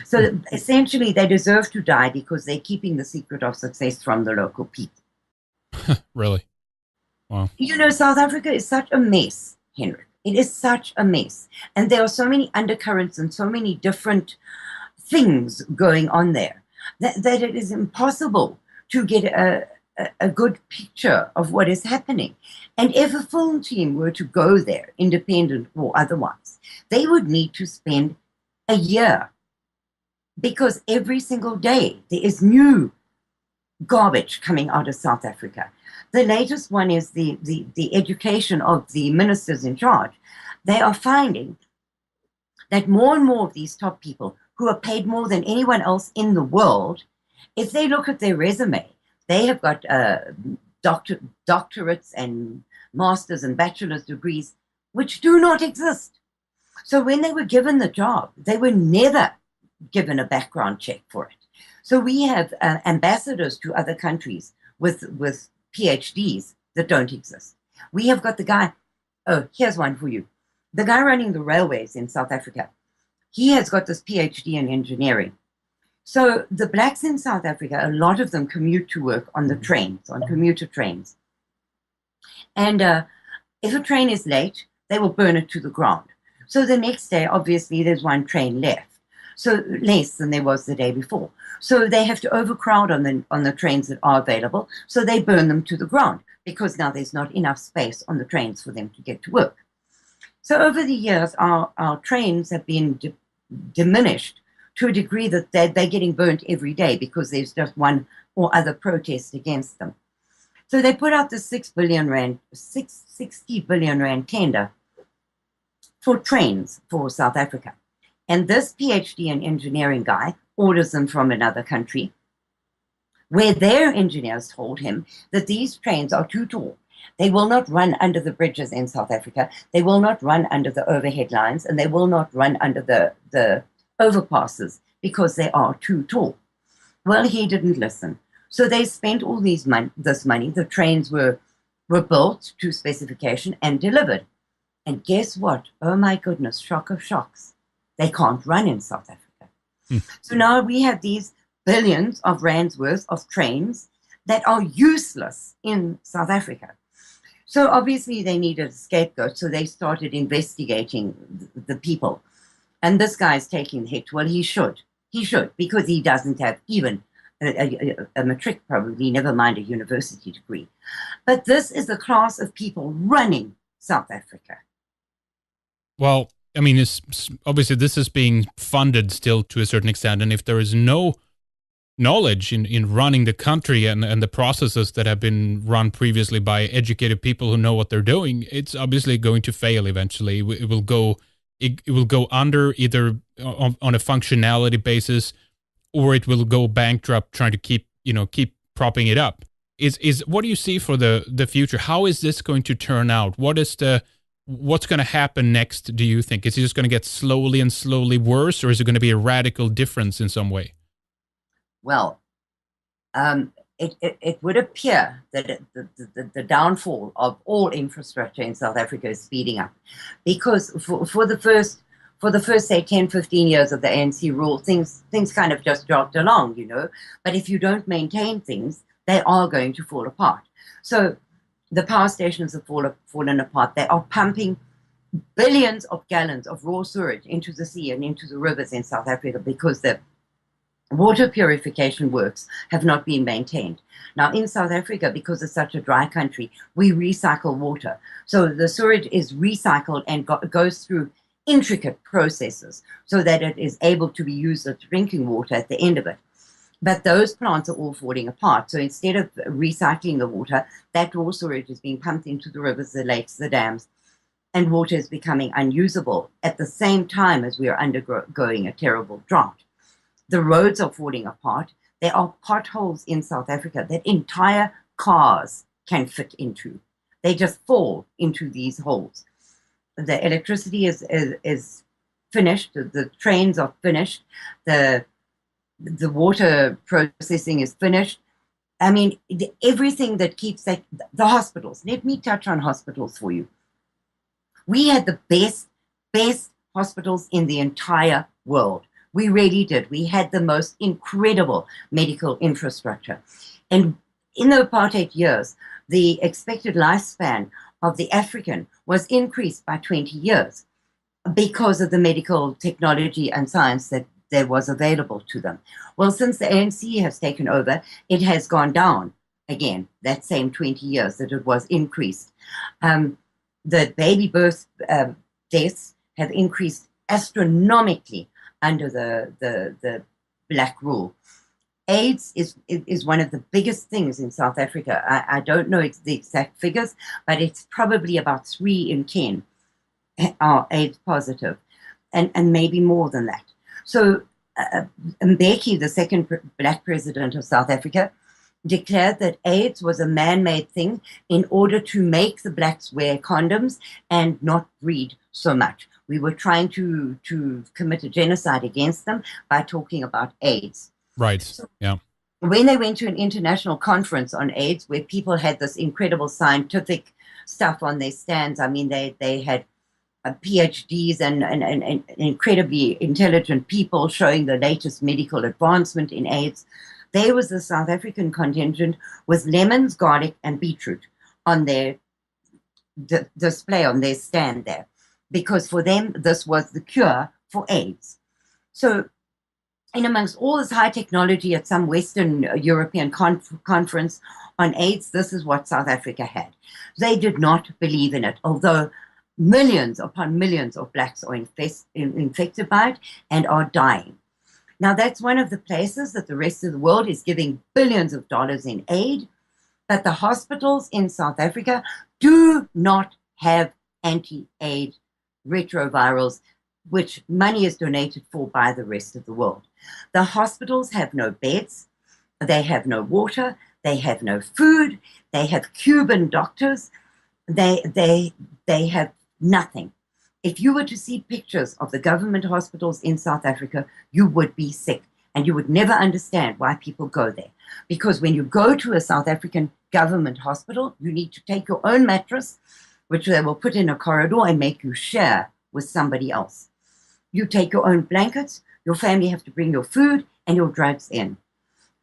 So essentially, they deserve to die because they're keeping the secret of success from the local people. Really? Wow. You know, South Africa is such a mess, Henrik. It is such a mess. And there are so many undercurrents and so many different things going on there that it is impossible to get a good picture of what is happening. And if a film team were to go there, independent or otherwise, they would need to spend a year because every single day there is new garbage coming out of South Africa. The latest one is the education of the ministers in charge. They are finding that more and more of these top people who are paid more than anyone else in the world, if they look at their resume, they have got doctorates and master's and bachelor's degrees, which do not exist. So when they were given the job, they were never given a background check for it. So we have ambassadors to other countries with PhDs that don't exist. We have got the guy, oh, here's one for you. The guy running the railways in South Africa, he has got this PhD in engineering. So the blacks in South Africa, a lot of them commute to work on the trains, on commuter trains. And if a train is late, they will burn it to the ground. So the next day, obviously, there's one train left. So less than there was the day before. So they have to overcrowd on the trains that are available. So they burn them to the ground because now there's not enough space on the trains for them to get to work. So over the years, our trains have been diminished to a degree that they're getting burnt every day because there's just one or other protest against them. So they put out the 60 billion rand tender for trains for South Africa. And this PhD in engineering guy orders them from another country where their engineers told him that these trains are too tall. They will not run under the bridges in South Africa. They will not run under the overhead lines, and they will not run under the overpasses because they are too tall. Well, he didn't listen. So they spent all this money. The trains were built to specification and delivered. And guess what? Oh my goodness, shock of shocks. They can't run in South Africa. So now we have these billions of rands worth of trains that are useless in South Africa. So obviously they needed a scapegoat, so they started investigating the people. And this guy's taking the hit. Well, he should. He should, because he doesn't have even a matric, probably, never mind a university degree. But this is the class of people running South Africa. Well, I mean, obviously this is being funded still to a certain extent, and if there is no knowledge in running the country and the processes that have been run previously by educated people who know what they're doing, it's obviously going to fail eventually. It will go under either on a functionality basis, or it will go bankrupt trying to keep propping it up. Is what do you see for the future? How is this going to turn out? What's going to happen next, do you think? Is it just going to get slowly and slowly worse, or is it going to be a radical difference in some way? Well, it would appear that the downfall of all infrastructure in South Africa is speeding up, because for the first say 10, 15 years of the ANC rule, things kind of just jogged along, But if you don't maintain things, they are going to fall apart. So the power stations have fallen apart. They are pumping billions of gallons of raw sewage into the sea and into the rivers in South Africa because the water purification works have not been maintained. Now, in South Africa, because it's such a dry country, we recycle water. So the sewage is recycled and goes through intricate processes so that it is able to be used as drinking water at the end of it. But those plants are all falling apart. So instead of recycling the water, that raw sewage is being pumped into the rivers, the lakes, the dams, and water is becoming unusable at the same time as we are undergoing a terrible drought. The roads are falling apart. There are potholes in South Africa that entire cars can fit into. They just fall into these holes. The electricity is finished. The trains are finished. The water processing is finished. I mean, everything that keeps the hospitals. Let me touch on hospitals for you. We had the best hospitals in the entire world. We really did. We had the most incredible medical infrastructure. And in the apartheid years, the expected lifespan of the African was increased by 20 years because of the medical technology and science that there was available to them. Well, since the ANC has taken over, it has gone down again, that same 20 years that it was increased. The baby birth deaths have increased astronomically under the black rule. AIDS is one of the biggest things in South Africa. I don't know the exact figures, but it's probably about 3 in 10 are AIDS positive, and maybe more than that. So Mbeki, the second black president of South Africa, declared that AIDS was a man-made thing in order to make the blacks wear condoms and not breed so much. We were trying to commit a genocide against them by talking about AIDS. Right. So yeah. When they went to an international conference on AIDS, where people had this incredible scientific stuff on their stands, I mean, they had PhDs and incredibly intelligent people showing the latest medical advancement in AIDS. There was the South African contingent with lemons, garlic, and beetroot on their display on their stand there, because for them, this was the cure for AIDS. So in amongst all this high technology at some Western European conference on AIDS, this is what South Africa had. They did not believe in it, although millions upon millions of blacks are infected by it and are dying. Now, that's one of the places that the rest of the world is giving billions of dollars in aid, but the hospitals in South Africa do not have anti-AIDS retrovirals, which money is donated for by the rest of the world. The hospitals have no beds, they have no water, they have no food, they have Cuban doctors, they have nothing. If you were to see pictures of the government hospitals in South Africa, you would be sick, and you would never understand why people go there. Because when you go to a South African government hospital, you need to take your own mattress, which they will put in a corridor and make you share with somebody else. You take your own blankets, your family have to bring your food and your drugs in.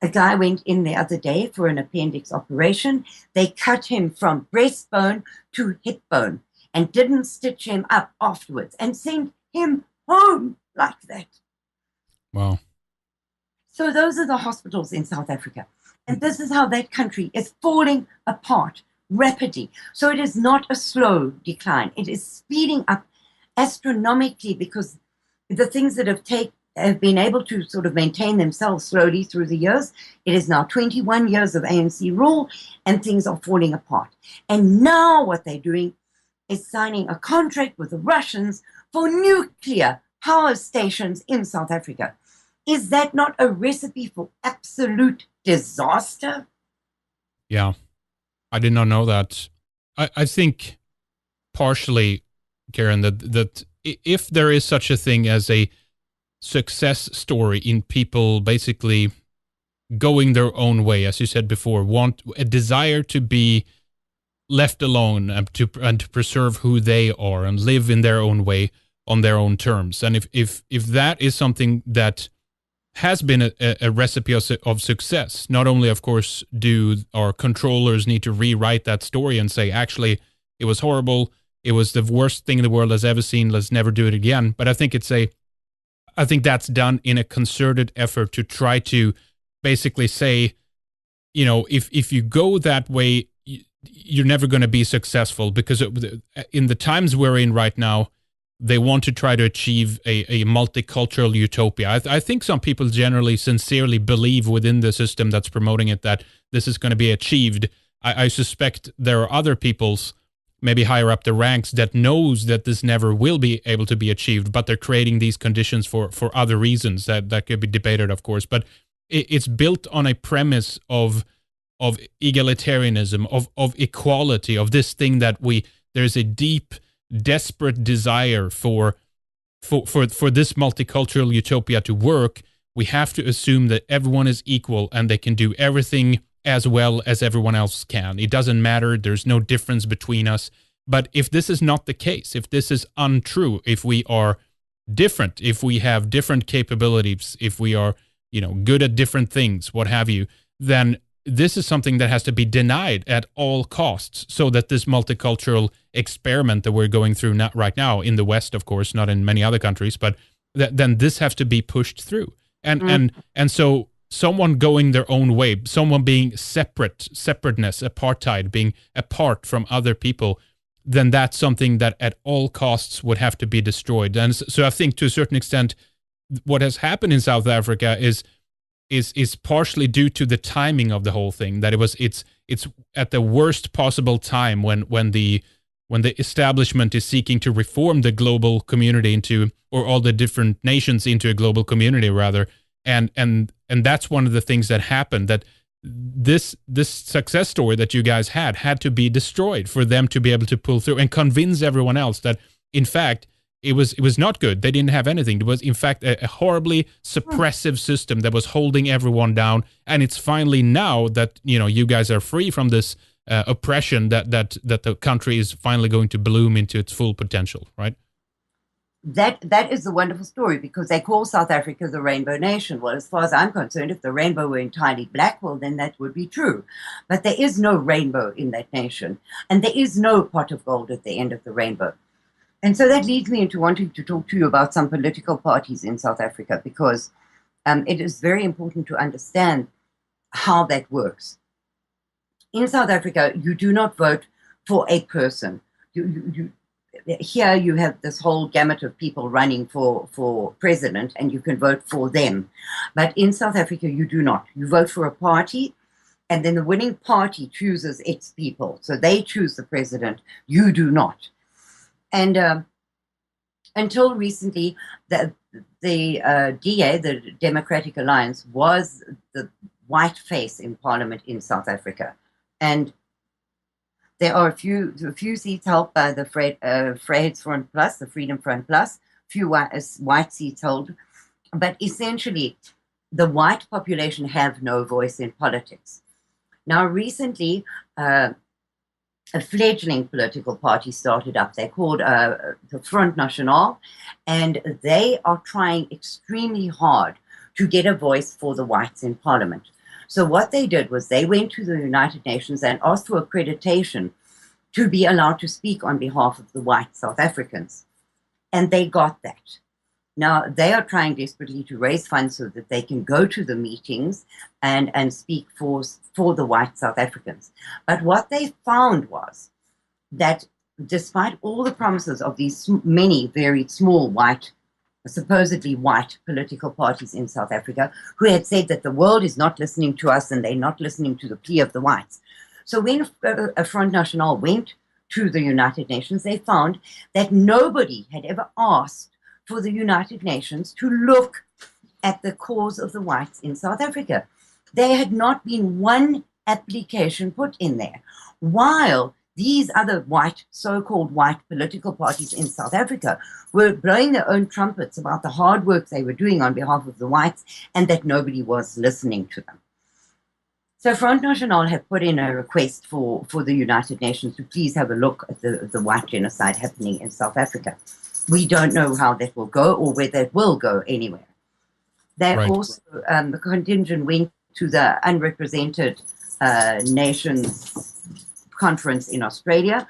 A guy went in the other day for an appendix operation. They cut him from breastbone to hip bone and didn't stitch him up afterwards and sent him home like that. Wow. So those are the hospitals in South Africa. And this is how that country is falling apart rapidly. So it is not a slow decline. It is speeding up. astronomically, because the things that have been able to sort of maintain themselves slowly through the years. It is now 21 years of ANC rule, and things are falling apart. And now what they're doing is signing a contract with the Russians for nuclear power stations in South Africa. Is that not a recipe for absolute disaster? Yeah, I did not know that. I think partially, Karin, that if there is such a thing as a success story in people basically going their own way, as you said before, want a desire to be left alone and to preserve who they are and live in their own way on their own terms. And if that is something that has been a recipe of success, not only, of course, do our controllers need to rewrite that story and say, actually, it was horrible, it was the worst thing the world has ever seen, let's never do it again. But I think I think that's done in a concerted effort to try to basically say, you know, if you go that way, you're never going to be successful, because in the times we're in right now, they want to try to achieve a multicultural utopia. I think some people generally sincerely believe within the system that's promoting it that this is going to be achieved. I suspect there are other peoples maybe higher up the ranks that knows that this never will be able to be achieved, but they're creating these conditions for other reasons that could be debated, of course. But it's built on a premise of egalitarianism, of equality, of this thing that there's a deep, desperate desire for this multicultural utopia to work. We have to assume that everyone is equal and they can do everything as well as everyone else can. It doesn't matter. There's no difference between us. But if this is not the case, if this is untrue, if we are different, if we have different capabilities, if we are, good at different things, what have you, then this is something that has to be denied at all costs, so that this multicultural experiment that we're going through right now in the West, of course, not in many other countries, but then this has to be pushed through. And so someone going their own way, someone being separateness, apartheid, being apart from other people, then that's something that at all costs would have to be destroyed. And so I think to a certain extent, what has happened in South Africa is partially due to the timing of the whole thing. That it's at the worst possible time when the establishment is seeking to reform the global community or all the different nations into a global community rather. And that's one of the things that happened, that this success story that you guys had to be destroyed for them to be able to pull through and convince everyone else that, in fact, it was not good. They didn't have anything. It was, in fact, a horribly suppressive system that was holding everyone down. And it's finally now that, you guys are free from this oppression that the country is finally going to bloom into its full potential, right? That is the wonderful story, because they call South Africa the Rainbow Nation. Well, as far as I'm concerned, if the rainbow were entirely black, well, then that would be true. But there is no rainbow in that nation, and there is no pot of gold at the end of the rainbow. And so that leads me into wanting to talk to you about some political parties in South Africa, because it is very important to understand how that works. In South Africa, you do not vote for a person. Here you have this whole gamut of people running for president, and you can vote for them. But in South Africa, you do not. You vote for a party, and then the winning party chooses its people. So they choose the president. You do not. And until recently, the DA, the Democratic Alliance, was the white face in parliament in South Africa. And there are a few seats held by the Vryheidsfront Plus, the Freedom Front Plus, few white seats held. But essentially, the white population have no voice in politics. Now, recently, a fledgling political party started up. They're called the Front National, and they are trying extremely hard to get a voice for the whites in parliament. So what they did was they went to the United Nations and asked for accreditation to be allowed to speak on behalf of the white South Africans. And they got that. Now, they are trying desperately to raise funds so that they can go to the meetings and speak for the white South Africans. But what they found was that despite all the promises of these many very small supposedly white political parties in South Africa, who had said that the world is not listening to us and they're not listening to the plea of the whites. So when a Front National went to the United Nations, they found that nobody had ever asked for the United Nations to look at the cause of the whites in South Africa. There had not been one application put in there, while these other so-called white political parties in South Africa were blowing their own trumpets about the hard work they were doing on behalf of the whites and that nobody was listening to them. So Front National have put in a request for the United Nations to please have a look at the white genocide happening in South Africa. We don't know how that will go or whether it will go anywhere. They also, the contingent went to the Unrepresented Nations Conference in Australia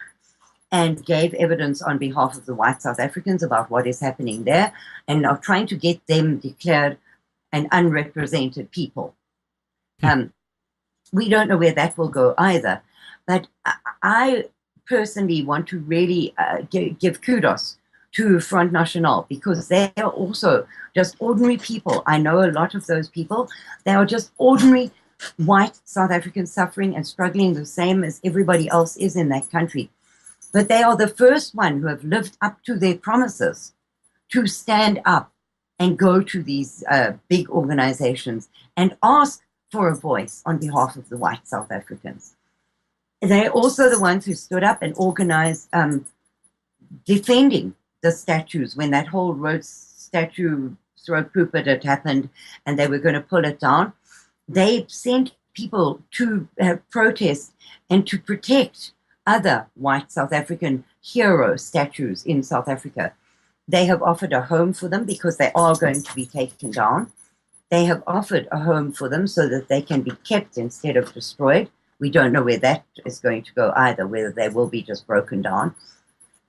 and gave evidence on behalf of the white South Africans about what is happening there, and are trying to get them declared an unrepresented people. We don't know where that will go either, but I personally want to really give kudos to Front National, because they are also just ordinary people. I know a lot of those people. They are just ordinary white South Africans suffering and struggling the same as everybody else is in that country. But they are the first one who have lived up to their promises to stand up and go to these big organizations and ask for a voice on behalf of the white South Africans. They're also the ones who stood up and organized defending the statues when that whole Rhodes statue throat Rupert had happened and they were going to pull it down. They sent people to protest and to protect other white South African hero statues in South Africa. They have offered a home for them because they are going to be taken down. They have offered a home for them so that they can be kept instead of destroyed. We don't know where that is going to go either, whether they will be just broken down.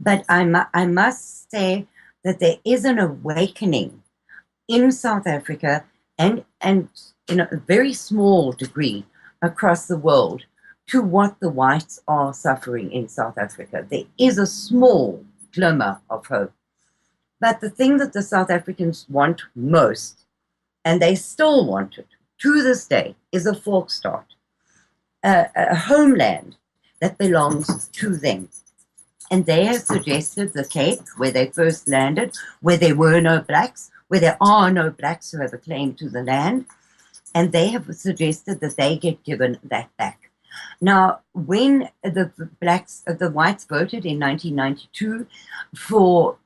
But I must say that there is an awakening in South Africa and in a very small degree across the world to what the whites are suffering in South Africa. There is a small glimmer of hope. But the thing that the South Africans want most, and they still want it to this day, is a Volksstaat, a homeland that belongs to them. And they have suggested the Cape, where they first landed, where there were no blacks, where there are no blacks who have a claim to the land, and they have suggested that they get given that back. Now, when the whites voted in 1992 for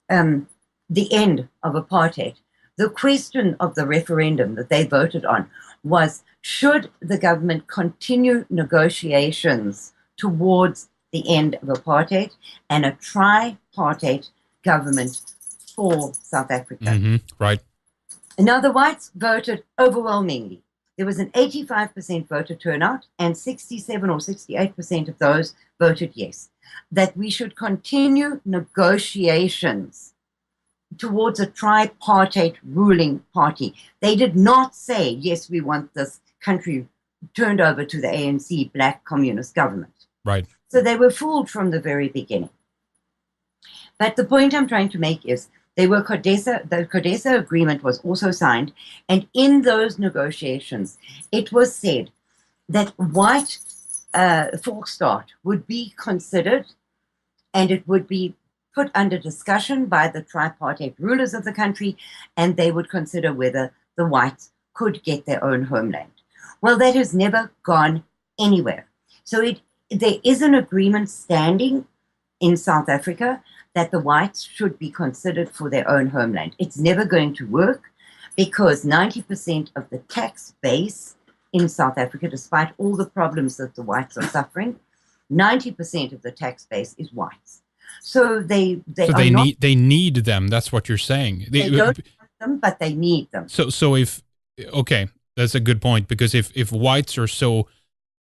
the end of apartheid, the question of the referendum that they voted on was, should the government continue negotiations towards the end of apartheid and a tripartite government for South Africa? Mm-hmm. Right. Now, the whites voted overwhelmingly. There was an 85% voter turnout, and 67 or 68% of those voted yes, that we should continue negotiations towards a tripartite ruling party. They did not say, yes, we want this country turned over to the ANC black communist government. Right. So they were fooled from the very beginning. But the point I'm trying to make is the CODESA agreement was also signed, and in those negotiations, it was said that white Volksstaat would be considered, and it would be put under discussion by the tripartite rulers of the country, and they would consider whether the whites could get their own homeland. Well, that has never gone anywhere. So there is an agreement standing in South Africa that the whites should be considered for their own homeland. It's never going to work because 90% of the tax base in South Africa, despite all the problems that the whites are suffering, 90% of the tax base is whites. So they need them. That's what you're saying. They don't want them, but they need them. So if okay, that's a good point, because if whites are so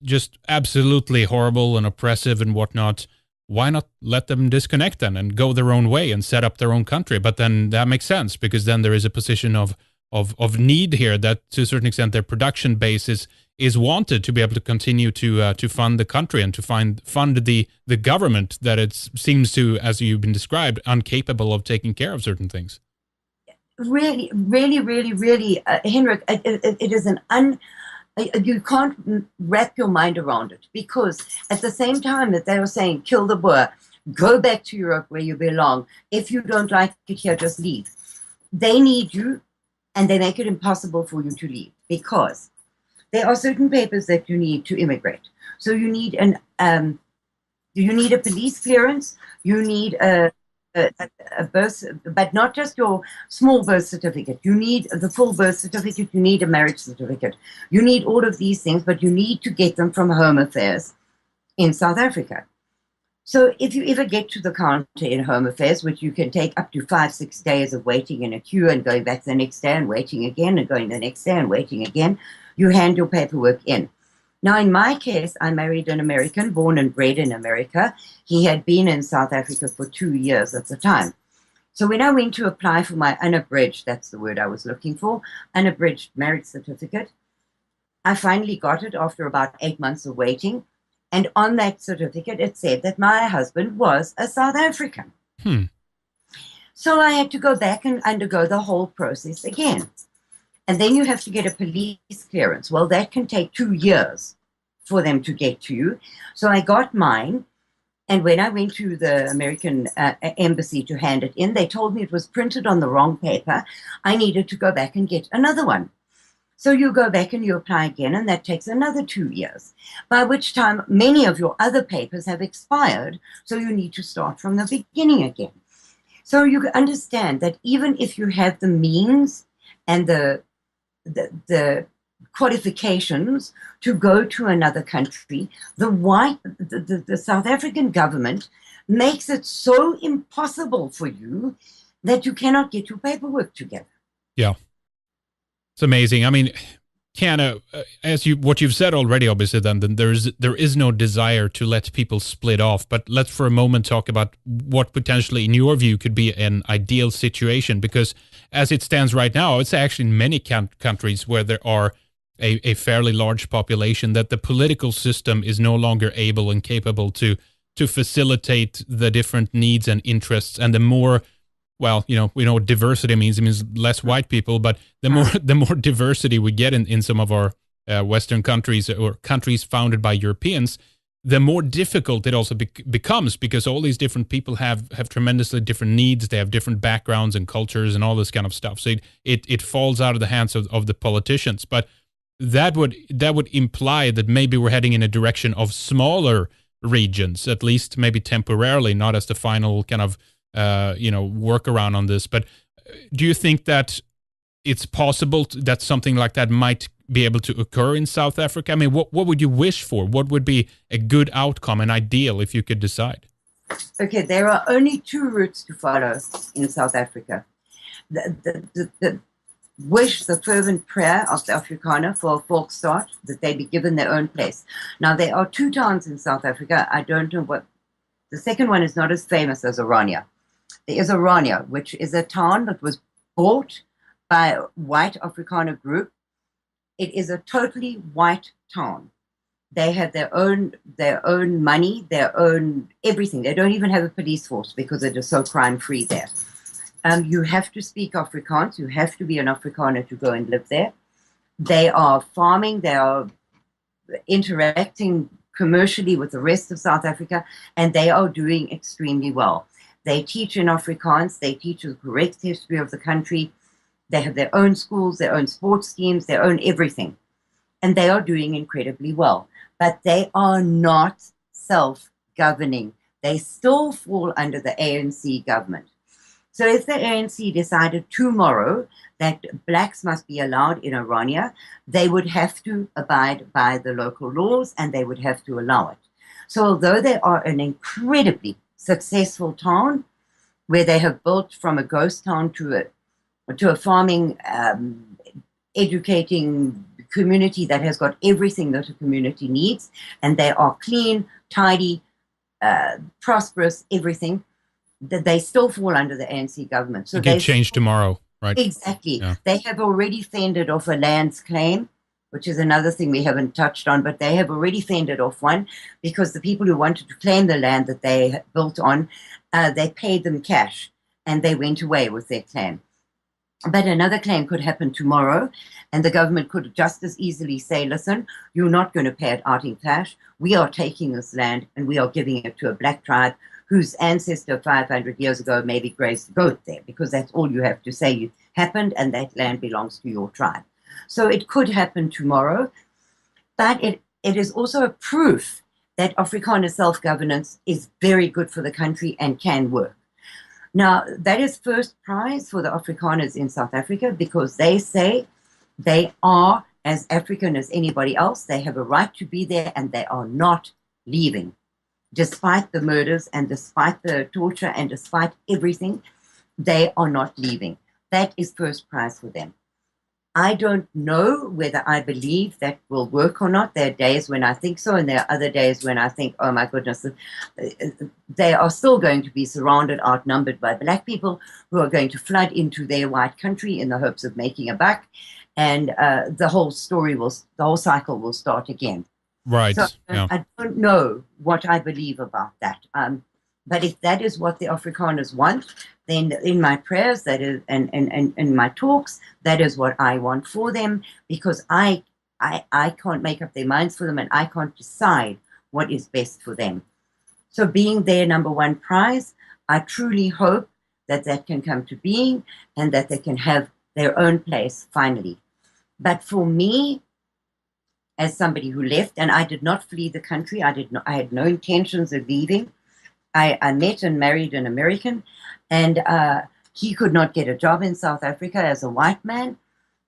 just absolutely horrible and oppressive and whatnot, why not let them disconnect then and go their own way and set up their own country? But then that makes sense, because then there is a position of need here that to a certain extent their production base is wanted to be able to continue to fund the country and to fund the government that it seems to, as you've been described, incapable of taking care of certain things. Really, really, really, really, Henrik, it is you can't wrap your mind around it, because at the same time that they were saying, kill the Boer, go back to Europe where you belong. If you don't like it here, just leave. They need you, and they make it impossible for you to leave, because there are certain papers that you need to immigrate. So you need a police clearance, you need a birth, but not just your small birth certificate. You need the full birth certificate. You need a marriage certificate. You need all of these things, but you need to get them from Home Affairs in South Africa. So if you ever get to the counter in Home Affairs, which you can take up to 5-6 days of waiting in a queue and going back the next day and waiting again and going the next day and waiting again, you hand your paperwork in. Now, in my case, I married an American, born and bred in America. He had been in South Africa for 2 years at the time. So when I went to apply for my unabridged, that's the word I was looking for, unabridged marriage certificate, I finally got it after about 8 months of waiting. And on that certificate, it said that my husband was a South African. So I had to go back and undergo the whole process again. And then you have to get a police clearance. Well, that can take 2 years for them to get to you. So I got mine. And when I went to the American embassy to hand it in, they told me it was printed on the wrong paper. I needed to go back and get another one. So you go back and you apply again, and that takes another 2 years, by which time many of your other papers have expired. So you need to start from the beginning again. So you understand that even if you have the means and the qualifications to go to another country, the South African government makes it so impossible for you that you cannot get your paperwork together. Yeah. It's amazing. I mean, Kiana, what you've said already, obviously, then there is no desire to let people split off. But let's for a moment talk about what potentially, in your view, could be an ideal situation. Because as it stands right now, it's actually in many countries where there are a fairly large population, that the political system is no longer able and capable to facilitate the different needs and interests, and the more. Well, we know what diversity means. It means less white people, but the more diversity we get in some of our Western countries, or countries founded by Europeans, the more difficult it also becomes, because all these different people have tremendously different needs. They have different backgrounds and cultures and all this kind of stuff. So it falls out of the hands of the politicians. But that would imply that maybe we're heading in a direction of smaller regions, at least maybe temporarily, not as the final kind of work around on this. But do you think that it's possible that something like that might be able to occur in South Africa? I mean, what would you wish for? What would be a good outcome, an ideal, if you could decide? Okay, there are only 2 routes to follow in South Africa. The wish, the fervent prayer of the Afrikaner for a volksstaat, that they be given their own place. Now, there are 2 towns in South Africa. I don't know what. The second one is not as famous as Orania. There is Orania, which is a town that was bought by a white Afrikaner group. It is a totally white town. They have their own money, their own everything. They don't even have a police force because it is so crime-free there. You have to speak Afrikaans. You have to be an Afrikaner to go and live there. They are farming. They are interacting commercially with the rest of South Africa, and they are doing extremely well. They teach in Afrikaans. They teach the correct history of the country. They have their own schools, their own sports teams, their own everything. And they are doing incredibly well. But they are not self-governing. They still fall under the ANC government. So if the ANC decided tomorrow that blacks must be allowed in Orania, they would have to abide by the local laws, and they would have to allow it. So although they are an incredibly successful town, where they have built from a ghost town to a farming, educating community that has got everything that a community needs, and they are clean, tidy, prosperous, everything, that they still fall under the ANC government. So it can change tomorrow, right? Exactly. Yeah. They have already fended off a lands claim which is another thing we haven't touched on, but they have already fended off one because the people who wanted to claim the land that they built on, they paid them cash and they went away with their claim. But another claim could happen tomorrow, and the government could just as easily say, listen, you're not going to pay it out in cash. We are taking this land and we are giving it to a black tribe whose ancestor 500 years ago maybe grazed a goat there, because that's all you have to say happened, and that land belongs to your tribe. So it could happen tomorrow, but it is also a proof that Afrikaner self-governance is very good for the country and can work. Now, that is first prize for the Afrikaners in South Africa, because they say they are as African as anybody else. They have a right to be there, and they are not leaving. Despite the murders and despite the torture and despite everything, they are not leaving. That is first prize for them. I don't know whether I believe that will work or not. There are days when I think so, and there are other days when I think, oh my goodness, they are still going to be surrounded, outnumbered by black people who are going to flood into their white country in the hopes of making a buck, and the whole cycle will start again. Right. So I don't know what I believe about that. But if that is what the Afrikaners want, then in my prayers, that is, and in my talks, that is what I want for them, because I can't make up their minds for them, and I can't decide what is best for them. So being their number one prize, I truly hope that that can come to being and that they can have their own place finally. But for me, as somebody who left, and I did not flee the country, I had no intentions of leaving. I met and married an American, and he could not get a job in South Africa as a white man.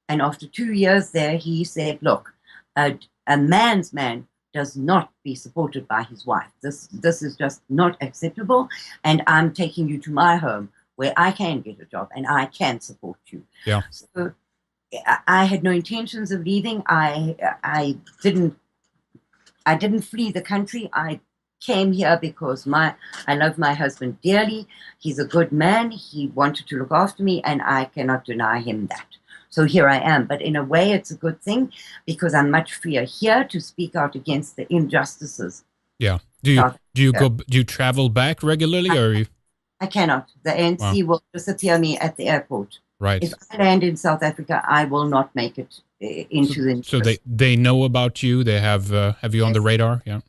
And after 2 years there, he said, look, a man's man does not be supported by his wife. This is just not acceptable, and I'm taking you to my home where I can get a job and I can support you. Yeah. So I had no intentions of leaving. I didn't flee the country. I came here because I love my husband dearly. He's a good man. He wanted to look after me, and I cannot deny him that. So here I am. But in a way, it's a good thing, because I'm much freer here to speak out against the injustices. Yeah. Do you travel back regularly, or? I cannot. The ANC will disappear me at the airport. Right. If I land in South Africa, I will not make it into the. So they know about you. They have you on the radar. Yeah.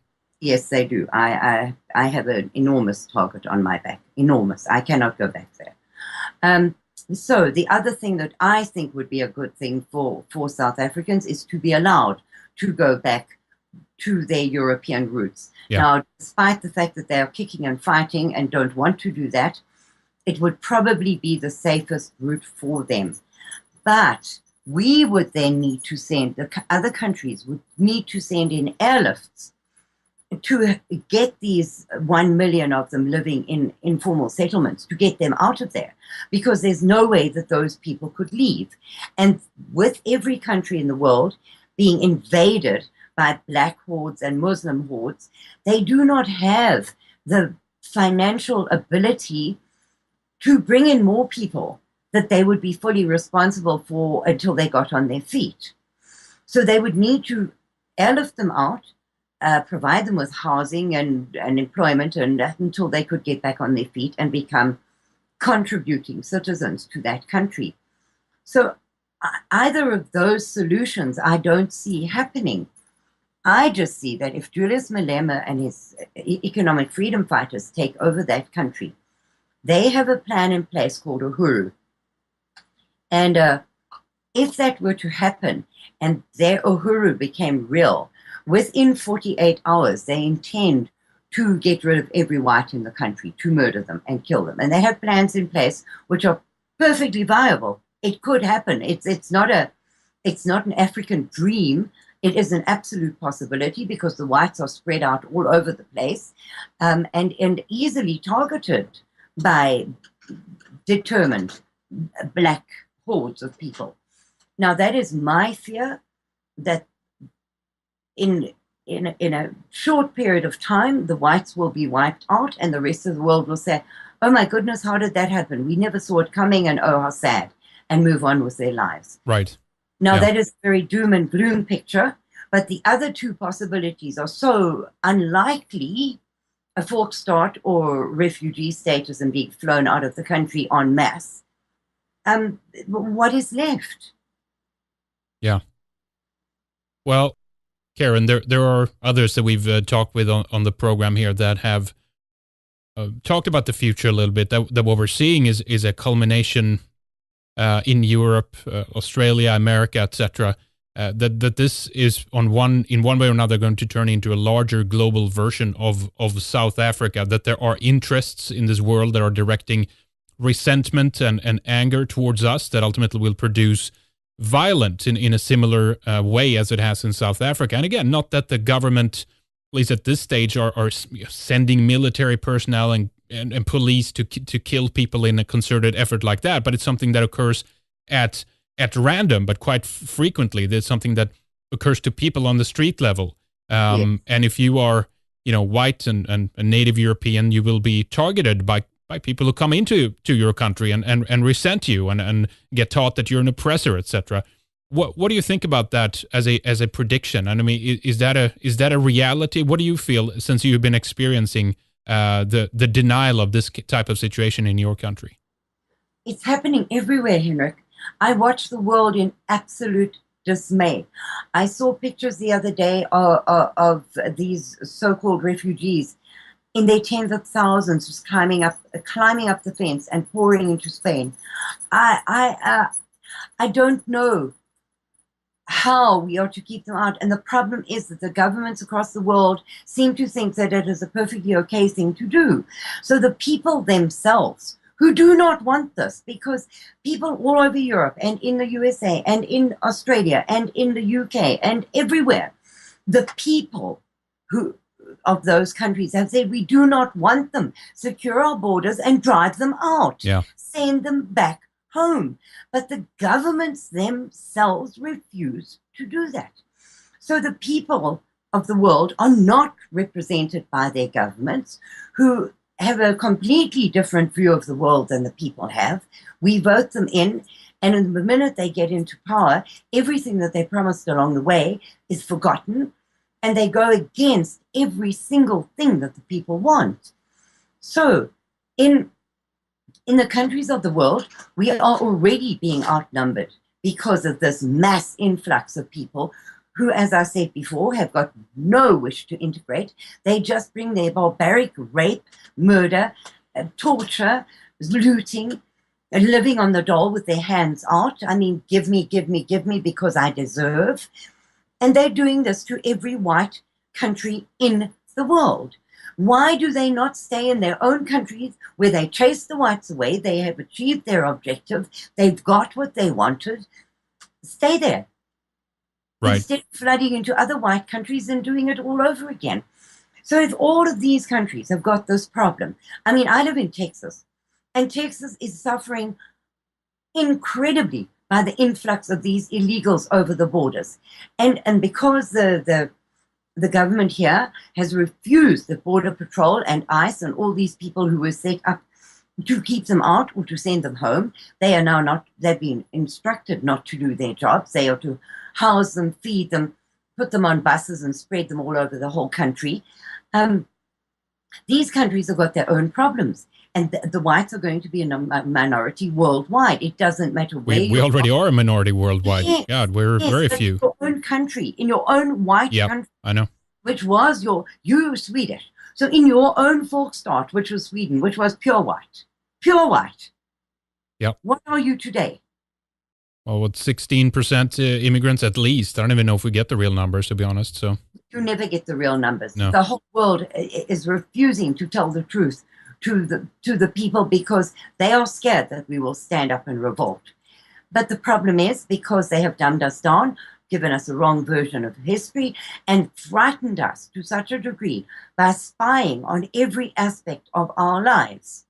Yes, they do. I have an enormous target on my back. Enormous. I cannot go back there. So the other thing that I think would be a good thing for South Africans is to be allowed to go back to their European roots. Yeah. Now, despite the fact that they are kicking and fighting and don't want to do that, it would probably be the safest route for them. But we would then need to send, the other countries would need to send in airlifts to get these 1 million of them living in informal settlements, to get them out of there, because there's no way that those people could leave. And with every country in the world being invaded by black hordes and Muslim hordes, they do not have the financial ability to bring in more people that they would be fully responsible for until they got on their feet. So they would need to airlift them out, provide them with housing and employment, and until they could get back on their feet and become contributing citizens to that country. So either of those solutions I don't see happening. I just see that if Julius Malema and his economic freedom fighters take over that country, they have a plan in place called Uhuru. And if that were to happen and their Uhuru became real, within 48 hours, they intend to get rid of every white in the country, to murder them and kill them. And they have plans in place which are perfectly viable. It could happen. It's not an African dream. It is an absolute possibility, because the whites are spread out all over the place, and easily targeted by determined black hordes of people. Now, that is my fear, that in a short period of time, the whites will be wiped out, and the rest of the world will say, oh my goodness, how did that happen? We never saw it coming, and oh, how sad, and move on with their lives. Right. Now, Yeah. that is a very doom and gloom picture, but the other two possibilities are so unlikely, a forced start or refugee status and being flown out of the country en masse. What is left? Yeah. Well, Karin, there are others that we've talked with on the program here that have talked about the future a little bit. That what we're seeing is a culmination in Europe, Australia, America, etc. That this is in one way or another going to turn into a larger global version of South Africa. That there are interests in this world that are directing resentment and anger towards us that ultimately will produce violence in a similar way as it has in South Africa. And again, not that the government, at least at this stage, are sending military personnel and police to kill people in a concerted effort like that, but it's something that occurs at random, but quite frequently. There's something that occurs to people on the street level. Yes. And if you are, white and a native European, you will be targeted by people who come into your country and resent you and get taught that you're an oppressor, etc. What do you think about that as a prediction? And I mean, is that a reality? What do you feel since you've been experiencing the denial of this type of situation in your country? It's happening everywhere, Henrik. I watch the world in absolute dismay. I saw pictures the other day of these so-called refugees in their tens of thousands, just climbing up the fence and pouring into Spain. I don't know how we are to keep them out. And the problem is that the governments across the world seem to think that it is a perfectly okay thing to do. So the people themselves who do not want this, because people all over Europe and in the USA and in Australia and in the UK and everywhere, the people of those countries have said, we do not want them. Secure our borders and drive them out. Yeah. Send them back home. But the governments themselves refuse to do that. So the people of the world are not represented by their governments, who have a completely different view of the world than the people have. We vote them in, and in the minute they get into power, everything that they promised along the way is forgotten, and they go against every single thing that the people want. So in the countries of the world, we are already being outnumbered because of this mass influx of people who, as I said before, have got no wish to integrate. They just bring their barbaric rape, murder, torture, looting, living on the dole with their hands out. I mean, give me, give me, give me because I deserve. And they're doing this to every white country in the world. Why do they not stay in their own countries where they chase the whites away? They have achieved their objective. They've got what they wanted. Stay there. Right. Instead of flooding into other white countries and doing it all over again. So if all of these countries have got this problem, I mean, I live in Texas, and Texas is suffering incredibly by the influx of these illegals over the borders. And because the government here has refused the Border Patrol and ICE and all these people who were set up to keep them out or to send them home, they are now not, they've been instructed not to do their jobs. They are to house them, feed them, put them on buses and spread them all over the whole country. These countries have got their own problems. And the whites are going to be a minority worldwide. It doesn't matter where we already are a minority worldwide. Yes, God, we're very but few. In your own country, in your own white country, I know. which was you were Swedish. So in your own Folkstart, which was Sweden, which was pure white. Yep. What are you today? Well, with 16% immigrants at least. I don't even know if we get the real numbers, to be honest. So You never get the real numbers. No. The whole world is refusing to tell the truth to the people because they are scared that we will stand up and revolt. But the problem is, because they have dumbed us down, given us a wrong version of history, and frightened us to such a degree by spying on every aspect of our lives,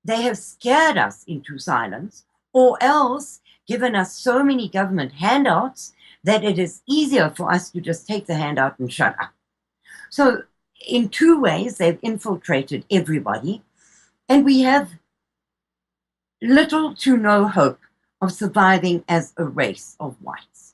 they have scared us into silence, or else given us so many government handouts that it is easier for us to just take the handout and shut up. So in two ways, they've infiltrated everybody, and we have little to no hope of surviving as a race of whites.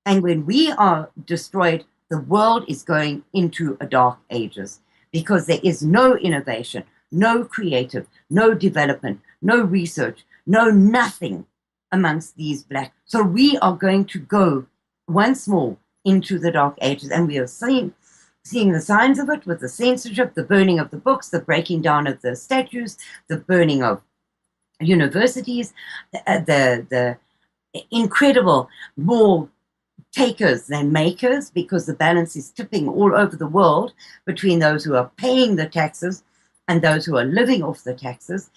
And when we are destroyed, the world is going into a dark ages because there is no innovation, no creative, no development, no research, no nothing amongst these black. So we are going to go once more into the dark ages, and we are seeing the signs of it with the censorship, the burning of the books, the breaking down of the statues, the burning of universities, the incredible more takers than makers, because the balance is tipping all over the world between those who are paying the taxes and those who are living off the taxes.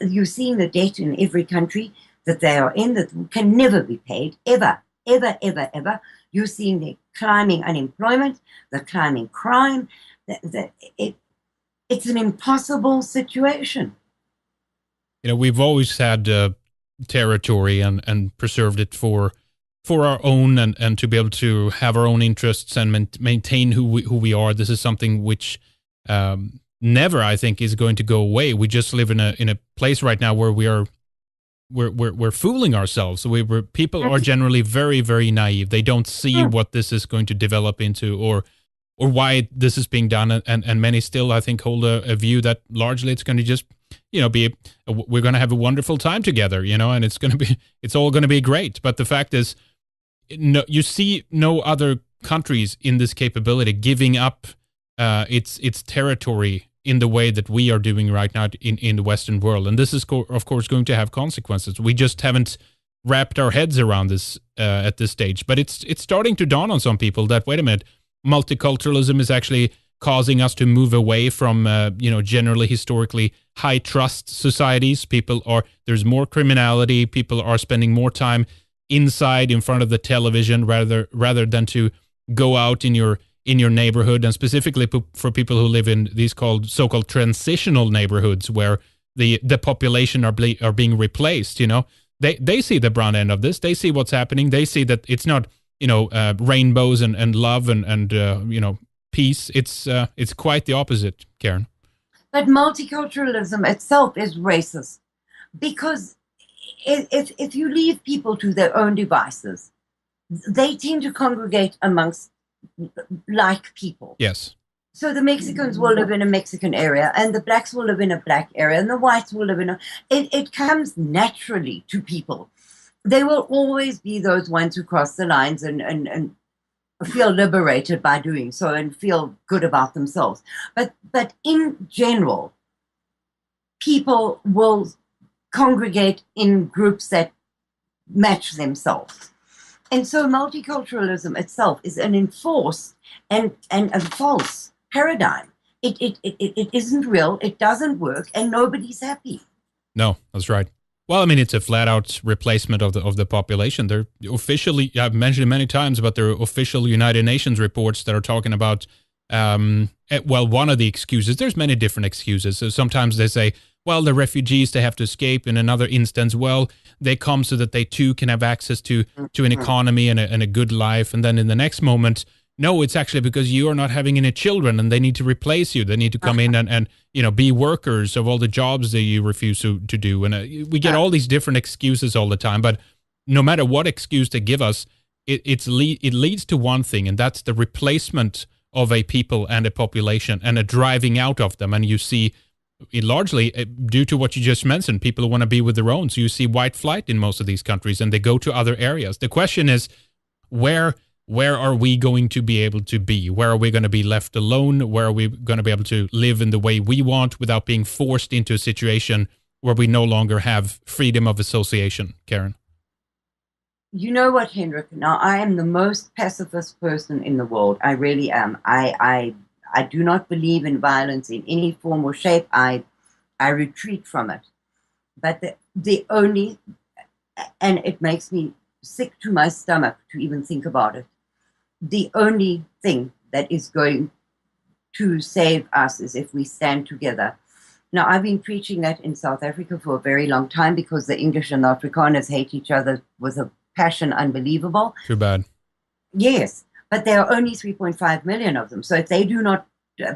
You're seeing the debt in every country that they are in that can never be paid, ever, ever, ever, ever. You're seeing the climbing unemployment, the climbing crime. It's an impossible situation. We've always had territory and preserved it for our own, and to be able to have our own interests and maintain who we are. This is something which never, I think, is going to go away. We just live in a place right now where we're fooling ourselves. People are generally very, very naive. They don't see what this is going to develop into, or why this is being done, and many still, I think, hold a view that largely it's going to just we're going to have a wonderful time together, and it's all going to be great. But the fact is, no, you see no other countries in this capability giving up its territory in the way that we are doing right now in the Western world. And this is, of course, going to have consequences. We just haven't wrapped our heads around this at this stage. But it's starting to dawn on some people that, wait a minute, multiculturalism is actually causing us to move away from, generally historically high trust societies. There's more criminality. People are spending more time inside in front of the television rather than to go out in your neighborhood, and specifically for people who live in these so-called transitional neighborhoods where the population are being replaced. They see the brown end of this. They see what's happening. They see that it's not rainbows and love and peace. It's quite the opposite, Karin. But multiculturalism itself is racist, because if you leave people to their own devices, they tend to congregate amongst like people. Yes. So the Mexicans will live in a Mexican area, and the blacks will live in a black area, and the whites will live in a... It comes naturally to people. There will always be those ones who cross the lines and feel liberated by doing so and feel good about themselves. But in general, people will congregate in groups that match themselves. And so multiculturalism itself is an enforced and a false paradigm. It isn't real, it doesn't work, and nobody's happy. No, that's right. Well, I mean, it's a flat-out replacement of the population. They're officially, I've mentioned it many times, but there are official United Nations reports that are talking about, one of the excuses, there's many different excuses. So sometimes they say, well, the refugees, they have to escape. In another instance, well, they come so that they too can have access to an economy and a good life. And then in the next moment, no, it's actually because you are not having any children and they need to replace you. They need to come in and be workers of all the jobs that you refuse to do. And we get all these different excuses all the time. But no matter what excuse they give us, it leads to one thing, and that's the replacement of a people and a population and a driving out of them. And you see, largely due to what you just mentioned, people want to be with their own. So you see white flight in most of these countries, and they go to other areas. The question is, where are we going to be able to be? Where are we going to be left alone? Where are we going to be able to live in the way we want without being forced into a situation where we no longer have freedom of association, Karin? You know what, Henrik? Now, I am the most pacifist person in the world. I really am. I do not believe in violence in any form or shape. I retreat from it. But the only, and it makes me sick to my stomach to even think about it, the only thing that is going to save us is if we stand together. Now, I've been preaching that in South Africa for a very long time because the English and the Afrikaners hate each other with a passion unbelievable. Too bad. Yes, but there are only 3.5 million of them. So if they do not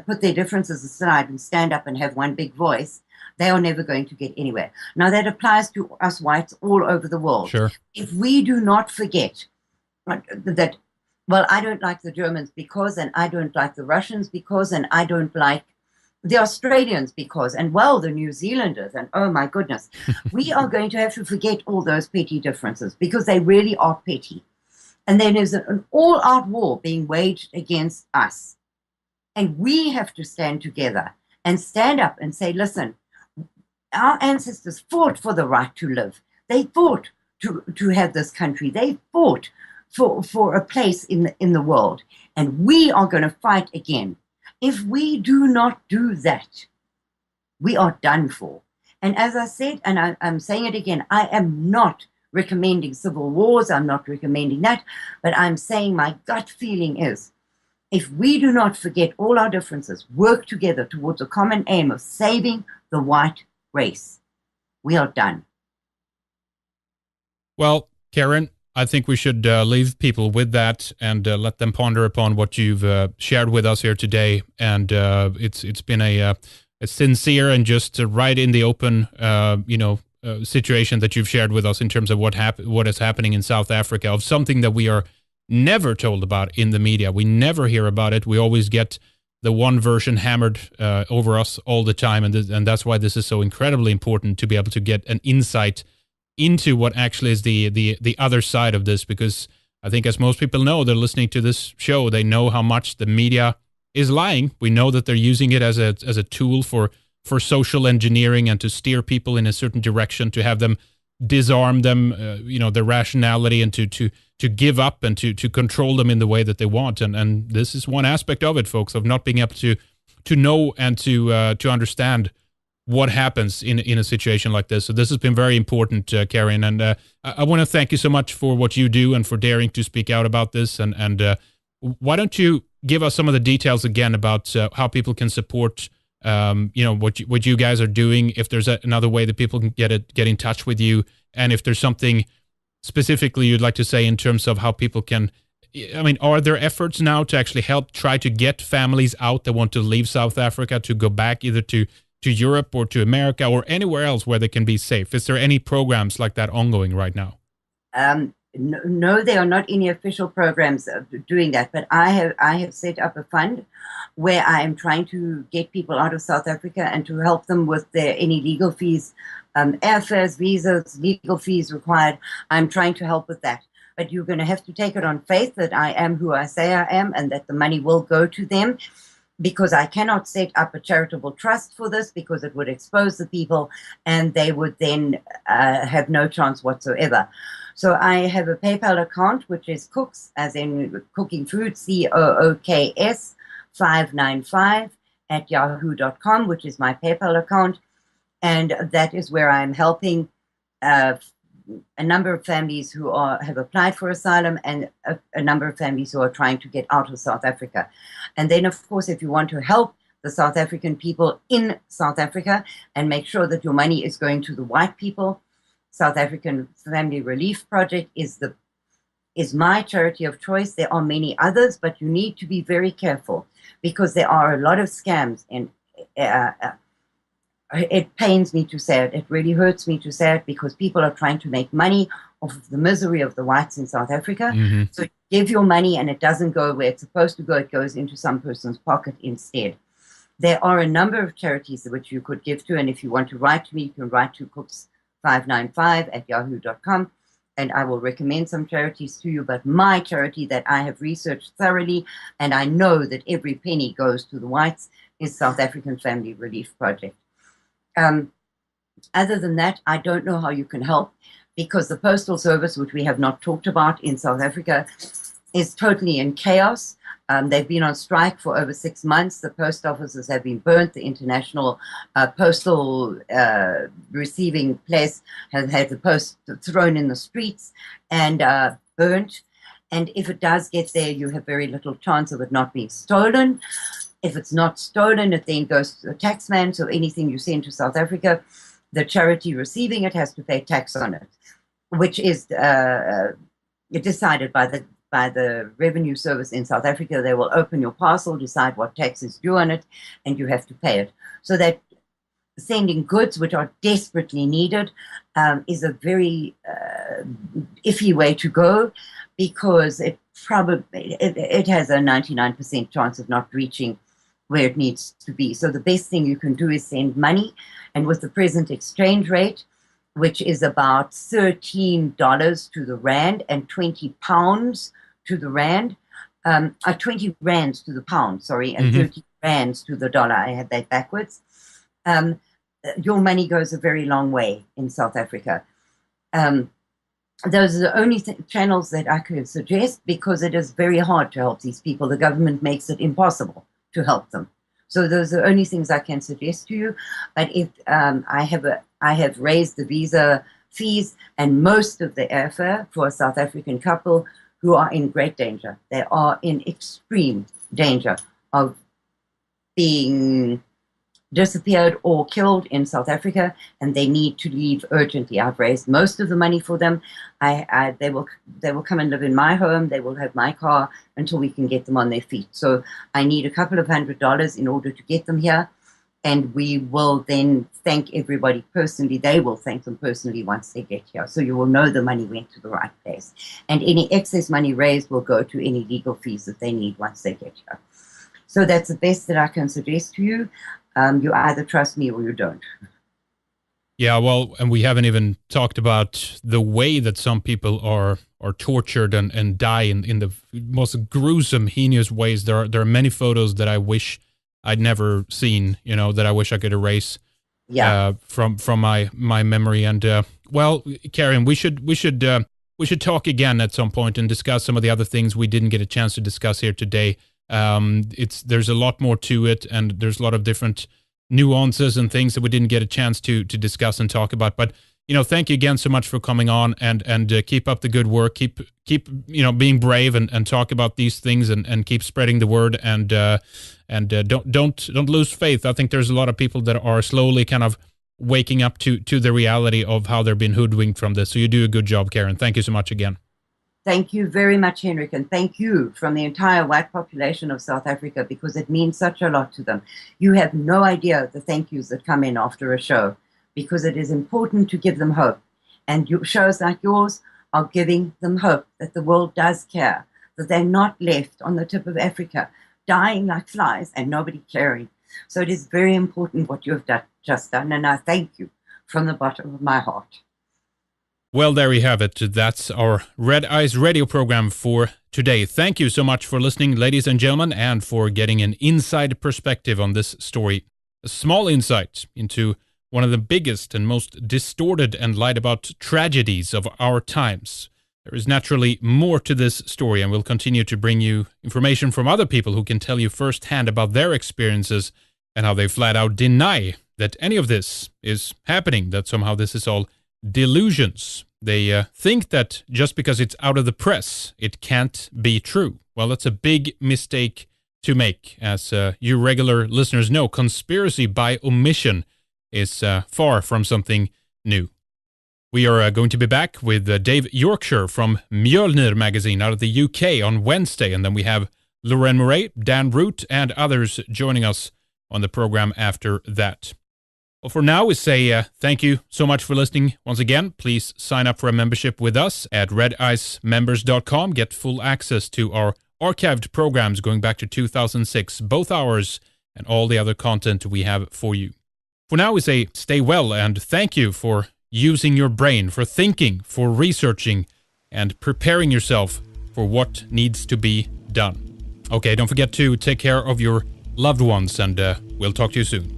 put their differences aside and stand up and have one big voice, they are never going to get anywhere. Now, that applies to us whites all over the world. Sure. If we do not forget that, well, I don't like the Germans because, and I don't like the Russians because, and I don't like the Australians because, and well, the New Zealanders, and oh my goodness, we are going to have to forget all those petty differences because they really are petty. And then there's an all-out war being waged against us. And we have to stand together and stand up and say, listen, our ancestors fought for the right to live. They fought to have this country. They fought for a place in the world. And we are going to fight again. If we do not do that, we are done for. And as I said, and I'm saying it again, I am not recommending civil wars. I'm not recommending that. But I'm saying my gut feeling is, if we do not forget all our differences, work together towards a common aim of saving the white race, we are done. Well, Karin, I think we should leave people with that and let them ponder upon what you've shared with us here today. And it's been a sincere and just right in the open, situation that you've shared with us in terms of what is happening in South Africa, of something that we are never told about in the media. We never hear about it. We always get the one version hammered over us all the time, and that's why this is so incredibly important to be able to get an insight into what actually is the other side of this, because I think, as most people know, they're listening to this show, they know how much the media is lying. We know that they're using it as a tool for social engineering and to steer people in a certain direction, to have them disarm them, their rationality, and to give up and to control them in the way that they want. And this is one aspect of it, folks, of not being able to know and to understand what happens in a situation like this. So this has been very important, Karin, and I want to thank you so much for what you do and for daring to speak out about this. And why don't you give us some of the details again about how people can support what you guys are doing, if there's another way that people can get in touch with you, and if there's something specifically you'd like to say in terms of how people can, are there efforts now to actually help try to get families out that want to leave South Africa to go back either to Europe or to America or anywhere else where they can be safe? Is there any programs like that ongoing right now? No, there are not any official programs doing that, but I have set up a fund where I am trying to get people out of South Africa and to help them with any legal fees, airfares, visas, legal fees required. I'm trying to help with that. But you're going to have to take it on faith that I am who I say I am and that the money will go to them, because I cannot set up a charitable trust for this, because it would expose the people and they would then have no chance whatsoever. So I have a PayPal account, which is cooks, as in cooking food, COOKS 595 @yahoo.com, which is my PayPal account. And that is where I'm helping a number of families who have applied for asylum, and a number of families who are trying to get out of South Africa. And then, of course, if you want to help the South African people in South Africa and make sure that your money is going to the white people, South African Family Relief Project is my charity of choice. There are many others, but you need to be very careful, because there are a lot of scams, and it pains me to say it. It really hurts me to say it, because people are trying to make money off of the misery of the whites in South Africa. Mm-hmm. So you give your money and it doesn't go where it's supposed to go. It goes into some person's pocket instead. There are a number of charities which you could give to, and if you want to write to me, you can write to cooks595 @yahoo.com, and I will recommend some charities to you. But my charity that I have researched thoroughly, and I know that every penny goes to the whites, is South African Family Relief Project. Other than that, I don't know how you can help, because the Postal Service, which we have not talked about in South Africa, is totally in chaos. They've been on strike for over 6 months. The post offices have been burnt. The international postal receiving place has had the post thrown in the streets and burnt. And if it does get there, you have very little chance of it not being stolen. If it's not stolen, it then goes to the taxman. So anything you send to South Africa, the charity receiving it has to pay tax on it, which is decided by the Revenue Service in South Africa. They will open your parcel, decide what tax is due on it, and you have to pay it. So that sending goods which are desperately needed is a very iffy way to go. because it has a 99% chance of not reaching where it needs to be. So the best thing you can do is send money, and with the present exchange rate, which is about $13 to the rand and 20 pounds to the rand, 20 rands to the pound, sorry, and 30 rands to the dollar. I had that backwards. Your money goes a very long way in South Africa. Those are the only channels that I could suggest, because it is very hard to help these people. The government makes it impossible to help them. So those are the only things I can suggest to you. But if I have raised the visa fees and most of the airfare for a South African couple who are in great danger. They are in extreme danger of being disappeared or killed in South Africa, and they need to leave urgently. I've raised most of the money for them. They will come and live in my home. They will have my car until we can get them on their feet. So I need a couple of $100 in order to get them here, and we will then thank everybody personally. They will thank them personally once they get here. So you will know the money went to the right place, and any excess money raised will go to any legal fees that they need once they get here. So that's the best that I can suggest to you. You either trust me or you don't. Yeah, well, and we haven't even talked about the way that some people are tortured and die in the most gruesome, heinous ways. There are many photos that I wish I'd never seen, that I wish I could erase from my memory. And well, Karin, we should talk again at some point and discuss some of the other things we didn't get a chance to discuss here today. There's a lot more to it, and there's a lot of different nuances and things that we didn't get a chance to discuss and talk about. But thank you again so much for coming on, and keep up the good work. Keep being brave and talk about these things, and keep spreading the word, and don't lose faith. I think there's a lot of people that are slowly kind of waking up to the reality of how they're being hoodwinked from this. So you do a good job, Karin. Thank you so much again. Thank you very much, Henrik, and thank you from the entire white population of South Africa, because it means such a lot to them. You have no idea the thank yous that come in after a show, because it is important to give them hope. And shows like yours are giving them hope that the world does care, that they're not left on the tip of Africa, dying like flies and nobody caring. So it is very important what you have just done, and I thank you from the bottom of my heart. Well, there you have it. That's our Red Eyes radio program for today. Thank you so much for listening, ladies and gentlemen, and for getting an inside perspective on this story. A small insight into one of the biggest and most distorted and lied about tragedies of our times. There is naturally more to this story, and we'll continue to bring you information from other people who can tell you firsthand about their experiences and how they flat out deny that any of this is happening, that somehow this is all delusions. They think that just because it's out of the press, it can't be true. Well, that's a big mistake to make. As you regular listeners know, conspiracy by omission is far from something new. We are going to be back with Dave Yorkshire from Mjölnir magazine out of the UK on Wednesday, and then we have Lauren Murray, Dan Root, and others joining us on the program after that. Well, for now, we say thank you so much for listening. Once again, please sign up for a membership with us at redicemembers.com. Get full access to our archived programs going back to 2006, both ours and all the other content we have for you. For now, we say stay well, and thank you for using your brain, for thinking, for researching, and preparing yourself for what needs to be done. Okay, don't forget to take care of your loved ones, and we'll talk to you soon.